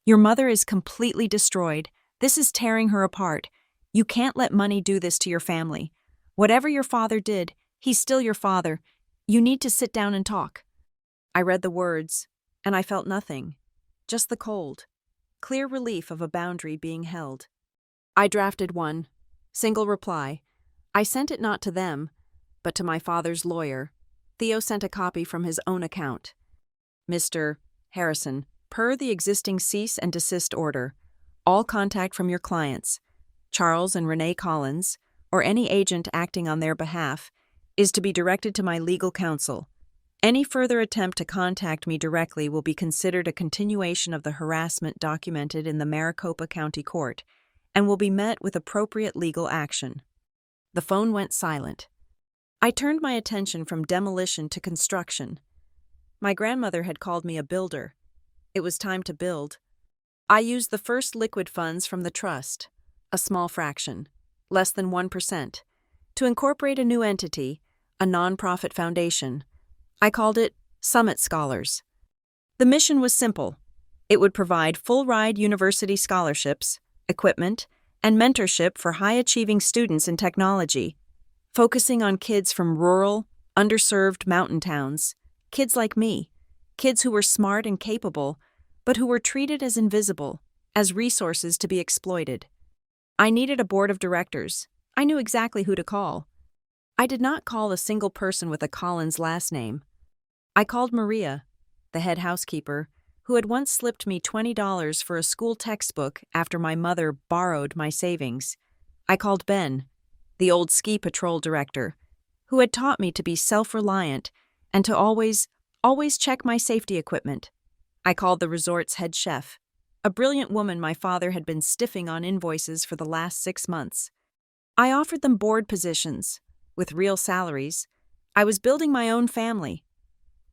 Your mother is completely destroyed. This is tearing her apart. You can't let money do this to your family. Whatever your father did, he's still your father. You need to sit down and talk." I read the words, and I felt nothing. Just the cold, clear relief of a boundary being held. I drafted one, single reply. I sent it not to them, but to my father's lawyer. Theo sent a copy from his own account. "Mr. Harrison, per the existing cease and desist order, all contact from your clients, Charles and Renee Collins, or any agent acting on their behalf, is to be directed to my legal counsel. Any further attempt to contact me directly will be considered a continuation of the harassment documented in the Maricopa County Court and will be met with appropriate legal action." The phone went silent. I turned my attention from demolition to construction. My grandmother had called me a builder. It was time to build. I used the first liquid funds from the trust, a small fraction, less than 1%, to incorporate a new entity, a nonprofit foundation. I called it Summit Scholars. The mission was simple. It would provide full-ride university scholarships, equipment, and mentorship for high-achieving students in technology, focusing on kids from rural, underserved mountain towns, kids like me, kids who were smart and capable, but who were treated as invisible, as resources to be exploited. I needed a board of directors. I knew exactly who to call. I did not call a single person with a Collins last name. I called Maria, the head housekeeper, who had once slipped me $20 for a school textbook after my mother borrowed my savings. I called Ben, the old ski patrol director, who had taught me to be self-reliant and to always check my safety equipment. I called the resort's head chef, a brilliant woman my father had been stiffing on invoices for the last 6 months. I offered them board positions, with real salaries. I was building my own family,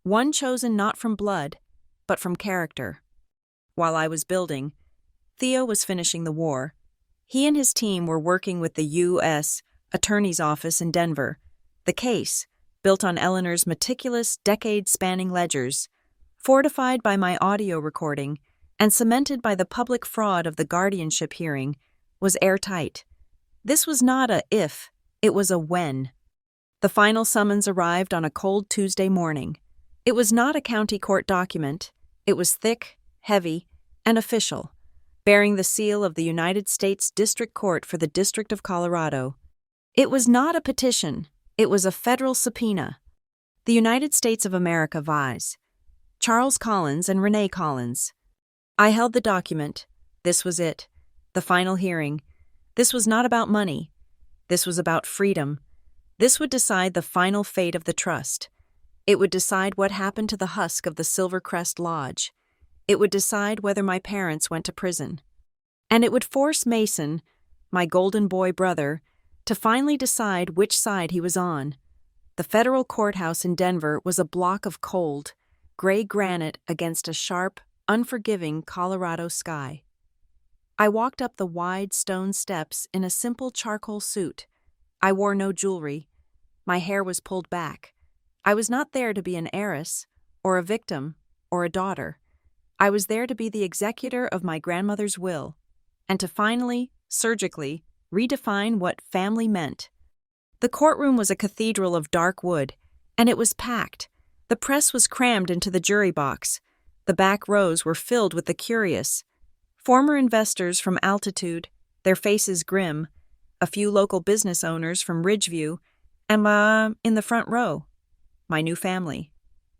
one chosen not from blood, but from character. While I was building, Theo was finishing the war. He and his team were working with the U.S. Attorney's Office in Denver. The case, built on Eleanor's meticulous, decade-spanning ledgers, fortified by my audio recording, and cemented by the public fraud of the guardianship hearing, was airtight. This was not a if, it was a when. The final summons arrived on a cold Tuesday morning. It was not a county court document. It was thick, heavy, and official, bearing the seal of the United States District Court for the District of Colorado. It was not a petition. It was a federal subpoena. The United States of America vies. Charles Collins and Renee Collins. I held the document. This was it. The final hearing. This was not about money. This was about freedom. This would decide the final fate of the trust. It would decide what happened to the husk of the Silvercrest Lodge. It would decide whether my parents went to prison. And it would force Mason, my golden boy brother, to finally decide which side he was on. The federal courthouse in Denver was a block of cold, gray granite against a sharp, unforgiving Colorado sky. I walked up the wide stone steps in a simple charcoal suit. I wore no jewelry. My hair was pulled back. I was not there to be an heiress, or a victim, or a daughter. I was there to be the executor of my grandmother's will, and to finally, surgically, redefine what family meant. The courtroom was a cathedral of dark wood, and it was packed. The press was crammed into the jury box. The back rows were filled with the curious. Former investors from Altitude, their faces grim, a few local business owners from Ridgeview, and in the front row, my new family.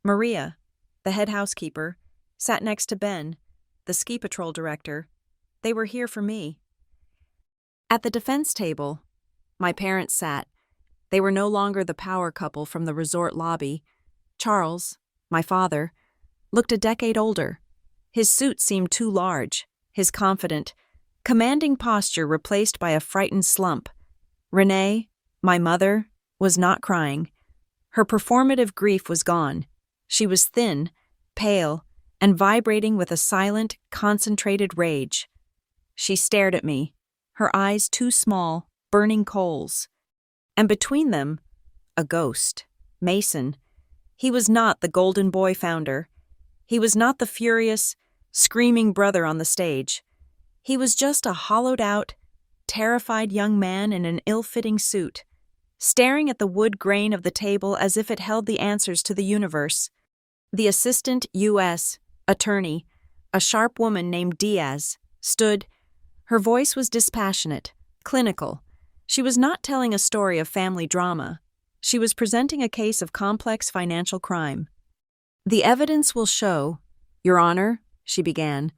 Maria, the head housekeeper, sat next to Ben, the ski patrol director. They were here for me. At the defense table, my parents sat. They were no longer the power couple from the resort lobby. Charles, my father, looked a decade older. His suit seemed too large, his confident, commanding posture replaced by a frightened slump. Renee, my mother, was not crying. Her performative grief was gone. She was thin, pale, and vibrating with a silent, concentrated rage. She stared at me, her eyes too small, burning coals. And between them, a ghost, Mason. He was not the Golden Boy founder. He was not the furious, screaming brother on the stage. He was just a hollowed-out, terrified young man in an ill-fitting suit, staring at the wood grain of the table as if it held the answers to the universe. The assistant U.S. attorney, a sharp woman named Diaz, stood. Her voice was dispassionate, clinical. She was not telling a story of family drama. She was presenting a case of complex financial crime. "The evidence will show, Your Honor," she began,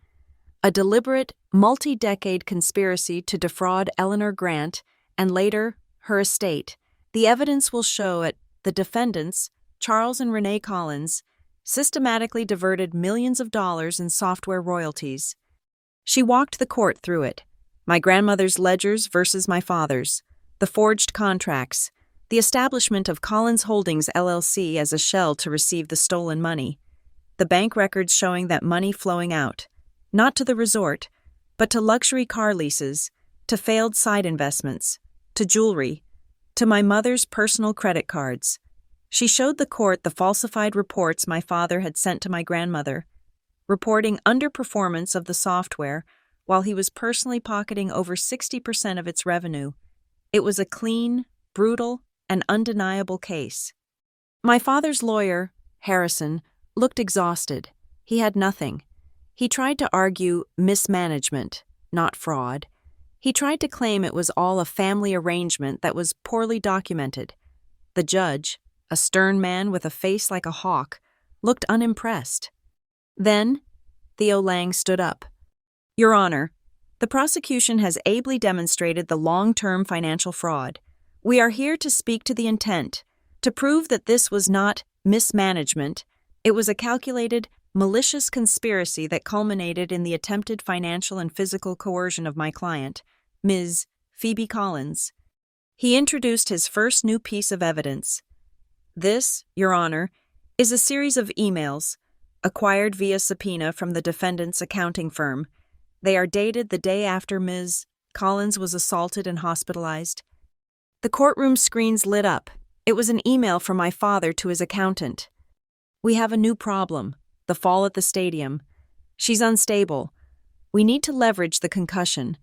"a deliberate, multi-decade conspiracy to defraud Eleanor Grant and later her estate. The evidence will show the defendants, Charles and Renee Collins, systematically diverted millions of dollars in software royalties." She walked the court through it. My grandmother's ledgers versus my father's, the forged contracts, the establishment of Collins Holdings LLC as a shell to receive the stolen money, the bank records showing that money flowing out, not to the resort, but to luxury car leases, to failed side investments, to jewelry, to my mother's personal credit cards. She showed the court the falsified reports my father had sent to my grandmother, reporting underperformance of the software while he was personally pocketing over 60% of its revenue. It was a clean, brutal, and undeniable case. My father's lawyer, Harrison, looked exhausted. He had nothing. He tried to argue mismanagement, not fraud. He tried to claim it was all a family arrangement that was poorly documented. The judge, a stern man with a face like a hawk, looked unimpressed. Then, Theo Lang stood up. "Your Honor, the prosecution has ably demonstrated the long-term financial fraud. We are here to speak to the intent, to prove that this was not mismanagement. It was a calculated, malicious conspiracy that culminated in the attempted financial and physical coercion of my client, Ms. Phoebe Collins." He introduced his first new piece of evidence. "This, Your Honor, is a series of emails, acquired via subpoena from the defendant's accounting firm. They are dated the day after Ms. Collins was assaulted and hospitalized." The courtroom screens lit up. It was an email from my father to his accountant. "We have a new problem, the fall at the stadium. She's unstable. We need to leverage the concussion.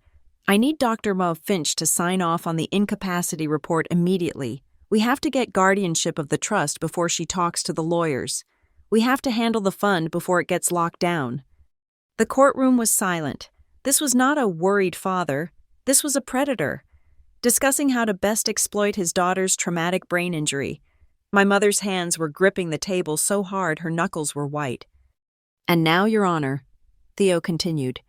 I need Dr. Mo Finch to sign off on the incapacity report immediately. We have to get guardianship of the trust before she talks to the lawyers. We have to handle the fund before it gets locked down." The courtroom was silent. This was not a worried father. This was a predator, discussing how to best exploit his daughter's traumatic brain injury. My mother's hands were gripping the table so hard her knuckles were white. "And now, Your Honor," Theo continued,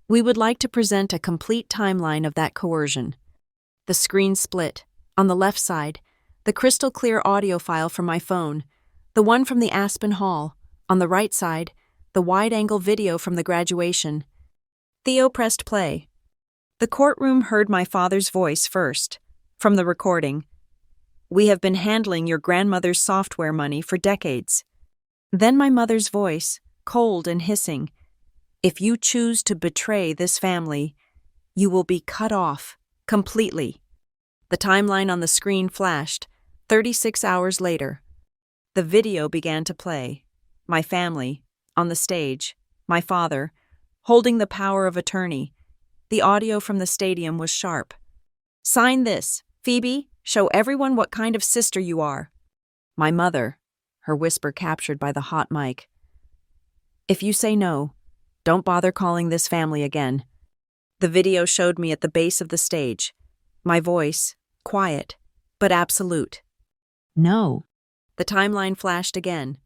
"we would like to present a complete timeline of that coercion." The screen split. On the left side, the crystal-clear audio file from my phone, the one from the Aspen Hall. On the right side, the wide-angle video from the graduation. Theo pressed play. The courtroom heard my father's voice first, from the recording. "We have been handling your grandmother's software money for decades." Then my mother's voice, cold and hissing. "If you choose to betray this family, you will be cut off, completely." The timeline on the screen flashed, 36 hours later. The video began to play. My family, on the stage, my father, holding the power of attorney. The audio from the stadium was sharp. "Sign this, Phoebe, show everyone what kind of sister you are." My mother, her whisper captured by the hot mic. "If you say no, don't bother calling this family again." The video showed me at the base of the stage. My voice, quiet, but absolute. "No." The timeline flashed again.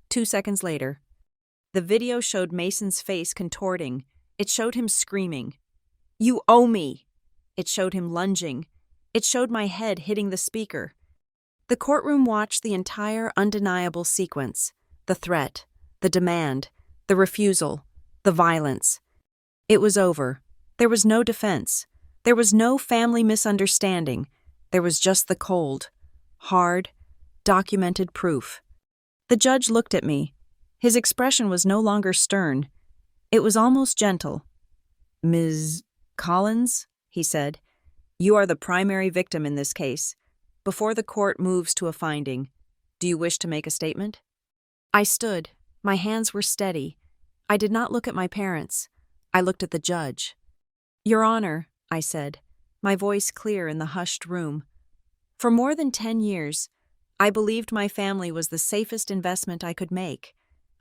2 seconds later. The video showed Mason's face contorting. It showed him screaming. "You owe me!" It showed him lunging. It showed my head hitting the speaker. The courtroom watched the entire undeniable sequence. The threat, the demand, the refusal, the violence. It was over. There was no defense. There was no family misunderstanding. There was just the cold, hard, documented proof. The judge looked at me. His expression was no longer stern. It was almost gentle. "Ms. Collins," he said, "you are the primary victim in this case. Before the court moves to a finding, do you wish to make a statement?" I stood. My hands were steady. I did not look at my parents. I looked at the judge. "Your Honor," I said, my voice clear in the hushed room. "For more than 10 years, I believed my family was the safest investment I could make.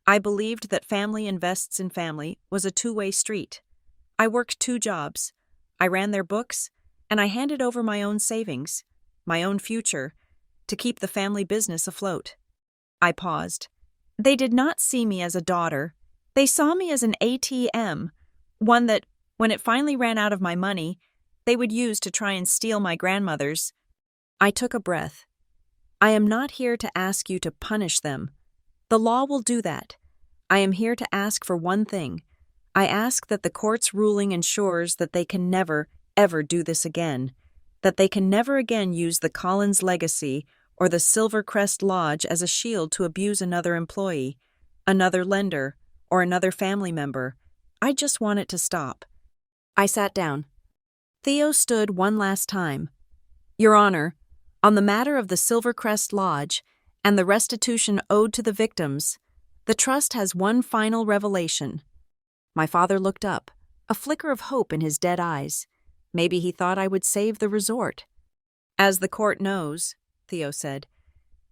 I believed that family invests in family was a two-way street. I worked 2 jobs. I ran their books, and I handed over my own savings, my own future, to keep the family business afloat." I paused. They did not see me as a daughter. They saw me as an ATM, one that, when it finally ran out of my money, they would use to try and steal my grandmother's. I took a breath. "I am not here to ask you to punish them. The law will do that. I am here to ask for one thing. I ask that the court's ruling ensures that they can never, ever do this again, that they can never again use the Collins legacy or the Silvercrest Lodge as a shield to abuse another employee, another lender, or another family member. I just want it to stop." I sat down. Theo stood one last time. "Your Honor, on the matter of the Silvercrest Lodge and the restitution owed to the victims, the trust has one final revelation." My father looked up, a flicker of hope in his dead eyes. Maybe he thought I would save the resort. "As the court knows," Theo said,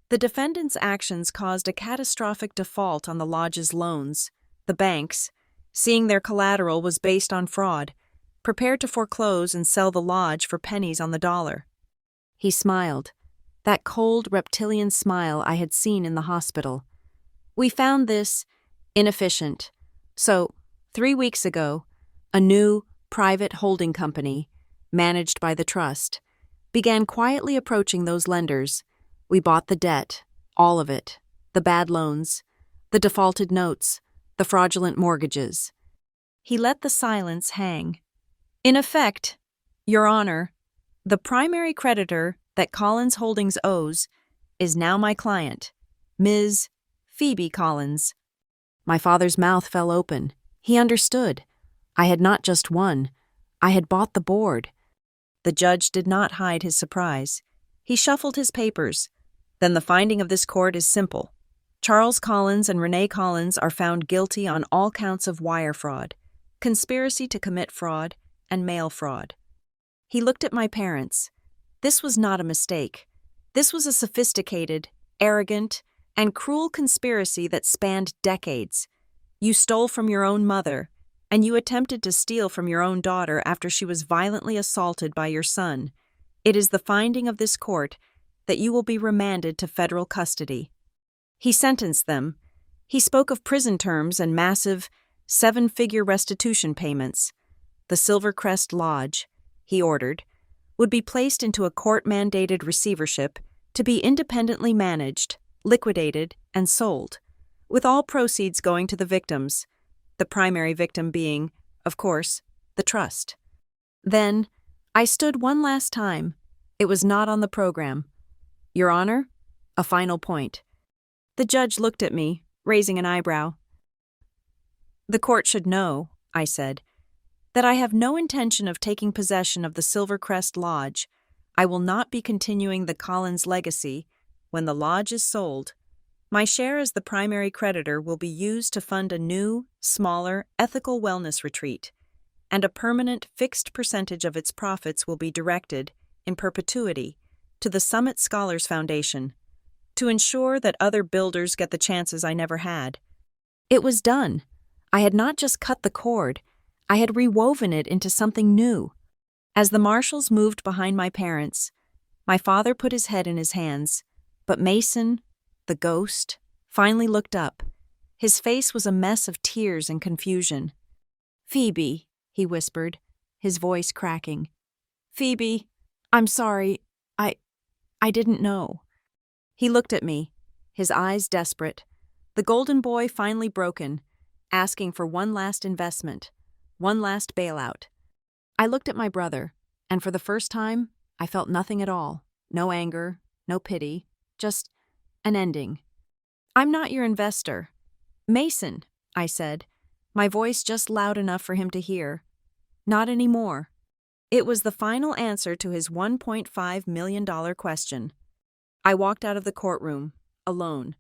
"the defendants' actions caused a catastrophic default on the lodge's loans. The banks, seeing their collateral was based on fraud, prepared to foreclose and sell the lodge for pennies on the dollar." He smiled, that cold reptilian smile I had seen in the hospital. "We found this inefficient. So, 3 weeks ago, a new, private holding company, managed by the trust, began quietly approaching those lenders. We bought the debt, all of it, the bad loans, the defaulted notes, the fraudulent mortgages." He let the silence hang. "In effect, Your Honor, the primary creditor that Collins Holdings owes is now my client, Ms. Phoebe Collins." My father's mouth fell open. He understood. I had not just won. I had bought the board. The judge did not hide his surprise. He shuffled his papers. "Then the finding of this court is simple. Charles Collins and Renee Collins are found guilty on all counts of wire fraud, conspiracy to commit fraud, and mail fraud." He looked at my parents. This was not a mistake. This was a sophisticated, arrogant, and cruel conspiracy that spanned decades. You stole from your own mother, and you attempted to steal from your own daughter after she was violently assaulted by your son. It is the finding of this court that you will be remanded to federal custody. He sentenced them. He spoke of prison terms and massive, 7-figure restitution payments. The Silvercrest Lodge, he ordered, would be placed into a court-mandated receivership to be independently managed, liquidated, and sold, with all proceeds going to the victims, the primary victim being, of course, the trust. Then, I stood one last time. It was not on the program. "Your Honor, a final point." The judge looked at me, raising an eyebrow. "The court should know," I said, "that I have no intention of taking possession of the Silvercrest Lodge. I will not be continuing the Collins legacy. When the lodge is sold, my share as the primary creditor will be used to fund a new, smaller, ethical wellness retreat, and a permanent fixed percentage of its profits will be directed, in perpetuity, to the Summit Scholars Foundation, to ensure that other builders get the chances I never had." It was done. I had not just cut the cord, I had rewoven it into something new. As the marshals moved behind my parents, my father put his head in his hands, but Mason, the ghost, finally looked up. His face was a mess of tears and confusion. "Phoebe," he whispered, his voice cracking. "Phoebe, I'm sorry. I didn't know." He looked at me, his eyes desperate, the golden boy finally broken, asking for one last investment, one last bailout. I looked at my brother, and for the first time, I felt nothing at all. No anger, no pity, just an ending. "I'm not your investor." "Mason," I said, my voice just loud enough for him to hear. "Not anymore." It was the final answer to his $1.5 million question. I walked out of the courtroom, alone.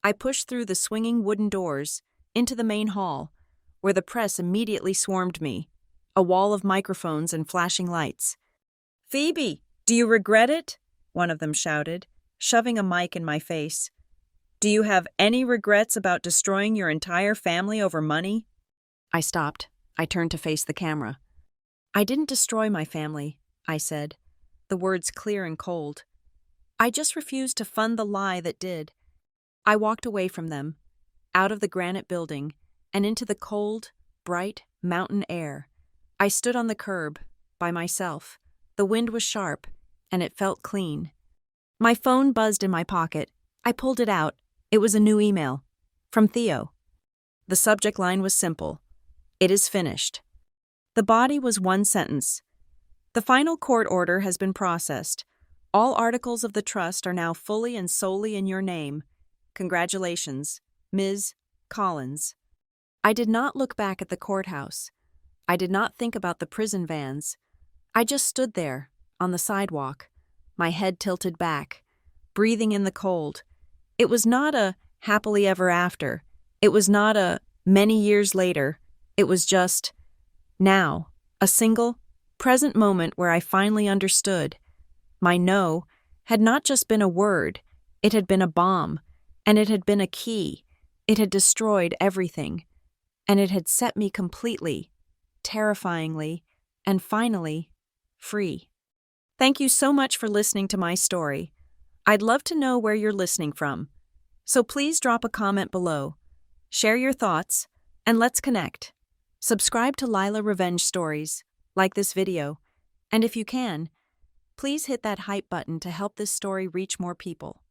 I pushed through the swinging wooden doors, into the main hall, where the press immediately swarmed me, a wall of microphones and flashing lights. "Phoebe, do you regret it?" one of them shouted, shoving a mic in my face. "Do you have any regrets about destroying your entire family over money?" I stopped. I turned to face the camera. "I didn't destroy my family," I said, the words clear and cold. "I just refused to fund the lie that did." I walked away from them, out of the granite building, and into the cold, bright mountain air. I stood on the curb, by myself. The wind was sharp, and it felt clean. My phone buzzed in my pocket. I pulled it out. It was a new email. From Theo. The subject line was simple. "It is finished." The body was one sentence. "The final court order has been processed. All articles of the trust are now fully and solely in your name. Congratulations, Ms. Collins." I did not look back at the courthouse. I did not think about the prison vans. I just stood there, on the sidewalk, my head tilted back, breathing in the cold. It was not a happily ever after. It was not a many years later. It was just now, a single, present moment where I finally understood. My no had not just been a word, it had been a bomb, and it had been a key. It had destroyed everything, and it had set me completely, terrifyingly, and finally, free. Thank you so much for listening to my story. I'd love to know where you're listening from, so please drop a comment below. Share your thoughts, and let's connect. Subscribe to Lila Revenge Stories, like this video, and if you can, please hit that hype button to help this story reach more people.